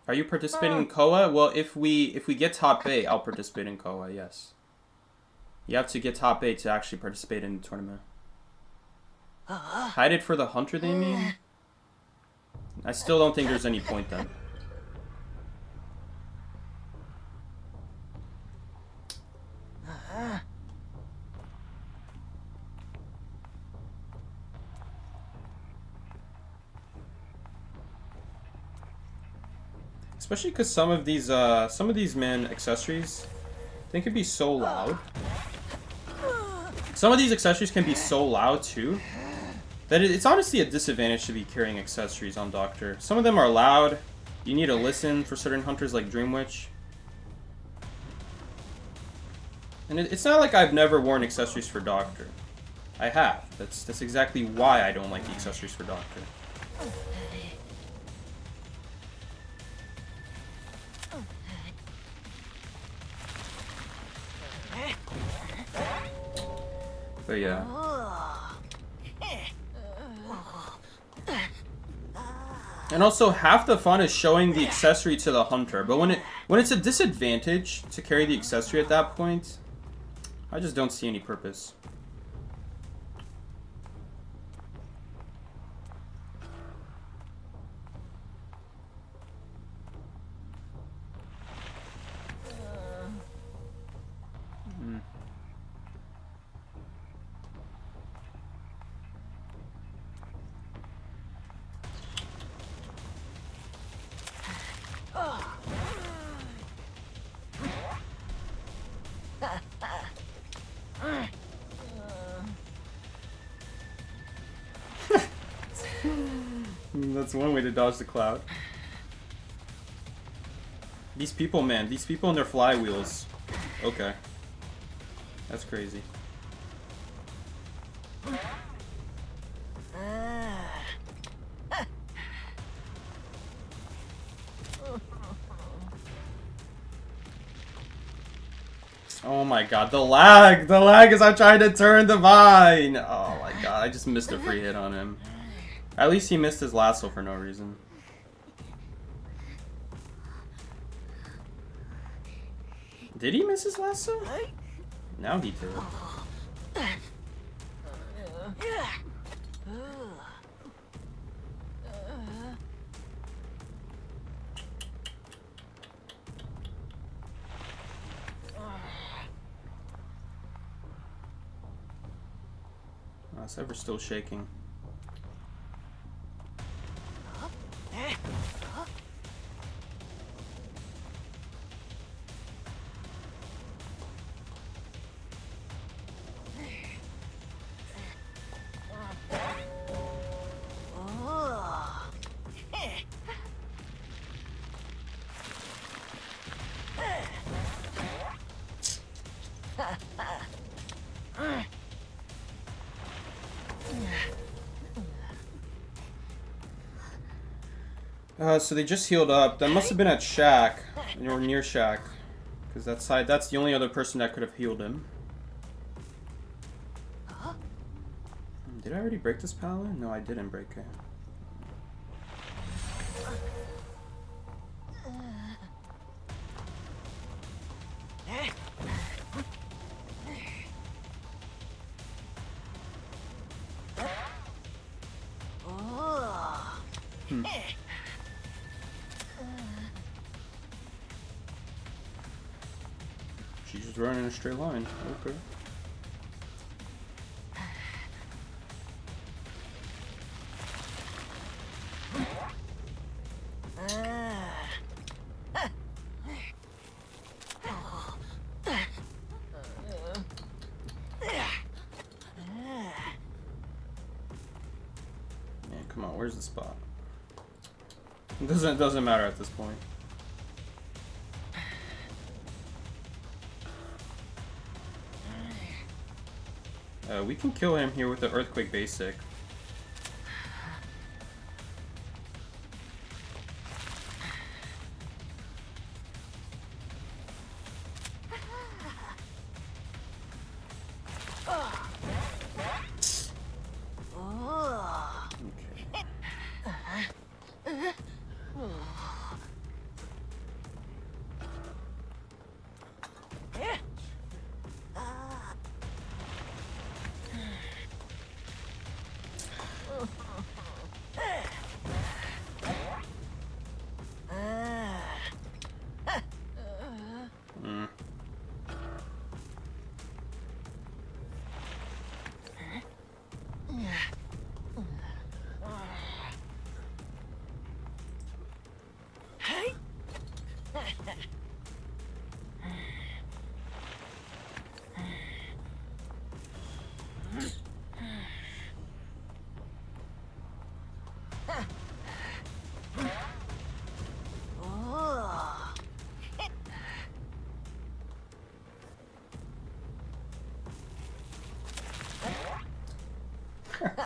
Are you participating in KOA? Well, if we get top 8, I'll participate in KOA, yes. You have to get top 8 to actually participate in the tournament. Hide it for the Hunter, they mean? I still don't think there's any point then. Especially because some of these man accessories, they can be so loud. Some of these accessories can be so loud too that it's honestly a disadvantage to be carrying accessories on Doctor. Some of them are loud. You need to listen for certain hunters like Dream Witch. And it's not like I've never worn accessories for Doctor. I have. That's exactly why I don't like the accessories for Doctor. But yeah. And also, half the fun is showing the accessory to the hunter. But when it's a disadvantage to carry the accessory at that point, I just don't see any purpose. That's one way to dodge the cloud. These people, man. These people and their flywheels. Okay. That's crazy. Oh my god, the lag! The lag as I'm trying to turn the vine! Oh my god, I just missed a free hit on him. At least he missed his lasso for no reason. Did he miss his lasso? Now he did. Oh, Sever's still shaking. So they just healed up. That must have been at Shack, or near Shack, because that's the only other person that could have healed him. Did I already break this paladin? No, I didn't break it. She's just running in a straight line. Okay. Man, come on, where's the spot? It doesn't matter at this point. We can kill him here with the Earthquake Basic.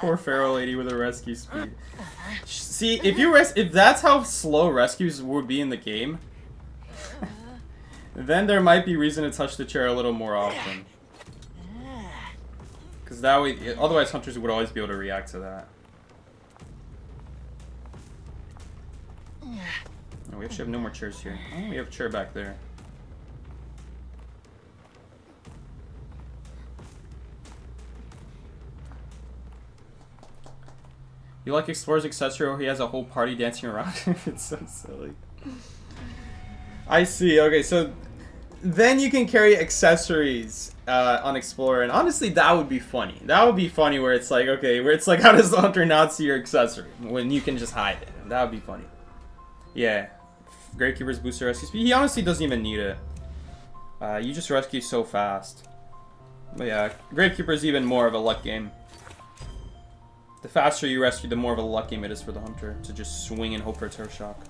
Poor feral lady with a rescue speed. See, if that's how slow rescues would be in the game, then there might be reason to touch the chair a little more often. Because that way, otherwise hunters would always be able to react to that. Oh, we actually have no more chairs here. Oh, we have a chair back there. You like Explorer's accessory where he has a whole party dancing around him? It's so silly. I see. Okay, so then you can carry accessories on Explorer, and honestly, that would be funny. That would be funny where it's like, okay, where it's like, how does the hunter not see your accessory when you can just hide it? That would be funny. Yeah. Gravekeeper's booster rescue speed. He honestly doesn't even need it. You just rescue so fast. But yeah, Gravekeeper's even more of a luck game. The faster you rescue, the more of a luck game it is for the hunter to just swing and hope for a terror shock.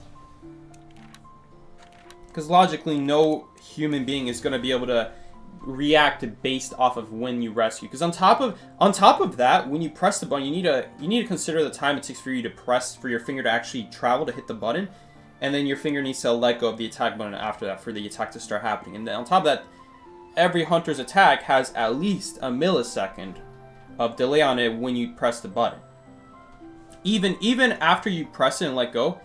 Because logically, no human being is going to be able to react based off of when you rescue. Because on top of that, when you press the button, you need to consider the time it takes for you to press, for your finger to actually travel to hit the button, and then your finger needs to let go of the attack button after that for the attack to start happening. And then on top of that, every hunter's attack has at least a millisecond of delay on it when you press the button. Even after you press it and let go,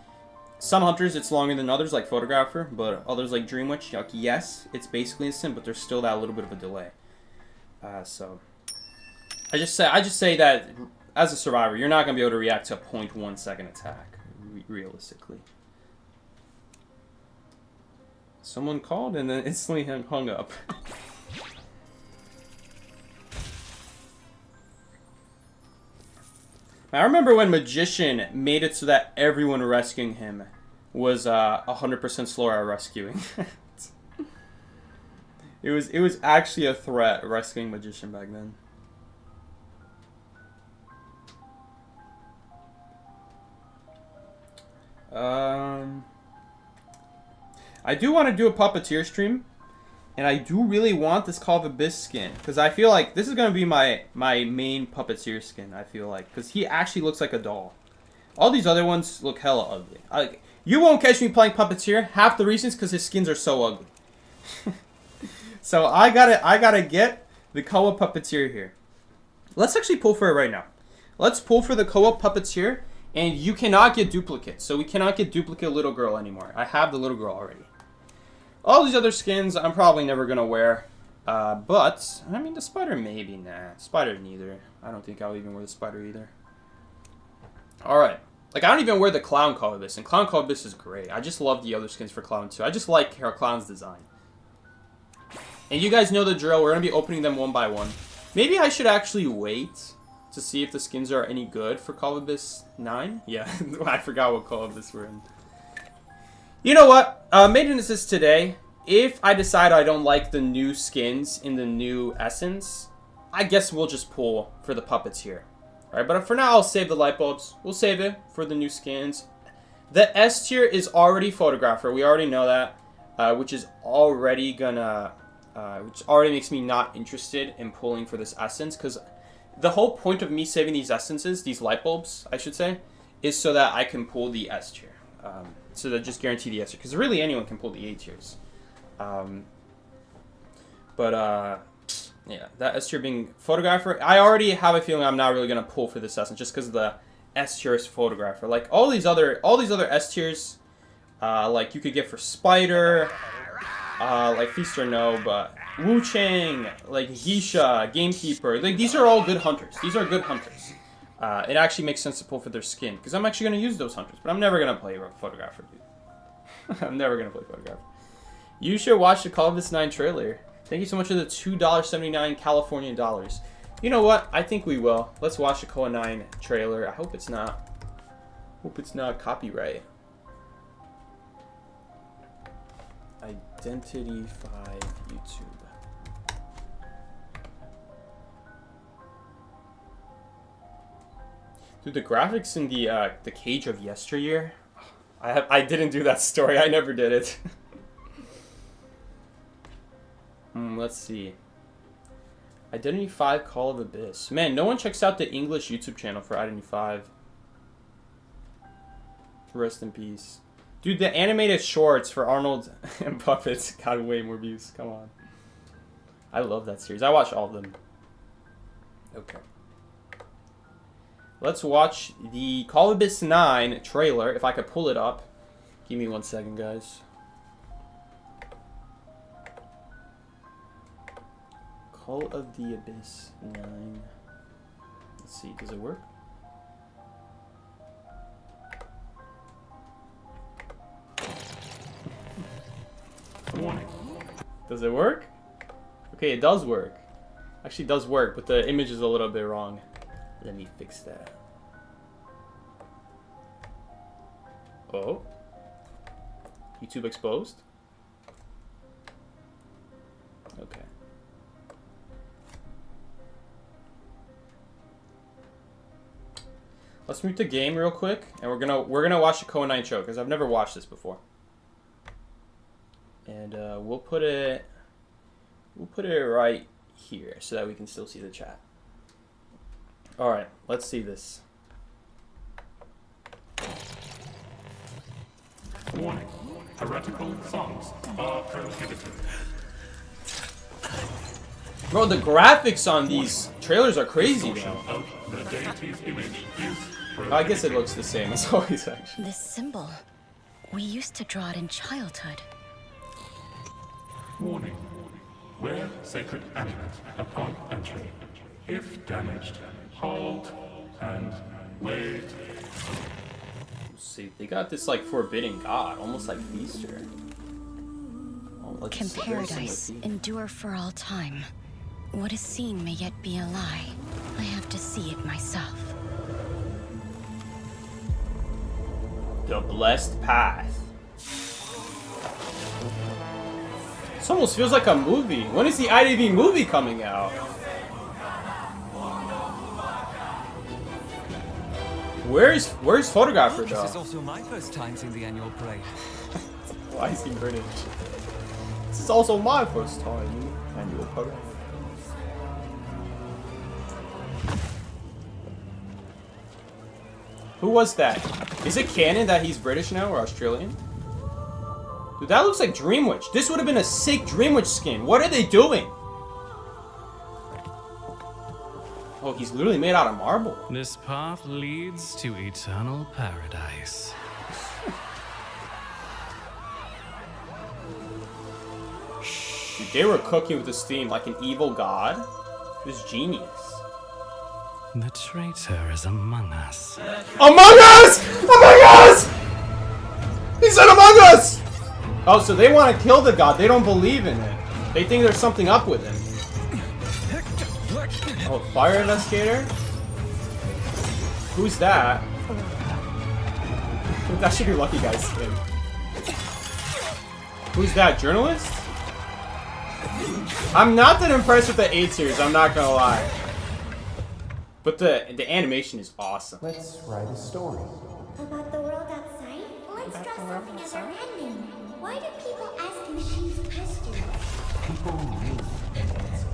some hunters it's longer than others, like Photographer, but others like Dream Witch, like, yes, it's basically instant, but there's still that little bit of a delay. So I just say that as a survivor, you're not gonna be able to react to a 0.1 second attack, realistically. Someone called and then instantly hung up. I remember when Magician made it so that everyone rescuing him was 100% slower at rescuing. It was actually a threat rescuing Magician back then. I do want to do a Puppeteer stream. And I do really want this Call of Abyss skin. Because I feel like this is going to be my main Puppeteer skin, I feel like. Because he actually looks like a doll. All these other ones look hella ugly. You won't catch me playing Puppeteer. Half the reasons because his skins are so ugly. So I gotta get the Koa Puppeteer here. Let's actually pull for it right now. Let's pull for the Koa Puppeteer. And you cannot get duplicates. So we cannot get duplicate little girl anymore. I have the little girl already. All these other skins I'm probably never going to wear. But, I mean, the spider maybe. Nah, spider neither. I don't think I'll even wear the spider either. Alright. Like, I don't even wear the Clown Call of Abyss. And Clown Call of Abyss is great. I just love the other skins for Clown too. I just like how Clown's design. And you guys know the drill. We're going to be opening them one by one. Maybe I should actually wait to see if the skins are any good for Call of Abyss 9. Yeah, I forgot what Call of Abyss we're in. You know what? Made an assist today. If I decide I don't like the new skins in the new Essence, I guess we'll just pull for the puppets here. Alright, but for now, I'll save the light bulbs. We'll save it for the new skins. The S tier is already Photographer. We already know that, which is already gonna... which already makes me not interested in pulling for this Essence, because the whole point of me saving these Essences, these light bulbs, I should say, is so that I can pull the S tier. So that just guarantee the S tier, because really anyone can pull the A tiers. Yeah, that S tier being Photographer, I already have a feeling I'm not really gonna pull for this Essence just because of the S tier is Photographer. Like all these other S tiers, like you could get for Spider, like Feast or No, but Wu Chang, like Geisha, Gamekeeper, like these are all good hunters. These are good hunters. It actually makes sense to pull for their skin, because I'm actually going to use those hunters, but I'm never going to play Photographer, dude. I'm never going to play Photographer. You should watch the Call of Abyss 9 trailer. Thank you so much for the $2.79 Californian dollars. You know what? I think we will. Let's watch the Koa 9 trailer. I hope it's not copyright. Identity 5 YouTube. Dude, the graphics in the Cage of Yesteryear, I didn't do that story. I never did it. Let's see. Identity 5 Call of Abyss. Man, no one checks out the English YouTube channel for Identity 5. Rest in peace. Dude, the animated shorts for Arnold and Puppets got way more views. Come on. I love that series. I watch all of them. Okay. Let's watch the Call of Abyss 9 trailer, if I could pull it up. Give me 1 second, guys. Call of the Abyss 9. Let's see, does it work? Warning. Does it work? Okay, it does work. Actually, it does work, but the image is a little bit wrong. Let me fix that. Oh. YouTube exposed? Okay. Let's mute the game real quick, and we're gonna watch the Koa 9 show because I've never watched this before. And we'll put it right here so that we can still see the chat. All right, let's see this. Warning. Heretical songs are prohibited. Bro, the graphics on these trailers are crazy though. Of the deity's image is I guess it looks the same as always, actually. This symbol, we used to draw it in childhood. Warning. Wear sacred amulet upon entry. If damaged, hold and wait. Let's see, they got this like forbidden god, almost like Feaster. Oh, like Can it's very similar paradise theme. endure for all time? What is seen may yet be a lie. I have to see it myself. The Blessed Path. This almost feels like a movie. When is the IDV movie coming out? Where's photographer This is though? also my first time seeing the annual parade. Why is he British? This is also my first time. Annual parade. Who was that? Is it canon that he's British now or Australian? Dude, that looks like Dreamwitch. This would have been a sick Dreamwitch skin. What are they doing? Oh, he's literally made out of marble. This path leads to eternal paradise. Dude, they were cooking with this theme like an evil god. It was genius. The traitor is among us. Among Us! Among Us! He said Among Us! Oh, so they want to kill the god. They don't believe in it. They think there's something up with him. Oh, fire investigator? Who's that? That should be Lucky Guy's skin. Who's that? Journalist? I'm not that impressed with the 8 series, I'm not gonna lie. But the animation is awesome. Let's write a story. About the world outside? Let's draw something as our ending. Why do people ask machines questions? People need an answer.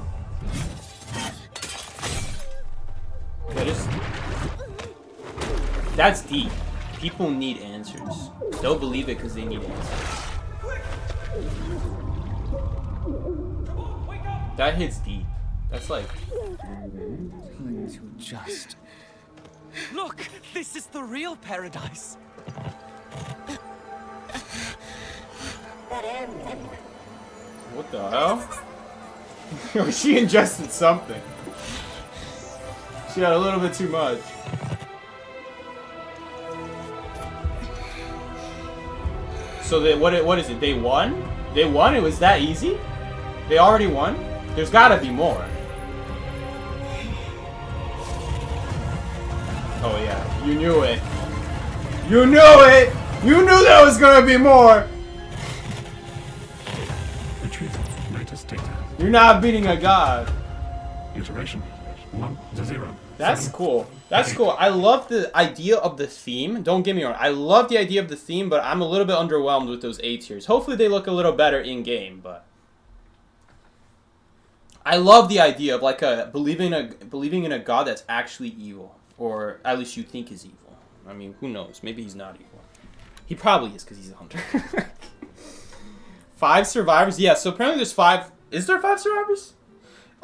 That's deep. People need answers. They'll believe it because they need answers. That hits deep. That's like... Too just. Look, this is the real paradise. What the hell? She ingested something. She had a little bit too much. So they, what is it? They won? They won? It was that easy? They already won? There's gotta be more. Oh yeah, you knew it. You knew it! You knew there was gonna be more! Retrieve latest data. You're not beating a god. Iteration 1 to 0. That's cool. That's cool. I love the idea of the theme. Don't get me wrong. I love the idea of the theme, but I'm a little bit underwhelmed with those A tiers. Hopefully they look a little better in game, but I love the idea of like believing in a god that's actually evil, or at least you think is evil. I mean, who knows? Maybe he's not evil. He probably is because he's a hunter. 5 survivors? Yeah, so apparently there's 5. Is there 5 survivors?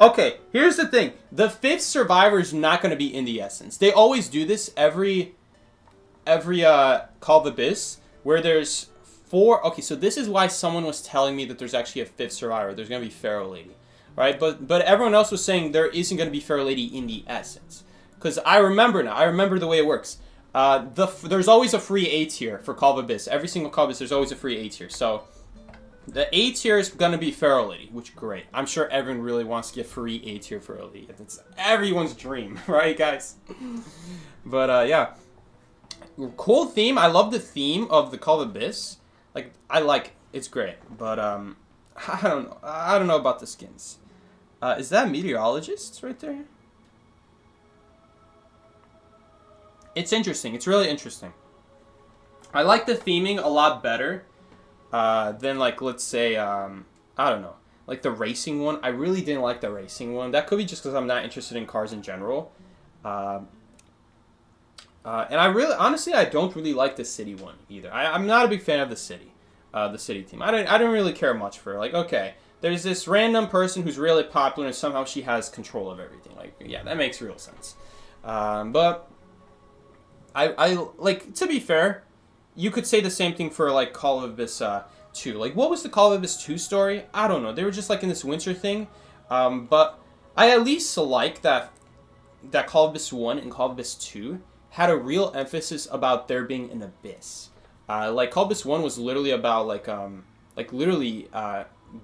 Okay, here's the thing. The 5th survivor is not going to be in the essence. They always do this every Call of Abyss, where there's 4. Okay, so this is why someone was telling me that there's actually a 5th survivor. There's going to be Pharaoh Lady. Right? But everyone else was saying there isn't going to be Pharaoh Lady in the essence. Because I remember now. I remember the way it works. There's always a free A tier for Call of Abyss. Every single Call of Abyss, there's always a free A tier. So the A tier is going to be Pharaoh Lady, which great. I'm sure everyone really wants to get free A tier Pharaoh Lady. It's everyone's dream, right, guys? But yeah, cool theme. I love the theme of the Call of Abyss. Like it's great. But I don't know about the skins. Is that meteorologist right there? It's interesting. It's really interesting. I like the theming a lot better than, like, let's say, I don't know, like the racing one. I really didn't like the racing one. That could be just because I'm not interested in cars in general. And honestly, I don't really like the city one either. I'm not a big fan of the city team. I didn't really care much for, like, okay, there's this random person who's really popular and somehow she has control of everything. Like, yeah, that makes real sense. But I like, to be fair, you could say the same thing for, like, Call of Abyss 2. Like, what was the Call of Abyss 2 story? I don't know. They were just, like, in this winter thing. But I at least like that Call of Abyss 1 and Call of Abyss 2 had a real emphasis about there being an abyss. Like, Call of Abyss 1 was literally about, literally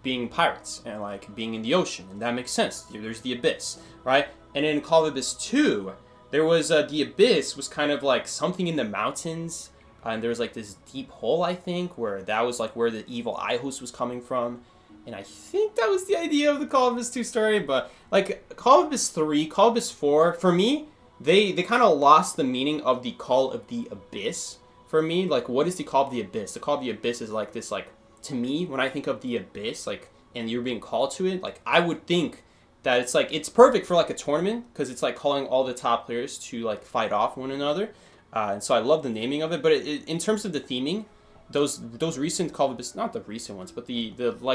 being pirates and, like, being in the ocean. And that makes sense. There's the abyss, right? And in Call of Abyss 2, there was, the abyss was kind of like something in the mountains. And there was, like, this deep hole, I think, where that was, like, where the evil eye host was coming from. And I think that was the idea of the Call of Abyss 2 story. But, like, Call of Abyss 3, Call of Abyss 4, for me, they kind of lost the meaning of the Call of the Abyss. For me, like, what is the Call of the Abyss? The Call of the Abyss is, like, this, like, to me, when I think of the Abyss, like, and you're being called to it, like, I would think that it's, like, it's perfect for, like, a tournament, because it's, like, calling all the top players to, like, fight off one another. And so I love the naming of it, but in terms of the theming, those recent Call of Abyss, not the recent ones, but the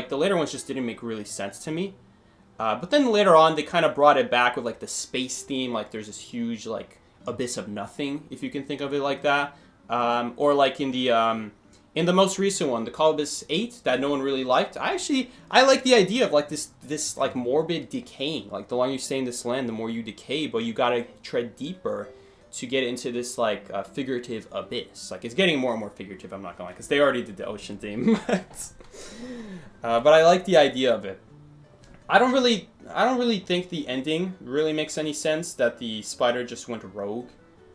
later ones just didn't make really sense to me. But then later on, they kind of brought it back with, like, the space theme, like, there's this huge, like, abyss of nothing, if you can think of it like that. Or, like, in the most recent one, the Call of Abyss 8, that no one really liked, I like the idea of, like, this like, morbid decaying. Like, the longer you stay in this land, the more you decay, but you gotta tread deeper to get into this, like, figurative abyss. Like, it's getting more and more figurative, I'm not gonna lie, because they already did the ocean theme. But I like the idea of it. I don't really think the ending really makes any sense, that the spider just went rogue,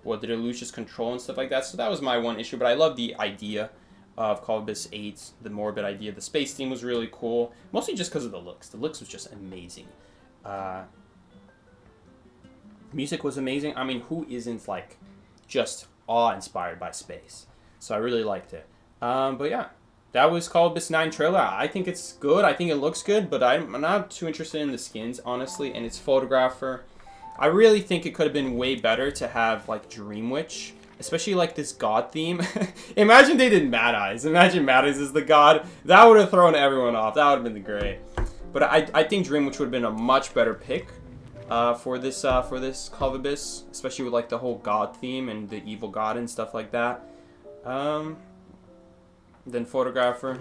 or did it lose its control and stuff like that. So that was my one issue, but I love the idea of Call of Abyss 8, the morbid idea. The space theme was really cool, mostly just because of the looks. The looks was just amazing. Music was amazing. I mean, who isn't, like, just awe-inspired by space? So I really liked it. But yeah, that was Call of Abyss 9 trailer. I think it's good. I think it looks good, but I'm not too interested in the skins, honestly, and its photographer. I really think it could have been way better to have, like, Dream Witch, especially, like, this god theme. Imagine they did Mad Eyes. Imagine Mad Eyes is the god. That would have thrown everyone off. That would have been great. But I think Dream Witch would have been a much better pick for this Call of Abyss, especially with, like, the whole god theme and the evil god and stuff like that. Then photographer.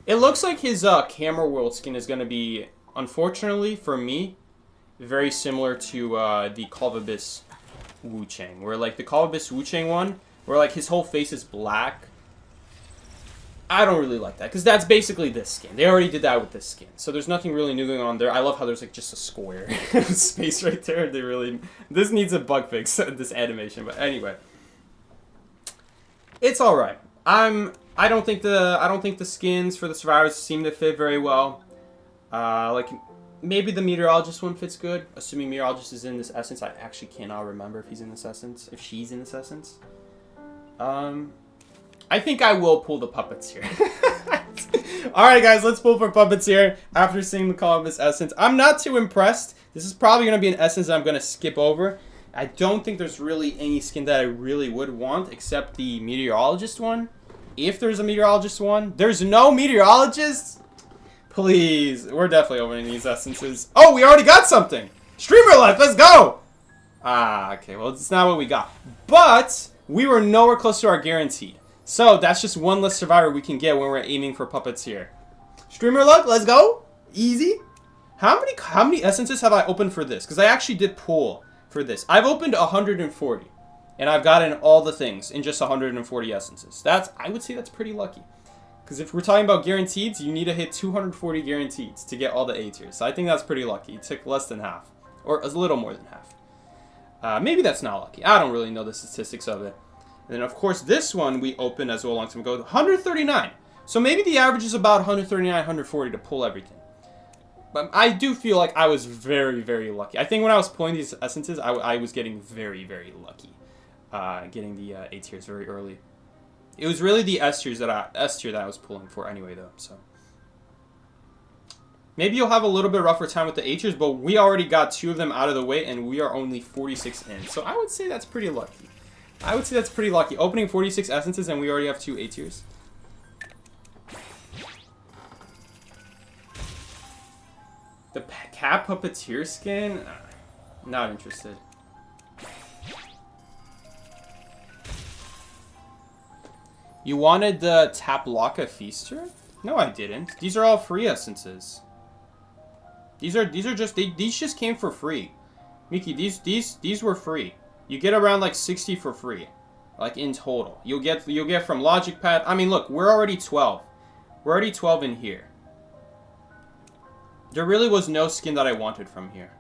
It looks like his camera world skin is going to be, unfortunately for me, very similar to the Call of Abyss Wu Chang, where, like, the Call of Abyss Wu Chang one, where, like, his whole face is black. I don't really like that, because that's basically this skin. They already did that with this skin, so there's nothing really new going on there. I love how there's, like, just a square space right there. This needs a bug fix, this animation, but anyway, it's all right. I don't think the skins for the survivors seem to fit very well. Like, maybe the meteorologist one fits good, assuming meteorologist is in this essence. I actually cannot remember if he's in this essence, if she's in this essence. I think I will pull the puppets here. Alright guys, let's pull for puppets here after seeing the Columbus Essence. I'm not too impressed. This is probably going to be an Essence that I'm going to skip over. I don't think there's really any skin that I really would want except the Meteorologist one. If there's a Meteorologist one. There's no Meteorologist? Please. We're definitely opening these Essences. Oh, we already got something. Streamer Life, let's go! Ah, okay, well, it's not what we got. But we were nowhere close to our guaranteed. So that's just one less survivor we can get when we're aiming for puppets here. Streamer luck, let's go. Easy. How many essences have I opened for this? Because I actually did pull for this. I've opened 140. And I've gotten all the things in just 140 essences. I would say that's pretty lucky. Because if we're talking about guaranteeds, you need to hit 240 guaranteeds to get all the A tiers. So I think that's pretty lucky. It took less than half. Or a little more than half. Maybe that's not lucky. I don't really know the statistics of it. And then, of course, this one we opened as well a long time ago. 139. So maybe the average is about 139, 140 to pull everything. But I do feel like I was very, very lucky. I think when I was pulling these essences, I was getting very, very lucky. Getting the A tiers very early. It was really the S tier that I was pulling for anyway, though. So maybe you'll have a little bit rougher time with the A tiers, but we already got 2 of them out of the way, and we are only 46 in. So I would say that's pretty lucky. I would say that's pretty lucky. Opening 46 essences, and we already have 2 A tiers. The Cat Puppeteer skin? Not interested. You wanted the Taplaka Feaster? No, I didn't. These are all free essences. These just came for free. Miki, these were free. You get around like 60 for free, like in total. You'll get from Logic Pad. I mean, look, we're already 12. We're already 12 in here. There really was no skin that I wanted from here.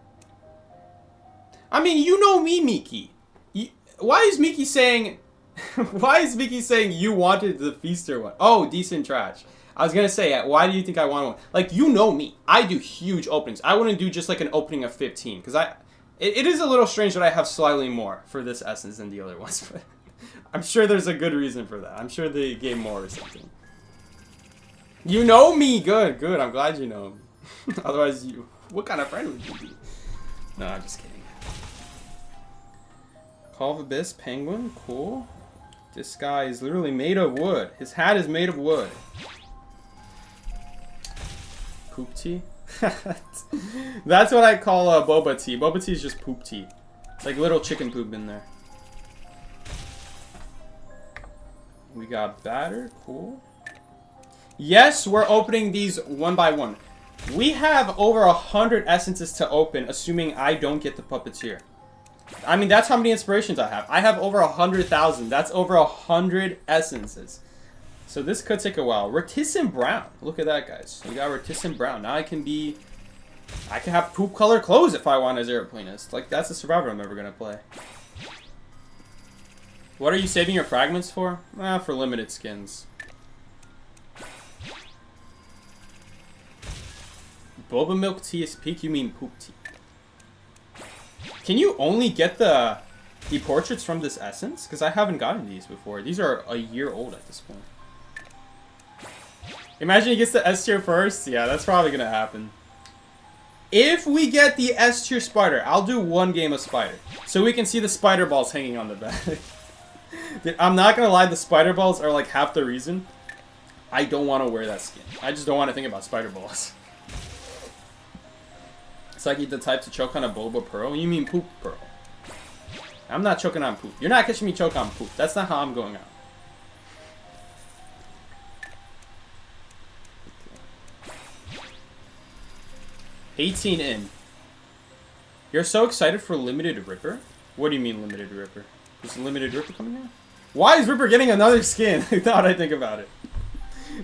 I mean, you know me, Miki. Why is Miki saying? Why is Miki saying you wanted the Feaster one? Oh, decent trash. I was gonna say, why do you think I want one? Like, you know me. I do huge openings. I wouldn't do just like an opening of 15 because it is a little strange that I have slightly more for this essence than the other ones, but I'm sure there's a good reason for that. I'm sure they gave more or something. You know me. Good, good. I'm glad you know me. Otherwise, what kind of friend would you be? No, I'm just kidding. Call of Abyss Penguin, cool. This guy is literally made of wood. His hat is made of wood. Poop tea? That's what I call boba tea. Boba tea is just poop tea. It's like little chicken poop in there. We got batter, cool. Yes, we're opening these one by one. We have over 100 essences to open, assuming I don't get the puppeteer. I mean, that's how many inspirations I have. I have over 100,000. That's over 100 essences. So this could take a while. Reticent Brown. Look at that, guys. We got Reticent Brown. Now I can have poop color clothes if I want as Aeroplanist. Like, that's a survivor I'm ever going to play. What are you saving your fragments for? For limited skins. Boba Milk tea is peak? You mean poop tea? Can you only get the portraits from this essence? Because I haven't gotten these before. These are a year old at this point. Imagine he gets the S tier first. Yeah, that's probably going to happen. If we get the S tier spider, I'll do one game of spider. So we can see the spider balls hanging on the back. I'm not going to lie, the spider balls are like half the reason I don't want to wear that skin. I just don't want to think about spider balls. It's like the type to choke on a boba pearl. You mean poop pearl? I'm not choking on poop. You're not catching me choke on poop. That's not how I'm going out. 18 in. You're so excited for Limited Ripper? What do you mean Limited Ripper? Is Limited Ripper coming out? Why is Ripper getting another skin? Now that I think about it.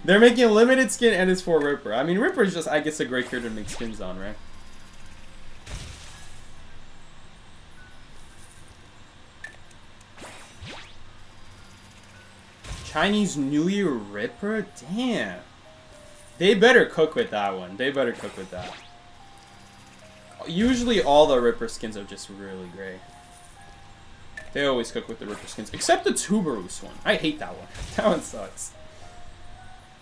They're making a limited skin and it's for Ripper. I mean, Ripper is just, I guess, a great character to make skins on, right? Chinese New Year Ripper? Damn. They better cook with that one. They better cook with that. Usually all the Ripper skins are just really great. They always cook with the Ripper skins. Except the Tuberous one. I hate that one. That one sucks.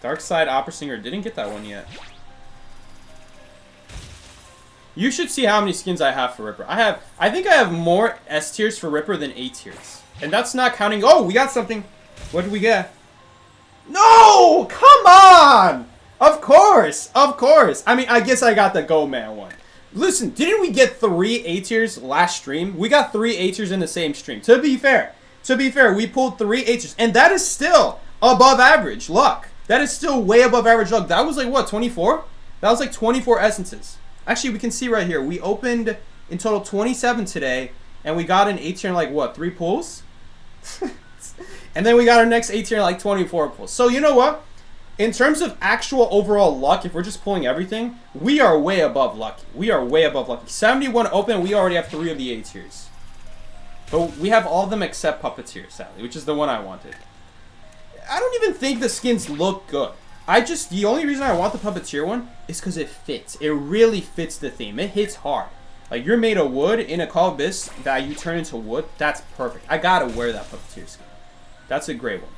Dark Side Opera Singer didn't get that one yet. You should see how many skins I have for Ripper. I think I have more S tiers for Ripper than A tiers. And that's not counting. Oh, we got something. What did we get? No! Come on! Of course! Of course! I mean, I guess I got the Go Man one. Listen, didn't we get 3 A tiers last stream? We got 3 A tiers in the same stream. To be fair, we pulled 3 A tiers. And that is still above average luck. That is still way above average luck. That was like, what, 24? That was like 24 essences. Actually, we can see right here. We opened in total 27 today. And we got an A tier in like, what, 3 pulls? And then we got our next A tier in like 24 pulls. So you know what? In terms of actual overall luck, if we're just pulling everything, we are way above lucky. We are way above lucky. 71 open, we already have 3 of the A tiers. But we have all of them except Puppeteer, sadly, which is the one I wanted. I don't even think the skins look good. The only reason I want the Puppeteer one is because it fits. It really fits the theme. It hits hard. Like, you're made of wood in a Call of Abyss that you turn into wood. That's perfect. I gotta wear that Puppeteer skin. That's a great one.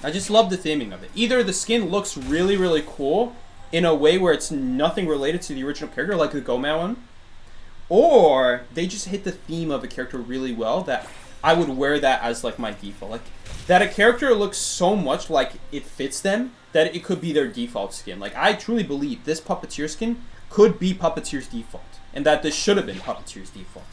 I just love the theming of it. Either the skin looks really, really cool in a way where it's nothing related to the original character, like the Goma one, or they just hit the theme of a character really well that I would wear that as like my default. Like, that a character looks so much like it fits them that it could be their default skin. Like, I truly believe this Puppeteer skin could be Puppeteer's default, and that this should have been Puppeteer's default.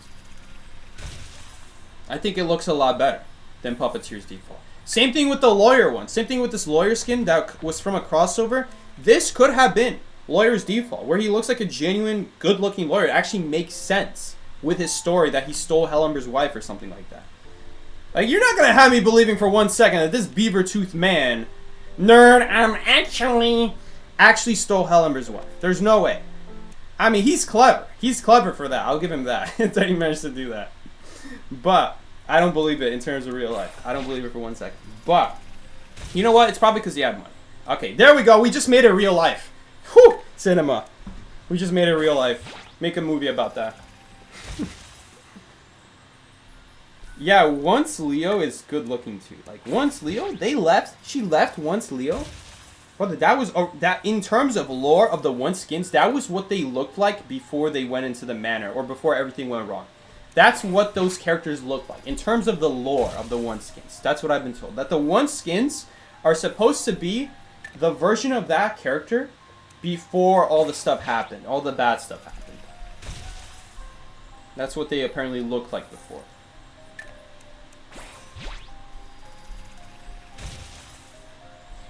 I think it looks a lot better than Puppeteer's default. Same thing with the Lawyer one. Same thing with this Lawyer skin that was from a crossover. This could have been Lawyer's default, where he looks like a genuine, good-looking lawyer. It actually makes sense with his story that he stole Hellenberg's wife or something like that. Like, you're not gonna have me believing for 1 second that this beaver-toothed man, nerd, actually stole Hellenberg's wife. There's no way. I mean, he's clever. He's clever for that. I'll give him that. That he managed to do that. But I don't believe it in terms of real life. I don't believe it for 1 second. But you know what? It's probably because he had money. Okay, there we go. We just made it real life. Whew! Cinema. We just made it real life. Make a movie about that. Yeah, Once Leo is good looking too. Like, Once Leo, she left Once Leo. Brother, that was, that in terms of lore of the Once skins, that was what they looked like before they went into the manor, or before everything went wrong. That's what those characters look like in terms of the lore of the Once skins. That's what I've been told. That the Once skins are supposed to be the version of that character before all the stuff happened, all the bad stuff happened. That's what they apparently looked like before.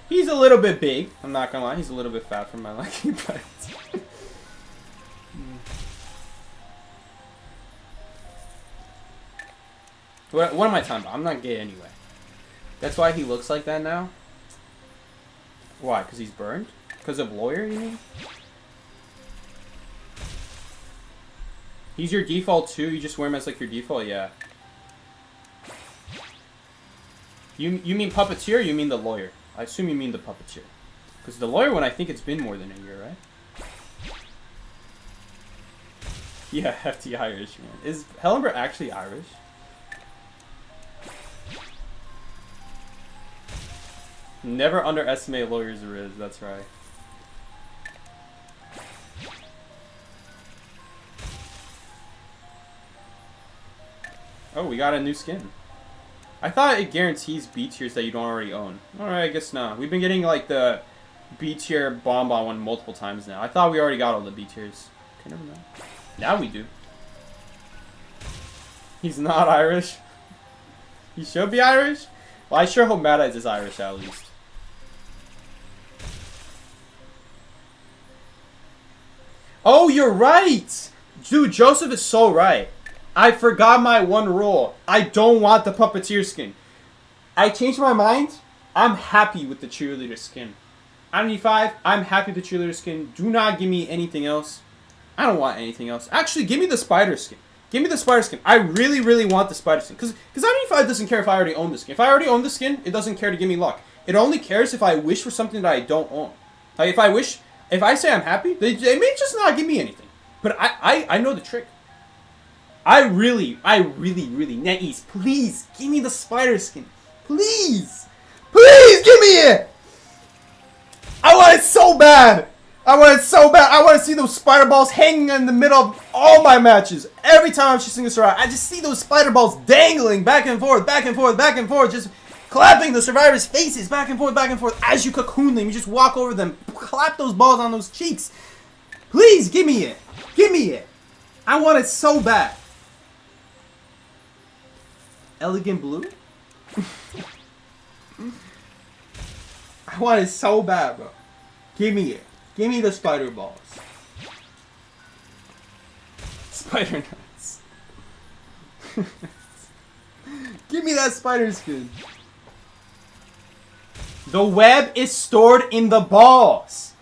He's a little bit big. I'm not gonna lie. He's a little bit fat for my liking, but what am I talking about? I'm not gay anyway. That's why he looks like that now? Why? Because he's burned? Because of Lawyer, you mean? He's your default too? You just wear him as like your default? Yeah. You mean Puppeteer or you mean the Lawyer? I assume you mean the Puppeteer. Because the Lawyer one, I think it's been more than a year, right? Yeah, hefty Irish, man. Is Hellenberg actually Irish? Never underestimate Lawyer's riz, that's right. Oh, we got a new skin. I thought it guarantees B tiers that you don't already own. Alright, I guess not. We've been getting like the B tier Bonbon one multiple times now. I thought we already got all the B tiers. Okay, never mind. Now we do. He's not Irish. He should be Irish? Well, I sure hope Mad Eyes is Irish at least. Oh, you're right! Dude, Joseph is so right. I forgot my one rule. I don't want the Puppeteer skin. I changed my mind. I'm happy with the cheerleader skin. I'm happy with the cheerleader skin. Do not give me anything else. I don't want anything else. Actually, give me the spider skin. Give me the spider skin. I really, really want the spider skin. Because I doesn't care if I already own the skin. If I already own the skin, it doesn't care to give me luck. It only cares if I wish for something that I don't own. Like, if I say I'm happy, they may just not give me anything. But I know the trick. I really, NetEase, please, give me the spider skin. Please. Please give me it! I want it so bad! I want it so bad! I want to see those spider balls hanging in the middle of all my matches. Every time I'm chasing a survivor, I just see those spider balls dangling back and forth, back and forth, back and forth, just clapping the survivors' faces back and forth as you cocoon them. You just walk over them, clap those balls on those cheeks. Please give me it! Give me it! I want it so bad. Elegant blue? I want it so bad, bro. Give me it. Give me the spider balls. Spider nuts. Give me that spider skin. The web is stored in the balls.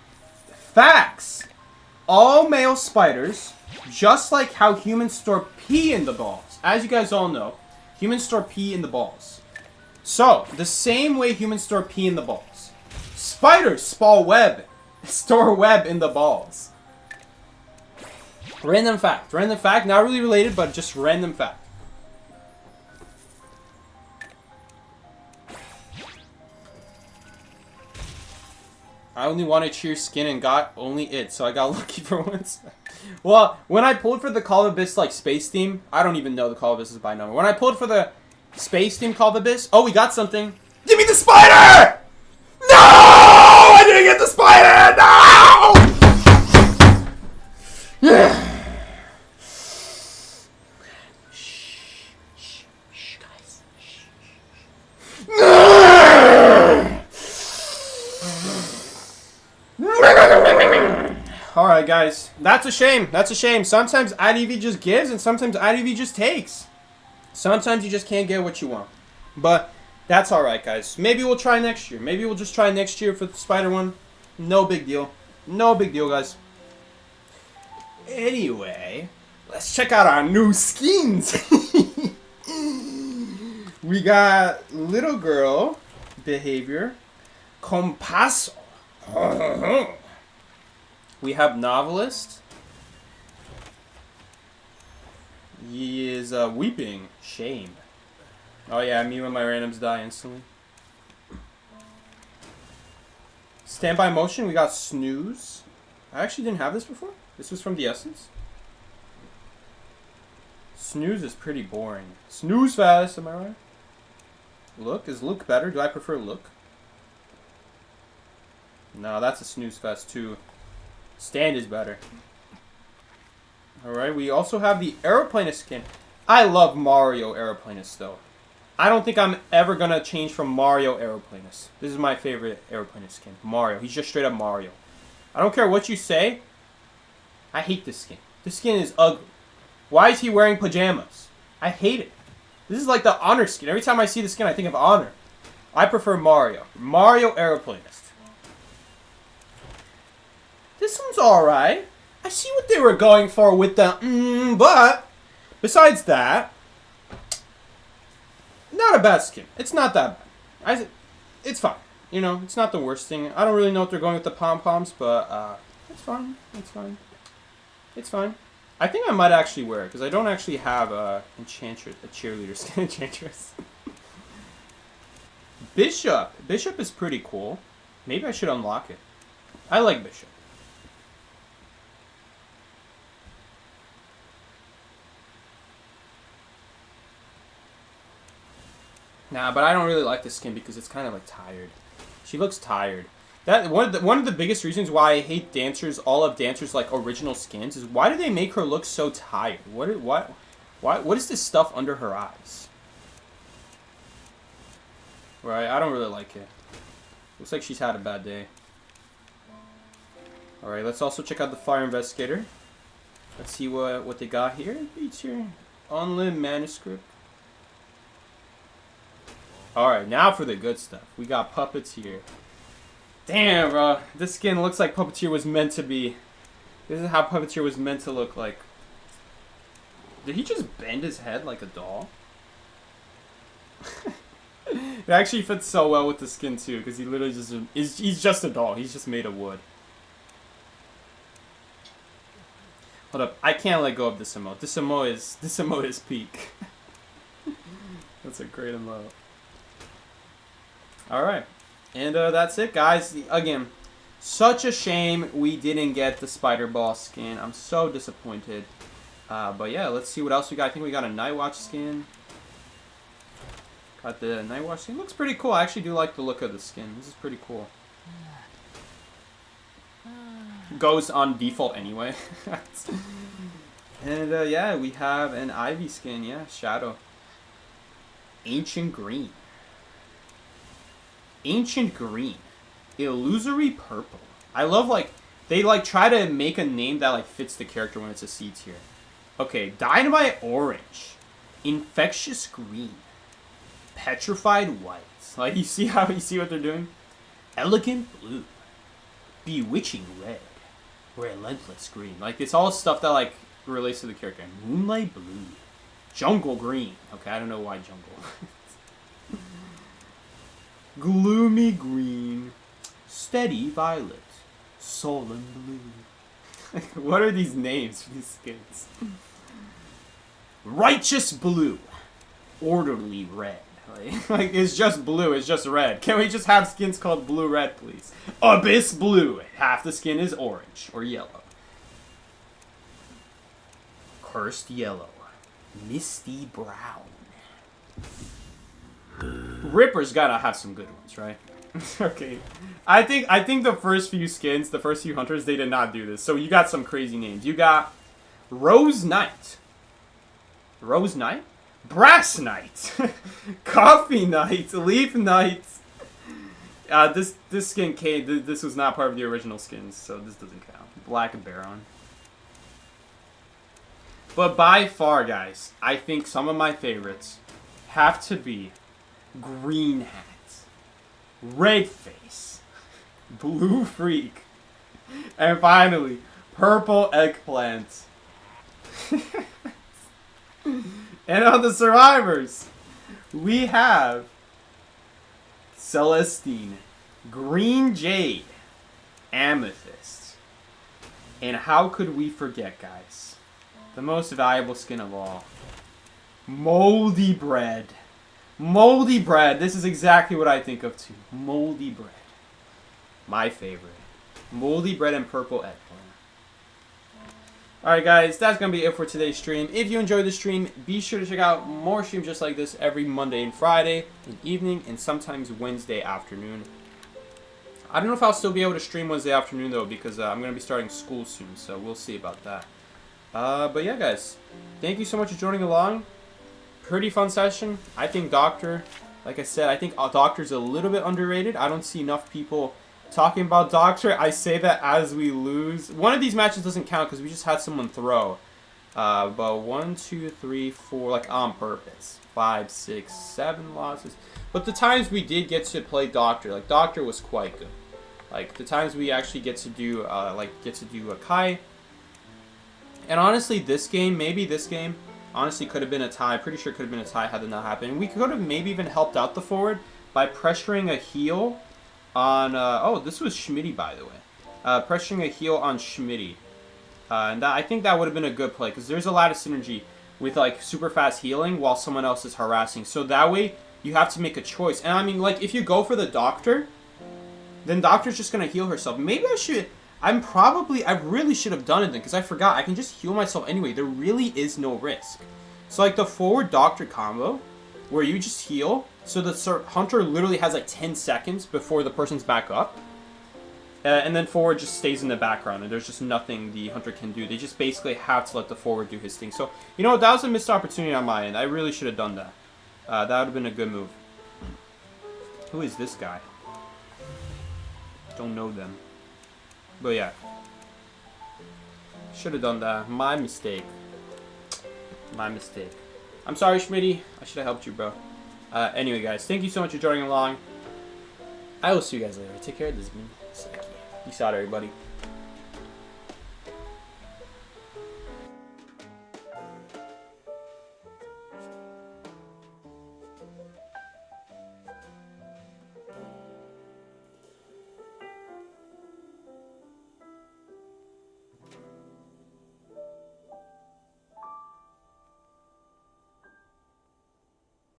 Facts. All male spiders, just like how humans store pee in the balls. As you guys all know, humans store pee in the balls. So, the same way humans store pee in the balls, spiders store web in the balls. Random fact. Random fact, not really related, but just random fact. I only wanted cheer skin and got only it, so I got lucky for once. Well, when I pulled for the Call of Abyss like space theme, I don't even know the Call of Abyss is by number. When I pulled for the space theme Call of Abyss, oh, we got something. Give me the spider! No! I didn't get the spider! No! Shh, guys. Alright, guys. That's a shame. That's a shame. Sometimes IDV just gives, and sometimes IDV just takes. Sometimes you just can't get what you want. But that's alright, guys. Maybe we'll try next year. Maybe we'll just try next year for the spider one. No big deal. No big deal, guys. Anyway, let's check out our new skins. We got Little Girl Behavior. Compasso. We have Novelist. He is weeping. Shame. Oh yeah, me when my randoms die instantly. Standby Motion, we got Snooze. I actually didn't have this before. This was from the Essence. Snooze is pretty boring. Snooze fast, am I right? Look, is Look better? Do I prefer Look? No, that's a Snooze fest too. Stand is better. Alright, we also have the Aeroplanist skin. I love Mario Aeroplanist though. I don't think I'm ever gonna change from Mario Aeroplanist. This is my favorite Aeroplanist skin. Mario. He's just straight up Mario. I don't care what you say. I hate this skin. This skin is ugly. Why is he wearing pajamas? I hate it. This is like the Honor skin. Every time I see the skin, I think of Honor. I prefer Mario. Mario Aeroplanist. This one's alright. I see what they were going for with the but besides that, not a bad skin. It's not that bad. It's fine. You know, it's not the worst thing. I don't really know what they're going with the pom-poms, but it's fine. It's fine. It's fine. I think I might actually wear it, because I don't actually have a cheerleader skin Enchantress. Bishop. Bishop is pretty cool. Maybe I should unlock it. I like Bishop. Nah, but I don't really like this skin because it's kind of like tired. She looks tired. That one of the biggest reasons why I hate dancers, all of dancers like original skins, is why do they make her look so tired? What is this stuff under her eyes? Right, I don't really like it. Looks like she's had a bad day. All right, let's also check out the Fire Investigator. Let's see what they got here. Beats here. Unlit manuscript. Alright, now for the good stuff. We got Puppeteer. Damn, bro. This skin looks like Puppeteer was meant to be. This is how Puppeteer was meant to look like. Did he just bend his head like a doll? It actually fits so well with the skin too, because he literally just he's just a doll. He's just made of wood. Hold up, I can't let go of this emote. This emote is peak. That's a great emote. All right. And that's it, guys. Again, such a shame we didn't get the Spider Ball skin. I'm so disappointed. But yeah, let's see what else we got. I think we got a Nightwatch skin. Got the Nightwatch skin. Looks pretty cool. I actually do like the look of the skin. This is pretty cool. Goes on default anyway. And yeah, we have an Ivy skin. Yeah, Shadow. Ancient Green. Ancient Green. Illusory Purple. I love, like, they, like, try to make a name that, like, fits the character when it's a C tier. Okay, Dynamite Orange. Infectious Green. Petrified White. Like, you see what they're doing? Elegant Blue. Bewitching Red. Relentless Green. Like, it's all stuff that, like, relates to the character. Moonlight Blue. Jungle Green. Okay, I don't know why Jungle. Gloomy Green. Steady Violet. Sullen Blue. What are these names for these skins? Righteous Blue. Orderly Red. Like, it's just blue, it's just red. Can we just have skins called blue red, please? Abyss Blue. Half the skin is orange or yellow. Cursed Yellow. Misty Brown. Ripper's gotta have some good ones, right? Okay. I think the first few skins, the first few hunters, they did not do this. So you got some crazy names. You got Rose Knight. Rose Knight? Brass Knight. Coffee Knight. Leaf Knight. This skin came. This was not part of the original skins, so this doesn't count. Black Baron. But by far, guys, I think some of my favorites have to be Green Hat, Red Face, Blue Freak, and finally, Purple Eggplant. And on the survivors, we have Celestine, Green Jade, Amethyst. And how could we forget, guys? The most valuable skin of all. Moldy Bread. Moldy Bread. This is exactly what I think of too. Moldy Bread. My favorite. Moldy Bread and Purple Eggplant. Alright guys, that's going to be it for today's stream. If you enjoyed the stream, be sure to check out more streams just like this every Monday and Friday in evening and sometimes Wednesday afternoon. I don't know if I'll still be able to stream Wednesday afternoon though because I'm going to be starting school soon, so we'll see about that. But yeah guys, thank you so much for joining along. Pretty fun session. I think Doctor, like I said, I think Doctor's a little bit underrated. I don't see enough people talking about Doctor. I say that as we lose. One of these matches doesn't count because we just had someone throw. But 1, 2, 3, 4, like on purpose. 5, 6, 7 losses. But the times we did get to play Doctor, like Doctor was quite good. Like the times we actually get to do, a Kai. And honestly, this game, maybe this game, honestly could have been a tie. Pretty sure it could have been a tie had that not happened. We could have maybe even helped out the forward by pressuring a heal on, oh, this was Schmitty, by the way. Pressuring a heal on Schmitty. And I think that would have been a good play, because there's a lot of synergy with, like, super fast healing while someone else is harassing. So that way, you have to make a choice. And I mean, like, if you go for the Doctor, then Doctor's just going to heal herself. Maybe I really should have done it then, because I forgot. I can just heal myself anyway. There really is no risk. So, like, the forward Doctor combo, where you just heal, so the Hunter literally has, like, 10 seconds before the person's back up. And then forward just stays in the background, and there's just nothing the Hunter can do. They just basically have to let the forward do his thing. So, you know what? That was a missed opportunity on my end. I really should have done that. That would have been a good move. Who is this guy? Don't know them. But yeah. Should have done that. My mistake. My mistake. I'm sorry, Schmitty. I should have helped you, bro. Anyway, guys. Thank you so much for joining along. I will see you guys later. Take care. This has been Psyche. Peace out, everybody.